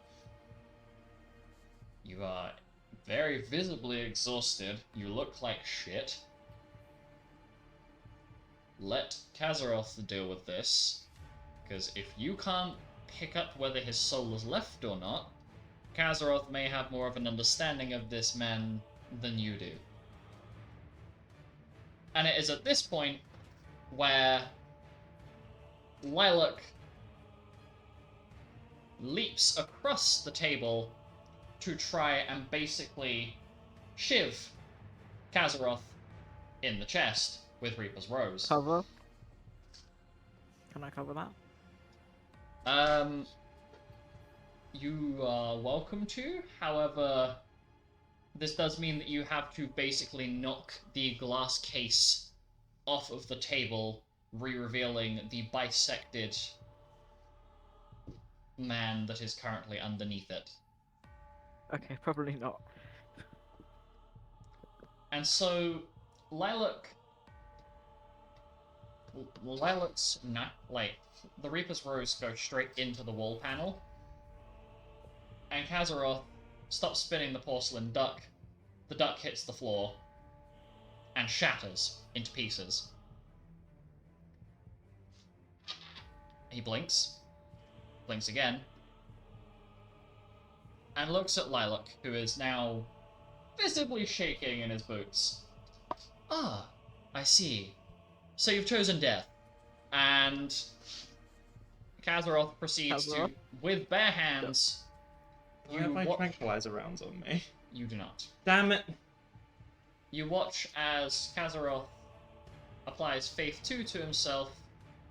You are very visibly exhausted. You look like shit. Let Kazaroth deal with this, because if you can't pick up whether his soul is left or not, Kazaroth may have more of an understanding of this man than you do. And it is at this point where Lilac leaps across the table to try and basically shiv Kazaroth in the chest with Reaper's Rose. Cover. Can I cover that? You are welcome to. However, this does mean that you have to basically knock the glass case off of the table, revealing the bisected man that is currently underneath it. Okay, probably not. And so, Lilac's the Reaper's Rose goes straight into the wall panel, and Kazaroth stops spinning the porcelain duck. The duck hits the floor and shatters into pieces. He blinks again, and looks at Lilac, who is now visibly shaking in his boots. Ah, I see. So you've chosen death. And Kazaroth proceeds to, with bare hands, I have my tranquilizer rounds on me. You do not. Damn it. You watch as Kazaroth applies Faith 2 to himself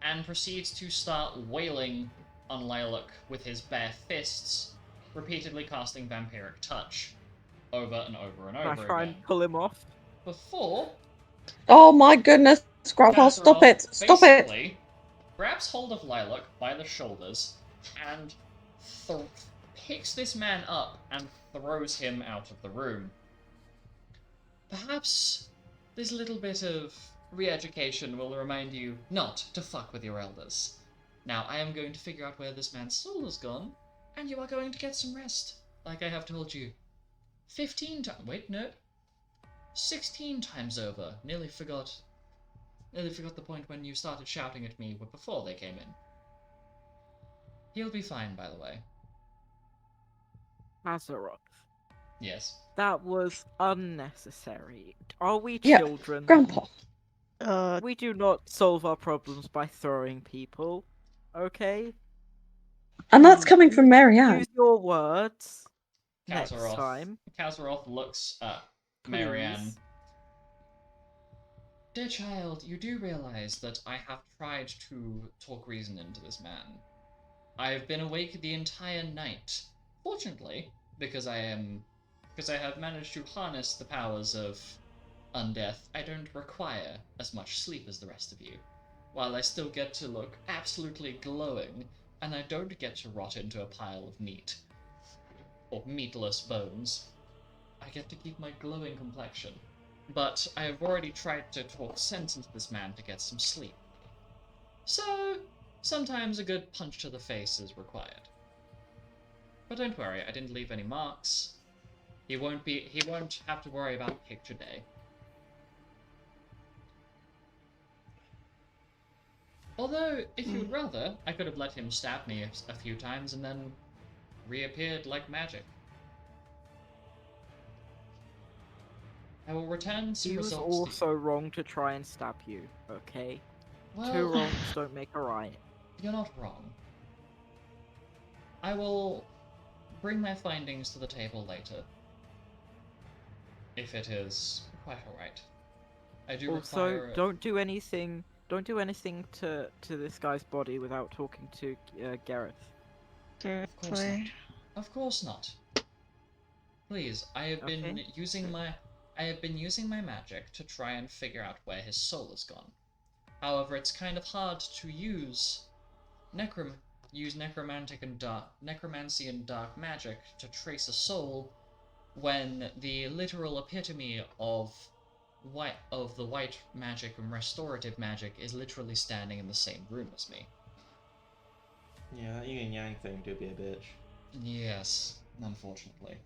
and proceeds to start wailing on Lilac with his bare fists, repeatedly casting Vampiric Touch over and over and Can I over try again. and pull him off? Before Oh my goodness, Grandpa, stop Kazaroth it! Stop it! basically grabs hold of Lilac by the shoulders and picks this man up and throws him out of the room. Perhaps this little bit of re-education will remind you not to fuck with your elders. Now, I am going to figure out where this man's soul has gone, and you are going to get some rest, like I have told you. 15 times. Wait, no. 16 times over. Nearly forgot the point when you started shouting at me before they came in. He'll be fine, by the way. Azeroth. Yes. That was unnecessary. Are we Yeah, children? Grandpa. We do not solve our problems by throwing people. Okay? And that's coming from Marianne. Use your words next time. Kazaroth looks at Please. Marianne. Dear child, you do realize that I have tried to talk reason into this man. I have been awake the entire night. Fortunately, because I have managed to harness the powers of undeath, I don't require as much sleep as the rest of you. While I still get to look absolutely glowing, and I don't get to rot into a pile of meat. Or meatless bones. I get to keep my glowing complexion. But I have already tried to talk sense into this man to get some sleep. So, sometimes a good punch to the face is required. But don't worry, I didn't leave any marks. He won't have to worry about picture day. Although, if you'd rather, I could have let him stab me a few times and then reappeared like magic. I will return some He was results also wrong to try and stab you, okay? Well, Two wrongs don't make a right. You're not wrong. I will bring my findings to the table later. If it is quite alright. I do Also, require... don't do anything to this guy's body without talking to Gareth. Of course not. Of course not. Please, I have been using my magic to try and figure out where his soul has gone. However, it's kind of hard to use necromancy and dark magic to trace a soul when the literal epitome of the white magic and restorative magic is literally standing in the same room as me. Yeah, that yin and yang thing do be a bitch. Yes, unfortunately.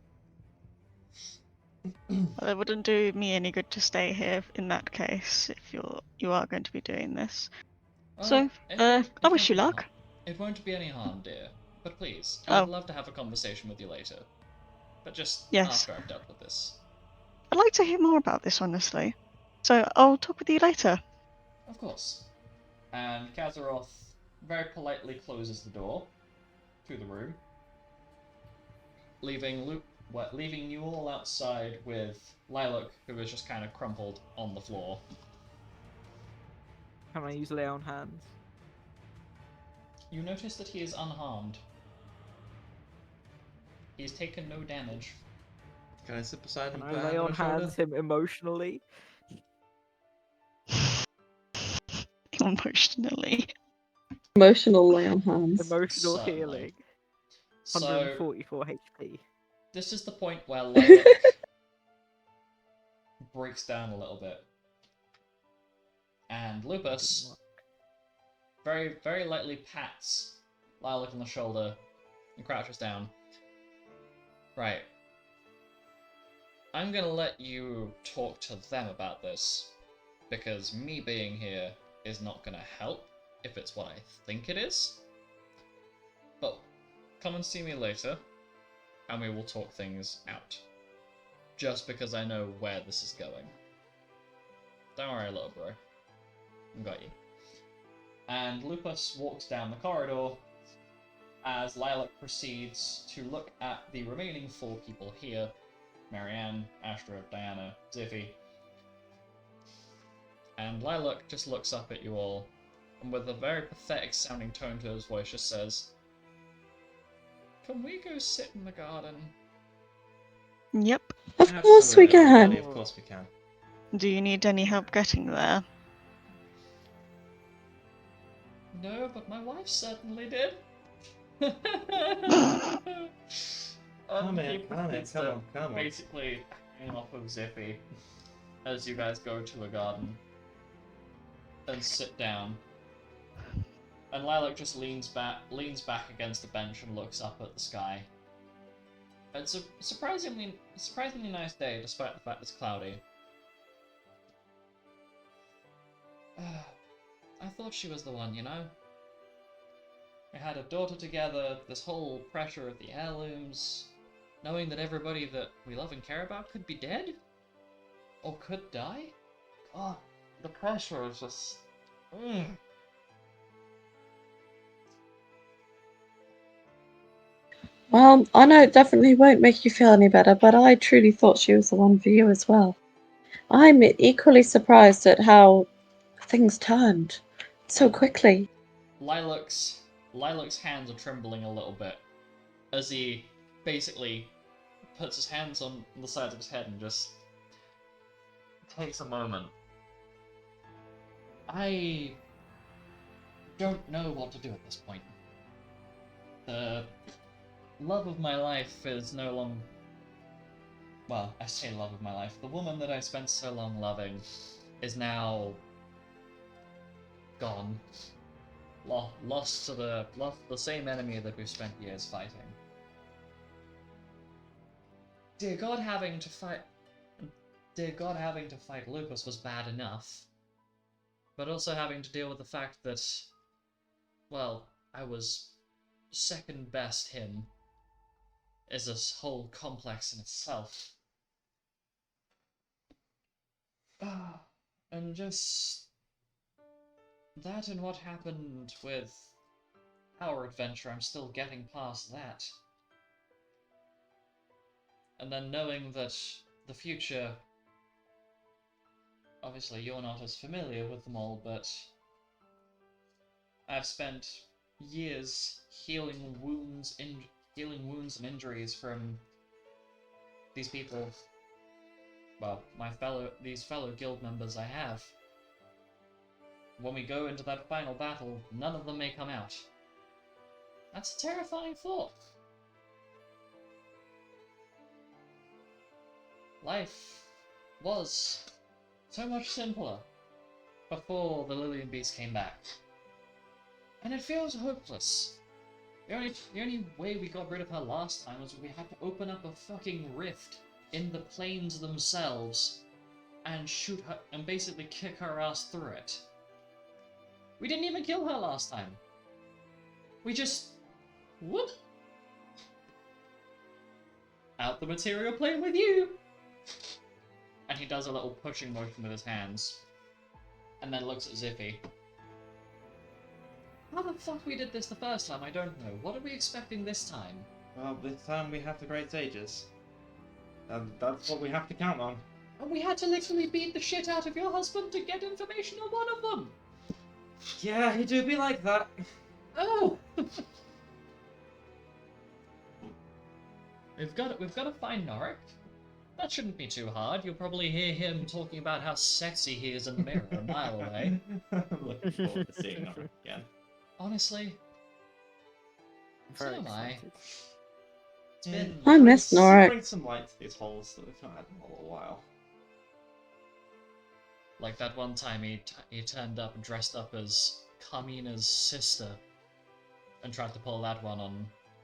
Well, it wouldn't do me any good to stay here in that case if you are going to be doing this. So, I wish you luck. It won't be any harm, dear. But please, I would love to have a conversation with you later. But just after I've dealt with this. I'd like to hear more about this, honestly. So I'll talk with you later. Of course. And Kazaroth very politely closes the door to the room, leaving you all outside with Lilac, who is just kind of crumpled on the floor. Can I use lay on hands? You notice that he is unharmed. He has taken no damage. Can I sit beside him? Can I lay on hands him emotionally? Emotionally. Emotional lay on hands. Emotional Certainly. healing. So, 144 HP. this is the point where Lilac breaks down a little bit. And Lupus very, very lightly pats Lilac on the shoulder and crouches down. Right. I'm gonna let you talk to them about this, because me being here is not gonna help if it's what I think it is. But come and see me later, and we will talk things out. Just because I know where this is going. Don't worry, little bro. I got you. And Lupus walks down the corridor as Lilac proceeds to look at the remaining 4 people here Marianne, Astra, Diana, Ziffy. And Lilac just looks up at you all, and with a very pathetic sounding tone to his voice just says, "Can we go sit in the garden?" Yep. Of course we Absolutely, can. buddy, of course we can. Do you need any help getting there? No, but my wife certainly did. Come He in, proceeds come to on, come on. basically hang off of Zippy as you guys go to a garden and sit down. And Lilac just leans back against the bench and looks up at the sky. It's a surprisingly nice day, despite the fact it's cloudy. I thought she was the one, you know? We had a daughter together, this whole pressure of the heirlooms, knowing that everybody that we love and care about could be dead? Or could die? God, the pressure is just... Well, I know it definitely won't make you feel any better, but I truly thought she was the one for you as well. I'm equally surprised at how things turned so quickly. Lilac's hands are trembling a little bit as he basically puts his hands on the sides of his head and just takes a moment. I don't know what to do at this point. The love of my life is no longer... Well, I say love of my life. The woman that I spent so long loving is now gone. Lost to the same enemy that we've spent years fighting. Dear God, having to fight Lupus was bad enough. But also having to deal with the fact that, well, I was second best him is this whole complex in itself. And just that and what happened with our adventure, I'm still getting past that. And then knowing that the future, obviously you're not as familiar with them all, but I've spent years healing wounds and injuries from these people. Well, these fellow guild members I have. When we go into that final battle, none of them may come out. That's a terrifying thought. Life was so much simpler before the Lillian Beast came back. And it feels hopeless. The only way we got rid of her last time was we had to open up a fucking rift in the planes themselves and shoot her and basically kick her ass through it. We didn't even kill her last time. We just... whoop! Out the material plane with you! And he does a little pushing motion with his hands. And then looks at Zippy. How the fuck we did this the first time, I don't know. What are we expecting this time? Well, this time we have the Great Sages. And that's what we have to count on. And we had to literally beat the shit out of your husband to get information on one of them! Yeah, he do be like that. Oh! We've got to find Norik. That shouldn't be too hard. You'll probably hear him talking about how sexy he is in the mirror a mile away. I'm looking forward to seeing Nora again. Honestly, so Very am I. excited. It's been... I miss Norik. Bring some light to these holes that we've not had in a little while. Like that one time he turned up dressed up as Carmina's sister and tried to pull that one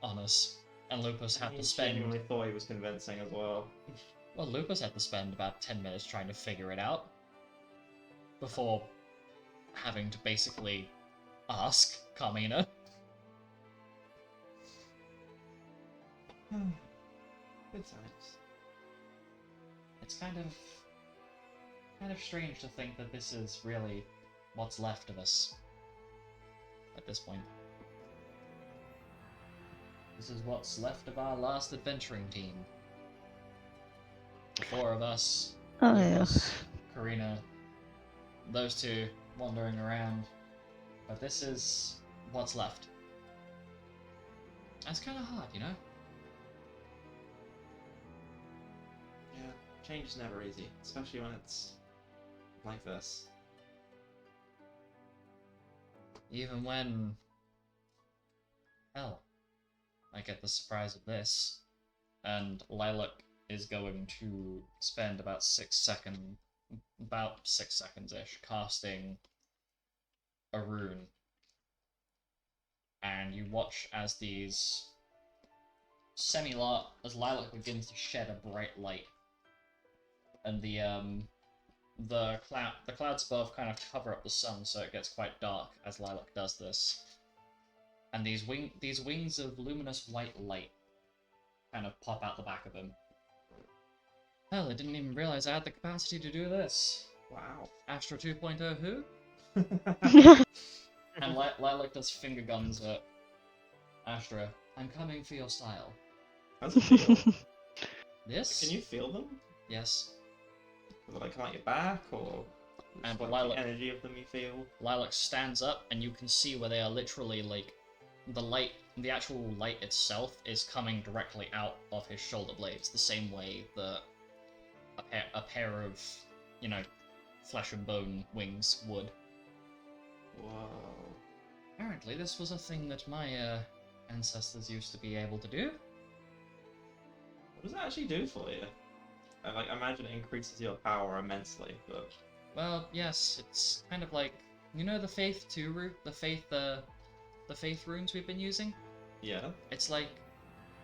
on us. And Lupus had He to spend... genuinely thought he was convincing as well. Well, Lupus had to spend about 10 minutes trying to figure it out. Before having to basically ask Carmina. Good times. It's kind of strange to think that this is really what's left of us at this point. This is what's left of our last adventuring team. four of us, Oh yeah. Lucas, Karina, those two wandering around. But this is what's left. That's kind of hard, you know? Yeah, change is never easy, especially when it's like this. Even when... Hell, I get the surprise of this, and Lilac is going to spend about 6 seconds-ish casting a rune. And you watch as these as Lilac begins to shed a bright light, and the clouds above kind of cover up the sun, so it gets quite dark as Lilac does this. And these wings of luminous white light kind of pop out the back of him. Hell, I didn't even realize I had the capacity to do this. Wow. Astra 2.0 who? And Lilac does finger guns at Astra. I'm coming for your style. How's it feel? This? Can you feel them? Yes. Will they come at your back, or And just, but like, the energy of them you feel? Lilac stands up, and you can see where they are literally, like, the actual light itself is coming directly out of his shoulder blades, the same way that a pair of, you know, flesh and bone wings would. Whoa. Apparently this was a thing that my, ancestors used to be able to do. What does it actually do for you? I imagine it increases your power immensely, but... Well, yes, it's kind of like, you know the Faith 2 the Faith runes we've been using? Yeah. It's like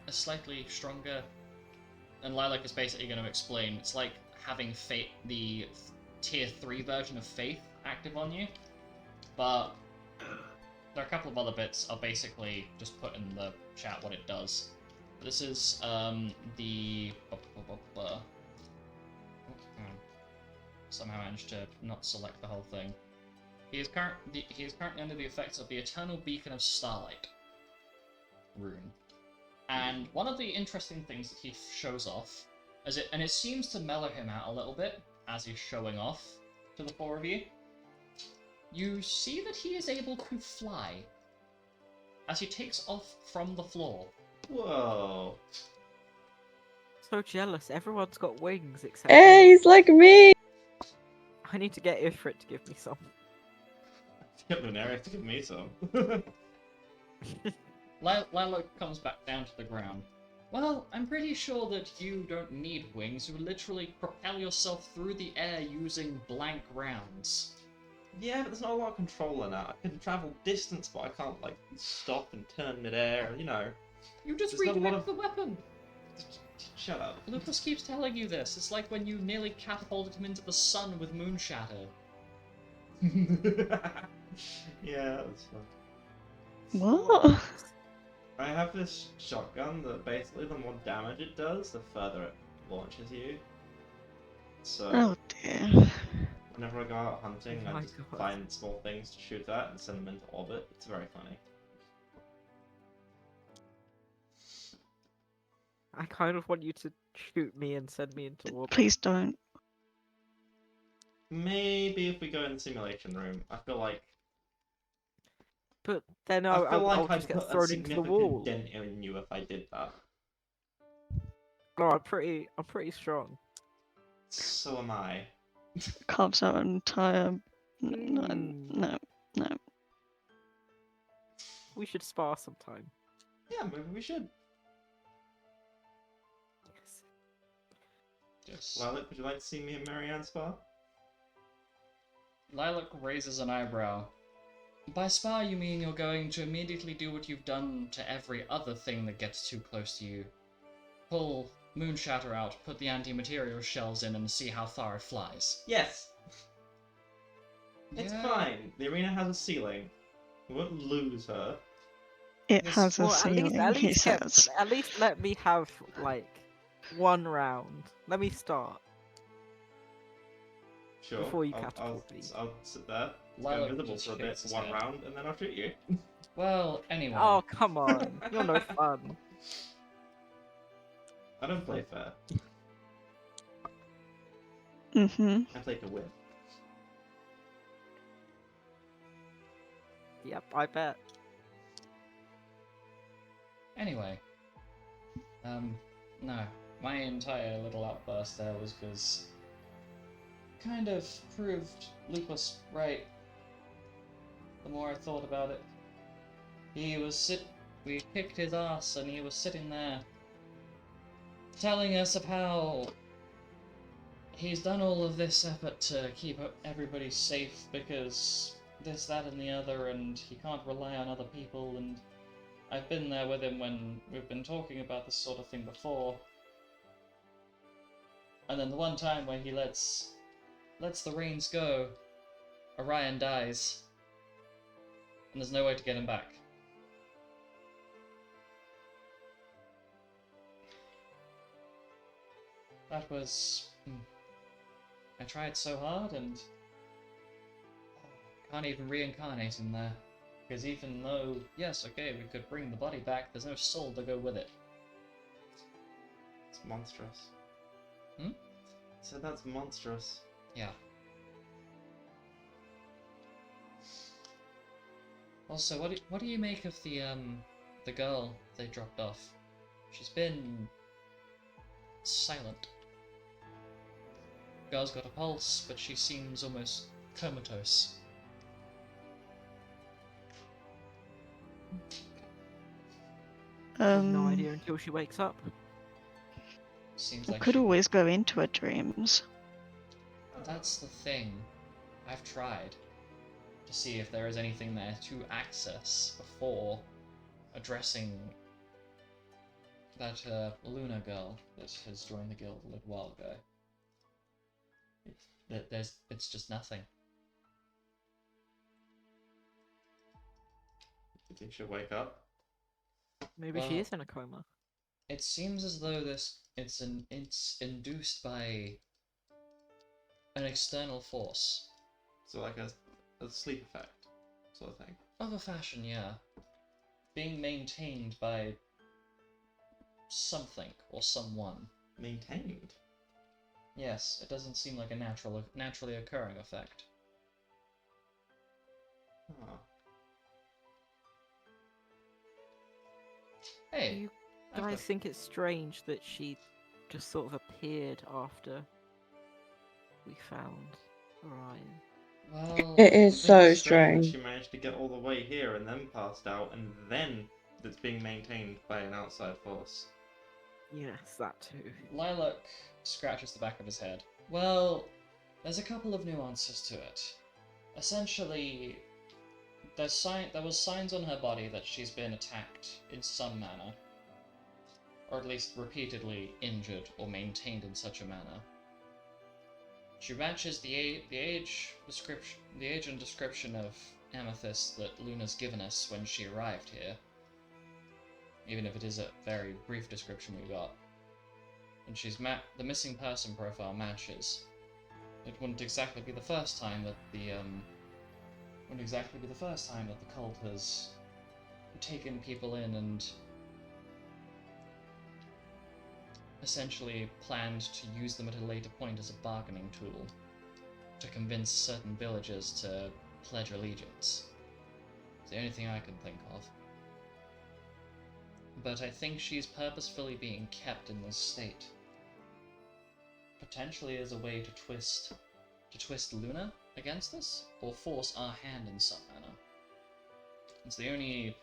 a slightly stronger, and Lilac is basically going to explain, it's like having Fate, the tier 3 version of Faith active on you, but there are a couple of other bits. I'll basically just put in the chat what it does. This is the... Somehow managed to not select the whole thing. He is currently under the effects of the Eternal Beacon of Starlight rune. And one of the interesting things that he shows off, and it seems to mellow him out a little bit as he's showing off to the four of you, you see that he is able to fly as he takes off from the floor. Whoa. So jealous. Everyone's got wings except Hey, me. he's like me. I need to get Ifrit to give me some. Get Lunaria to give me some. Lilac comes back down to the ground. Well, I'm pretty sure that you don't need wings. You literally propel yourself through the air using blank rounds. Yeah, but there's not a lot of control in that. I can travel distance, but I can't, like, stop and turn midair, you know. You just There's not a lot redirect of- the weapon! Shut up. Lucas keeps telling you this. It's like when you nearly catapulted him into the sun with Moonshatter. Yeah, that's fun. What? I have this shotgun that basically the more damage it does, the further it launches you. So, Oh dear. whenever I go out hunting, Oh I my just God. find small things to shoot at and send them into orbit. It's very funny. I kind of want you to shoot me and send me into orbit. Please don't. Maybe if we go in the simulation room, I feel like But then I feel like I'll I'd just get put a thrown into the significant wall. dent in you if I did that. No, I'm pretty strong. So am I. Carves out an entire. No, Hmm. no, no. We should spar sometime. Yeah, maybe we should. Yes. Yes. Lilac, would you like to see me and Marianne spar? Lilac raises an eyebrow. By spar, you mean you're going to immediately do what you've done to every other thing that gets too close to you. Pull Moonshatter out, put the anti-material shells in, and see how far it flies. Yes! It's Yeah. fine. The arena has a ceiling. We won't lose her. It This- has a Well, ceiling, he says. at least let me have like one round. Let me start. Sure. Before you I'll catapult me. I'll sit there, go Lilac invisible just for a bit, shakes his one head. round, and then I'll shoot you. Well, anyway. Oh come on, you're no fun. I don't play fair. Mm-hmm. I take a whiff. Yep, I bet. Anyway, no, my entire little outburst there was because kind of proved Lucas right. The more I thought about it, we kicked his ass, and he was sitting there telling us of how he's done all of this effort to keep everybody safe because this, that, and the other, and he can't rely on other people, and I've been there with him when we've been talking about this sort of thing before. And then the one time where he lets the reins go, Orion dies, and there's no way to get him back. That was... I tried so hard, and can't even reincarnate him there. Because even though, yes, okay, we could bring the body back, there's no soul to go with it. It's monstrous. Hmm? So that's monstrous. Yeah. Also, what do you make of the girl they dropped off? She's been silent. Girl's got a pulse, but she seems almost comatose. I have no idea until she wakes up. Seems I like could she... always go into her dreams. That's the thing. I've tried to see if there is anything there to access before addressing that Luna girl that has joined the guild a little while ago. It's just nothing. You think she'll wake up? Maybe she Well, is in a coma. It seems as though it's induced by an external force. So like a sleep effect sort of thing. Of a fashion, yeah. Being maintained by something or someone. Maintained. Yes, it doesn't seem like a naturally occurring effect. Huh. Do Hey, you I've guys got- think it's strange that she just sort of appeared after we found Orion? well, It is I think so it's strange strange. that she managed to get all the way here and then passed out, and then it's being maintained by an outside force. Yes, that too. Lilac scratches the back of his head. Well, there's a couple of nuances to it. Essentially, there was signs on her body that she's been attacked in some manner, or at least repeatedly injured or maintained in such a manner. She matches the age and description of Amethyst that Luna's given us when she arrived here, even if it is a very brief description we got. And the missing person profile matches. It wouldn't exactly be the first time that the cult has taken people in and essentially planned to use them at a later point as a bargaining tool to convince certain villagers to pledge allegiance. It's the only thing I can think of. But I think she's purposefully being kept in this state. Potentially as a way to twist Luna against us, or force our hand in some manner. It's the only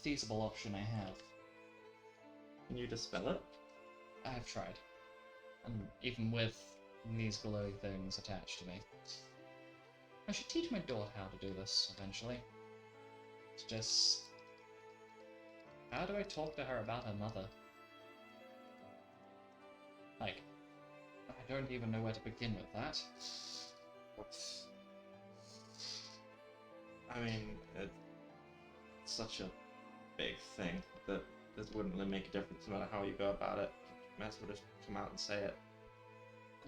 feasible option I have. Can you dispel it? I have tried. And even with these glowy things attached to me. I should teach my daughter how to do this eventually. It's just... how do I talk to her about her mother? Like, I don't even know where to begin with that. I mean, it's such a big thing that it wouldn't really make a difference no matter how you go about it. You might as well just come out and say it.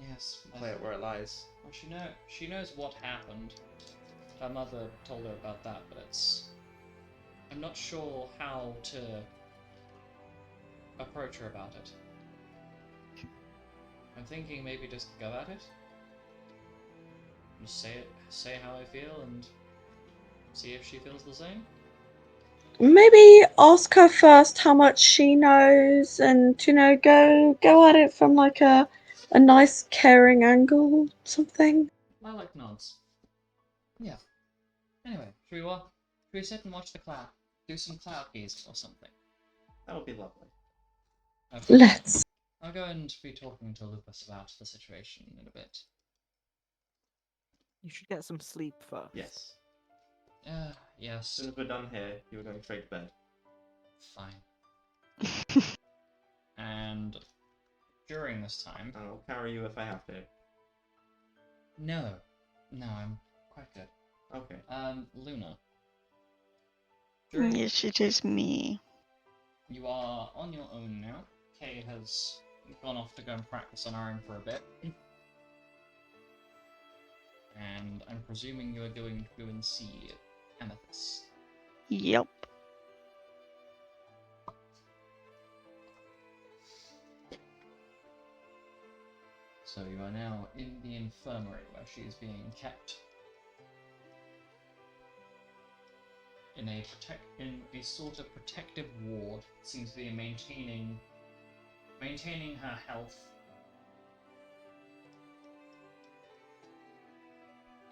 Yes. Play it where it lies. Well, she knows what happened. Her mother told her about that, but I'm not sure how to approach her about it. I'm thinking maybe just go at it. just say how I feel and see if she feels the same. Maybe ask her first how much she knows, and go at it from like a nice caring angle, something. Lilac nods. Yeah. Anyway, should we sit and watch the cloud? Do some cloud gaze or something. That would be lovely. Okay. Let's. I'll go and be talking to Lupus about the situation in a bit. You should get some sleep first. Yes. As Yes. soon as we're done here, you are going straight to bed. Fine. And during this time... And I'll carry you if I have to. No. No, I'm quite good. Okay. Luna. Yes, it is me. You are on your own now. Kay has gone off to go and practice on her own for a bit. And I'm presuming you are going to go and see Amethyst. Yep. So you are now in the infirmary where she is being kept in a sort of protective ward. Seems to be maintaining her health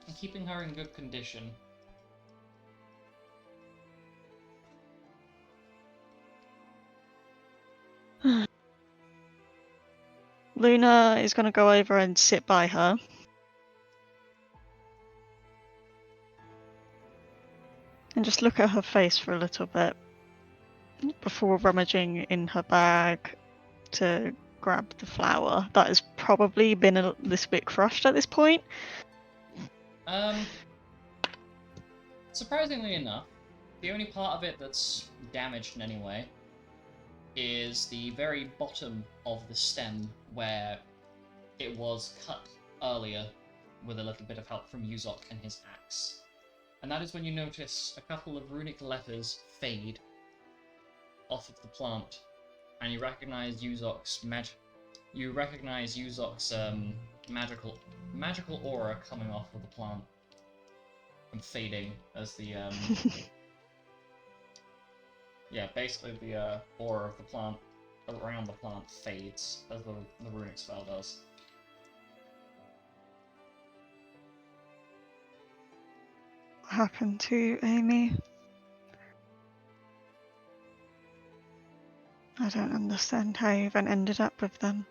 and keeping her in good condition. Luna is going to go over and sit by her. And just look at her face for a little bit before rummaging in her bag to grab the flower that has probably been a little bit crushed at this point. Surprisingly enough, the only part of it that's damaged in any way is the very bottom of the stem where it was cut earlier with a little bit of help from Yuzok and his axe. And that is when you notice a couple of runic letters fade off of the plant, and you recognize Yuzok's magical aura coming off of the plant and fading as the basically the aura of the plant around the plant fades as the runic spell does. What happened to Amy? I don't understand how you even ended up with them.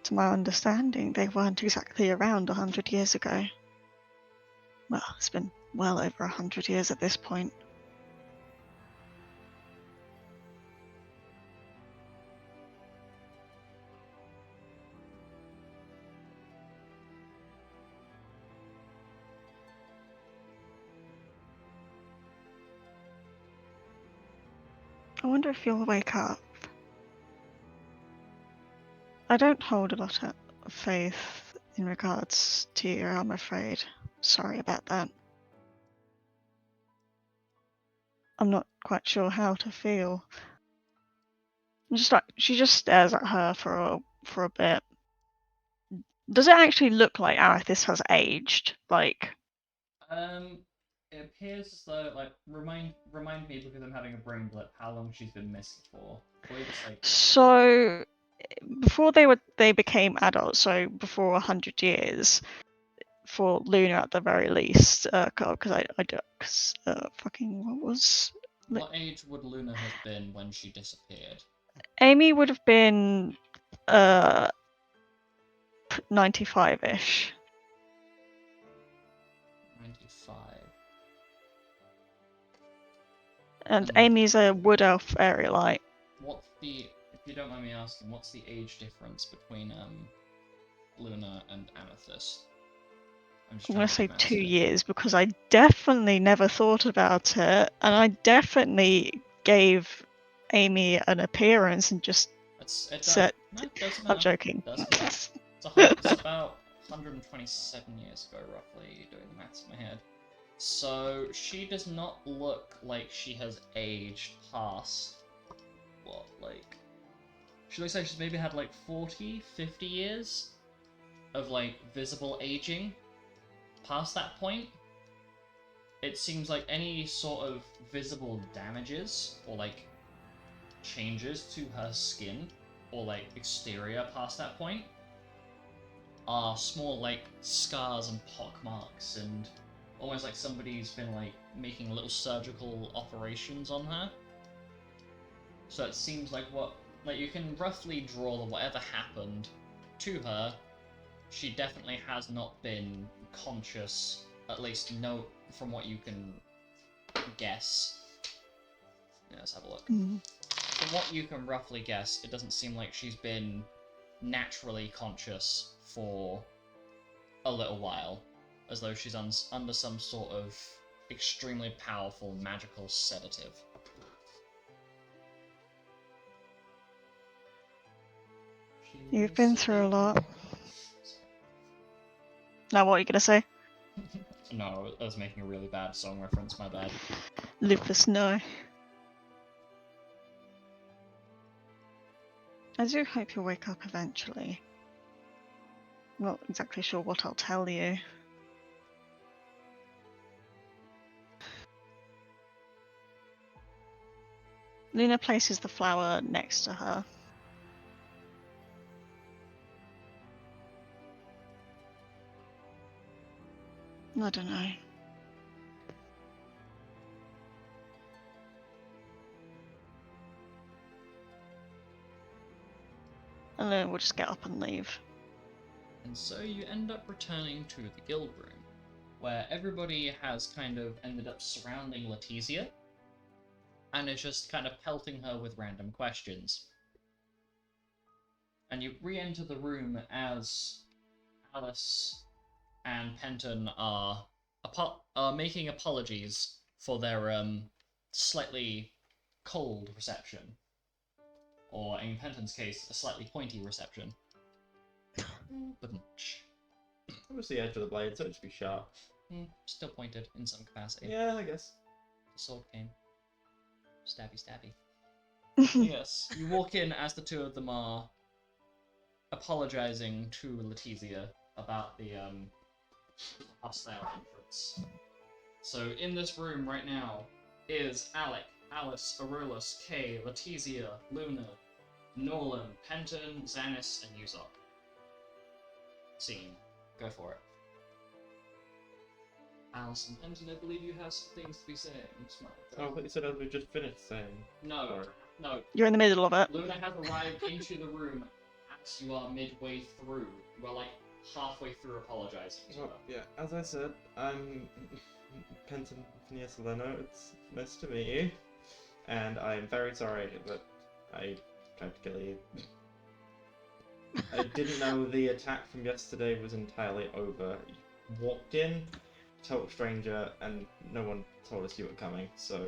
To my understanding, they weren't exactly around 100 years ago. Well, it's been well over 100 years at this point. I wonder if you'll wake up. I don't hold a lot of faith in regards to you, I'm afraid. Sorry about that. I'm not quite sure how to feel. She just stares at her for a bit. Does it actually look like Amethyst has aged? Like, it appears as though, like, remind me, because I'm having a brain blip, how long she's been missing for. I believe it's like so before they became adults, so before 100 years, for Luna at the very least, fucking what was? what age would Luna have been when she disappeared? Amy would have been 95-ish. 95. And Amy's a wood elf aerialite. If you don't mind me asking, what's the age difference between Luna and Amethyst? I'm going to say do maths 2 here. years because I definitely never thought about it, and I definitely gave Amy an appearance and just said, I'm joking. It's about 127 years ago, roughly, doing the maths in my head. So she does not look like she has aged past, she looks like she's maybe had like 40, 50 years of like visible aging, past that point, it seems like any sort of visible damages or like changes to her skin or like exterior past that point are small like scars and pock marks and almost like somebody's been like making little surgical operations on her. So it seems like you can roughly draw that whatever happened to her, she definitely has not been conscious, at least no from what you can guess. Yeah, let's have a look. Mm. From what you can roughly guess, it doesn't seem like she's been naturally conscious for a little while, as though she's under some sort of extremely powerful magical sedative. You've been through a lot. Now, what are you gonna say? No, I was making a really bad song reference, my bad. Lupus, no. I do hope you'll wake up eventually. Not exactly sure what I'll tell you. Luna places the flower next to her. I don't know. And then we'll just get up and leave. And so you end up returning to the guild room, where everybody has kind of ended up surrounding Letizia, and is just kind of pelting her with random questions. And you re-enter the room as Alice and Penton are making apologies for their slightly cold reception, or in Penton's case, a slightly pointy reception. But It was the edge of the blade, so it should be sharp. still pointed in some capacity. Yeah, I guess. The sword came. Stabby, stabby. Yes, you walk in as the two of them are apologizing to Letizia about the hostile entrance. So in this room right now is Alec, Alice, Aurelus, Kay, Letizia, Luna, Nolan, Penton, Xanis, and Yuzok. Scene. Go for it. Alice and Penton, I believe you have some things to be saying. Smart. Oh, but you said we just finished saying. No, Sorry. no. You're in the middle of it. Luna has arrived into the room as you are midway through. You are like halfway through apologizing to Well, her. yeah, as I said, I'm Penton Niasoleno. It's nice to meet you. And I am very sorry that I tried to kill you. I didn't know the attack from yesterday was entirely over. You walked in, total stranger, and no one told us you were coming, so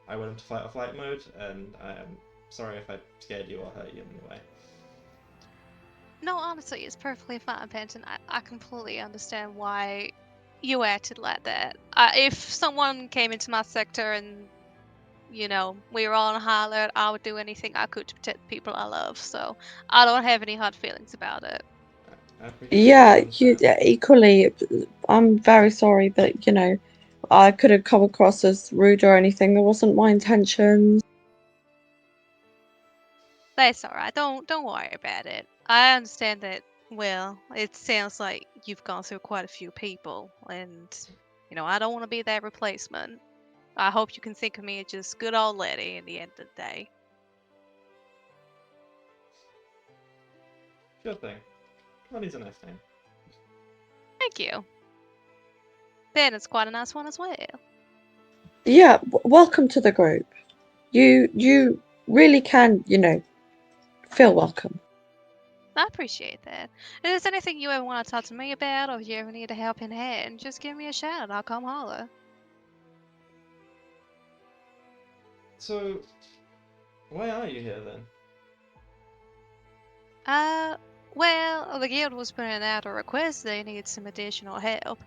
I went into fight or flight mode, and I am sorry if I scared you or hurt you in any way. No, honestly, it's perfectly fine, Penton. I completely understand why you acted like that. If someone came into my sector and, you know, we were all on high alert, I would do anything I could to protect the people I love. So I don't have any hard feelings about it. I appreciate Yeah, your understanding. equally, I'm very sorry, but I could have come across as rude or anything. That wasn't my intention. That's all right. Don't worry about it. I understand that. Well, it sounds like you've gone through quite a few people, and I don't want to be that replacement. I hope you can think of me as just good old Letty in the end of the day. Sure thing. Money's a nice name. Thank you. Ben is quite a nice one as well. Yeah, welcome to the group. You really can, feel welcome. I appreciate that. If there's anything you ever want to talk to me about, or if you ever need a helping hand, just give me a shout. I'll come holler. So, why are you here then? Well, the guild was putting out a request. They need some additional help.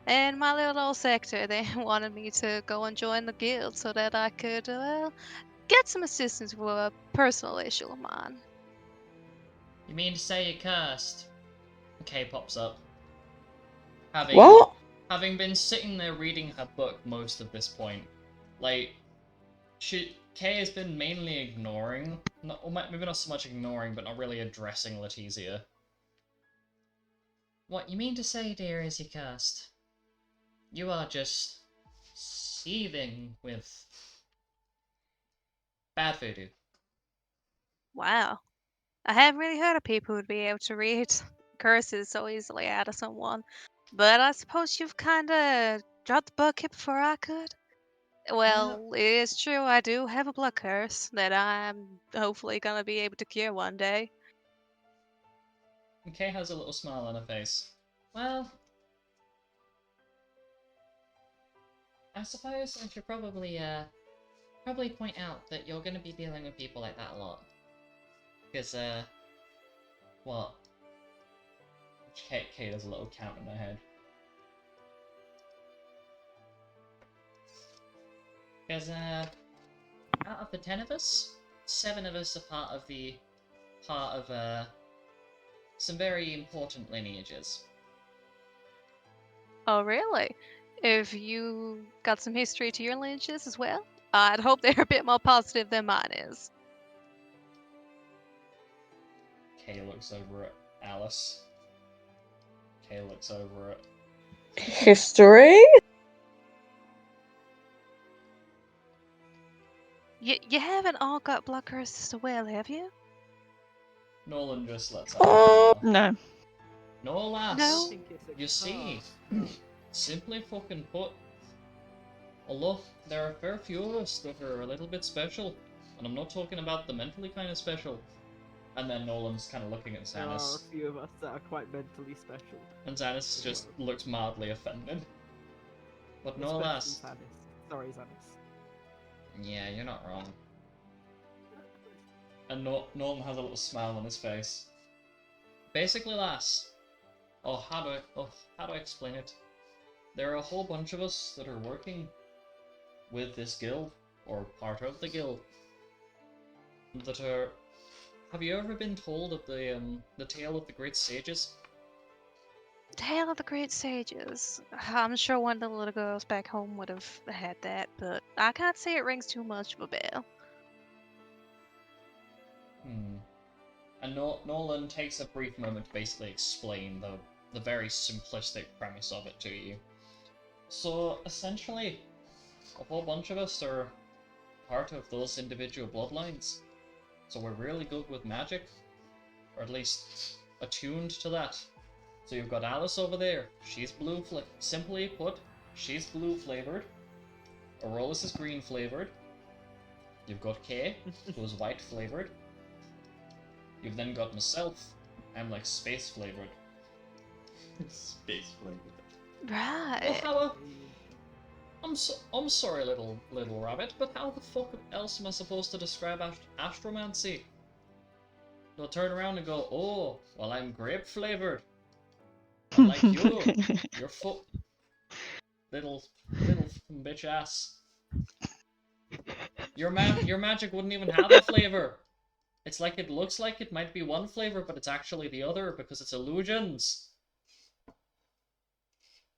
And my little old sector, they wanted me to go and join the guild so that I could, get some assistance with a personal issue of mine. You mean to say you're cursed? Kay pops up. Having What? having been sitting there reading her book most of this point, like, Kay has been mainly ignoring, maybe not so much ignoring, but not really addressing Letizia. What you mean to say, dear, is you cast? You are just seething with bad voodoo. Wow. I haven't really heard of people who'd be able to read curses so easily out of someone. But I suppose you've kinda dropped the bucket before I could? Well, it is true, I do have a blood curse that I'm hopefully gonna be able to cure one day. And Kay has a little smile on her face. Well, I suppose I should probably point out that you're gonna be dealing with people like that a lot. Because, what? Kay does a little count in her head. Because, out of the 10 of us, 7 of us are part of some very important lineages. Oh, really? If you got some history to your lineages as well? I'd hope they're a bit more positive than mine is. Kay looks over at Alice. Kay looks over at... History? You haven't all got blood curses as well, have you? Nolan just lets out a laugh. No. No, lass. No? think it's a You see, card. simply fucking put, although there are a fair few of us that are a little bit special, and I'm not talking about the mentally kind of special. And then Nolan's kind of looking at There are a Xanis, few of us that are quite mentally special. and Xanis just looks mildly offended. But no, Especially lass. Xanis. Sorry, Xanis. Yeah, you're not wrong. And Nolan has a little smile on his face. Basically, lass. How do I explain it? There are a whole bunch of us that are working with this guild, or part of the guild, that are... Have you ever been told of the tale of the great sages? Tale of the Great Sages. I'm sure one of the little girls back home would have had that, but I can't say it rings too much of a bell. And Nolan takes a brief moment to basically explain the very simplistic premise of it to you. So, essentially, a whole bunch of us are part of those individual bloodlines. So we're really good with magic, or at least attuned to that. So you've got Alice over there. She's blue simply put, she's blue flavored. Aurolus is green flavored. You've got Kay, who's white flavored. You've then got myself. I'm like space flavored. Space flavored. Right. Well, I'm sorry, little rabbit, but how the fuck else am I supposed to describe astromancy? They'll turn around and go, oh, well, I'm grape flavored. Like you, you're little fucking bitch ass. Your magic wouldn't even have a flavor. It's like it looks like it might be one flavor, but it's actually the other because it's illusions.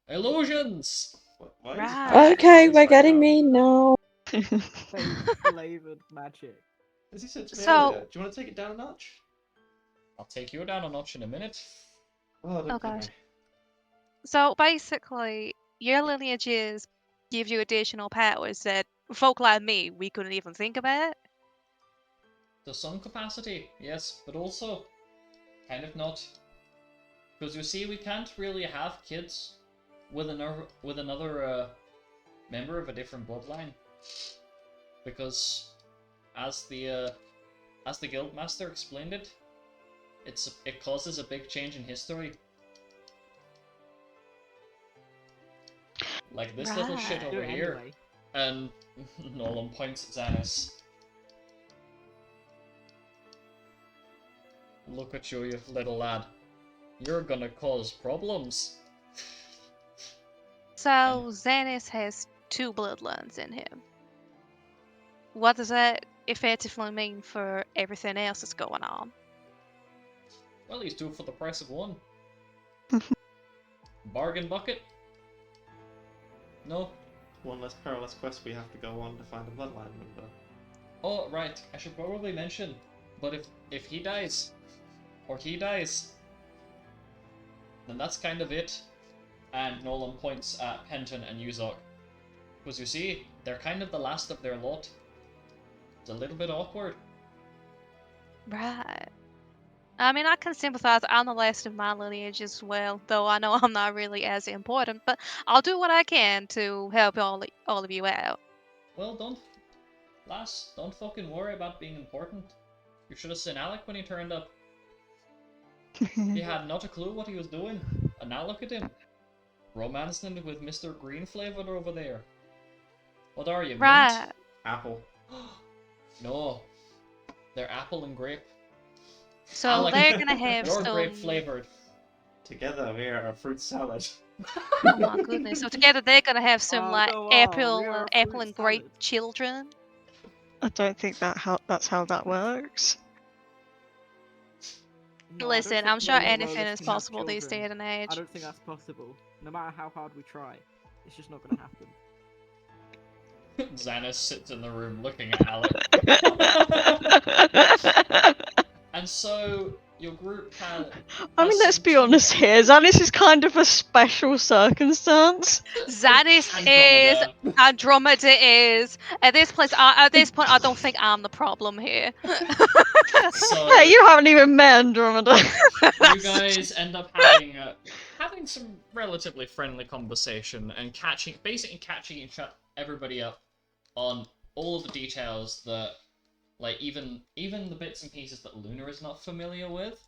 Illusions. Why is Right. Okay, Xanis we're right getting now? mean now. Flavored magic. As he said to me So- earlier, do you want to take it down a notch? I'll take you down a notch in a minute. Oh, don't Okay. give me. So basically, your lineages give you additional powers that folk like me, we couldn't even think about. To some capacity, yes, but also kind of not. Because you see, we can't really have kids with another member of a different bloodline, because as the guildmaster explained it, it causes a big change in history. Like this little shit Right. Do over it here, anyway. and Nolan points at Xanis. Look at you, you little lad. You're gonna cause problems. So Xanis has 2 bloodlines in him. What does that effectively mean for everything else that's going on? Well, he's two for the price of one. Bargain bucket. No. One less perilous quest we have to go on to find a bloodline member. Oh, right. I should probably mention. But if he dies, or he dies, then that's kind of it. And Nolan points at Penton and Yuzok. Because you see, they're kind of the last of their lot. It's a little bit awkward. Right. I mean, I can sympathize. I'm the last of my lineage as well, though I know I'm not really as important. But I'll do what I can to help all of you out. Well, don't fucking worry about being important. You should have seen Alec when he turned up. He had not a clue what he was doing. And now look at him. Romancing with Mr. Green flavored over there. What are you, Right. mint? Apple. No. They're apple and grape. So Alec, they're gonna have you're some. grape flavored. Together we are a fruit salad. Oh my goodness! So together they're gonna have some like go on, we apple, are a apple fruit and grape salad. children. I don't think that's how that works. No, I don't Listen, think I'm sure Nolan anything Rollers is can have possible these children. day and age. I don't think that's possible. No matter how hard we try, it's just not gonna happen. Xanis sits in the room looking at Alec. And so, your group has... I mean, let's be honest here. Xanis is kind of a special circumstance. Xanis is, Andromeda. Andromeda is. At this point, I don't think I'm the problem here. So, Hey, you haven't even met Andromeda. you guys end up having some relatively friendly conversation and basically catching everybody up on all of the details that, like, even the bits and pieces that Luna is not familiar with.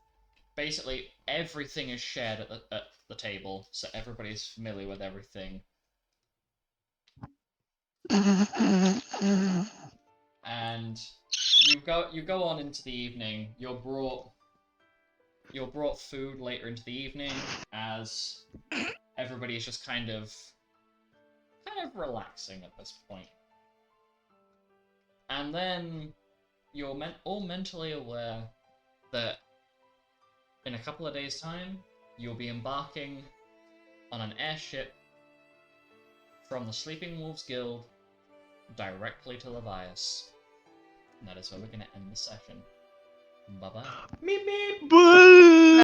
Basically, everything is shared at the table, so everybody's familiar with everything. And you go on into the evening. You're brought food later into the evening as everybody's just kind of relaxing at this point. And then you're all mentally aware that in a couple of days' time, you'll be embarking on an airship from the Sleeping Wolves Guild directly to Levias. And that is where we're going to end the session. Bye-bye. Meep meep! Boo!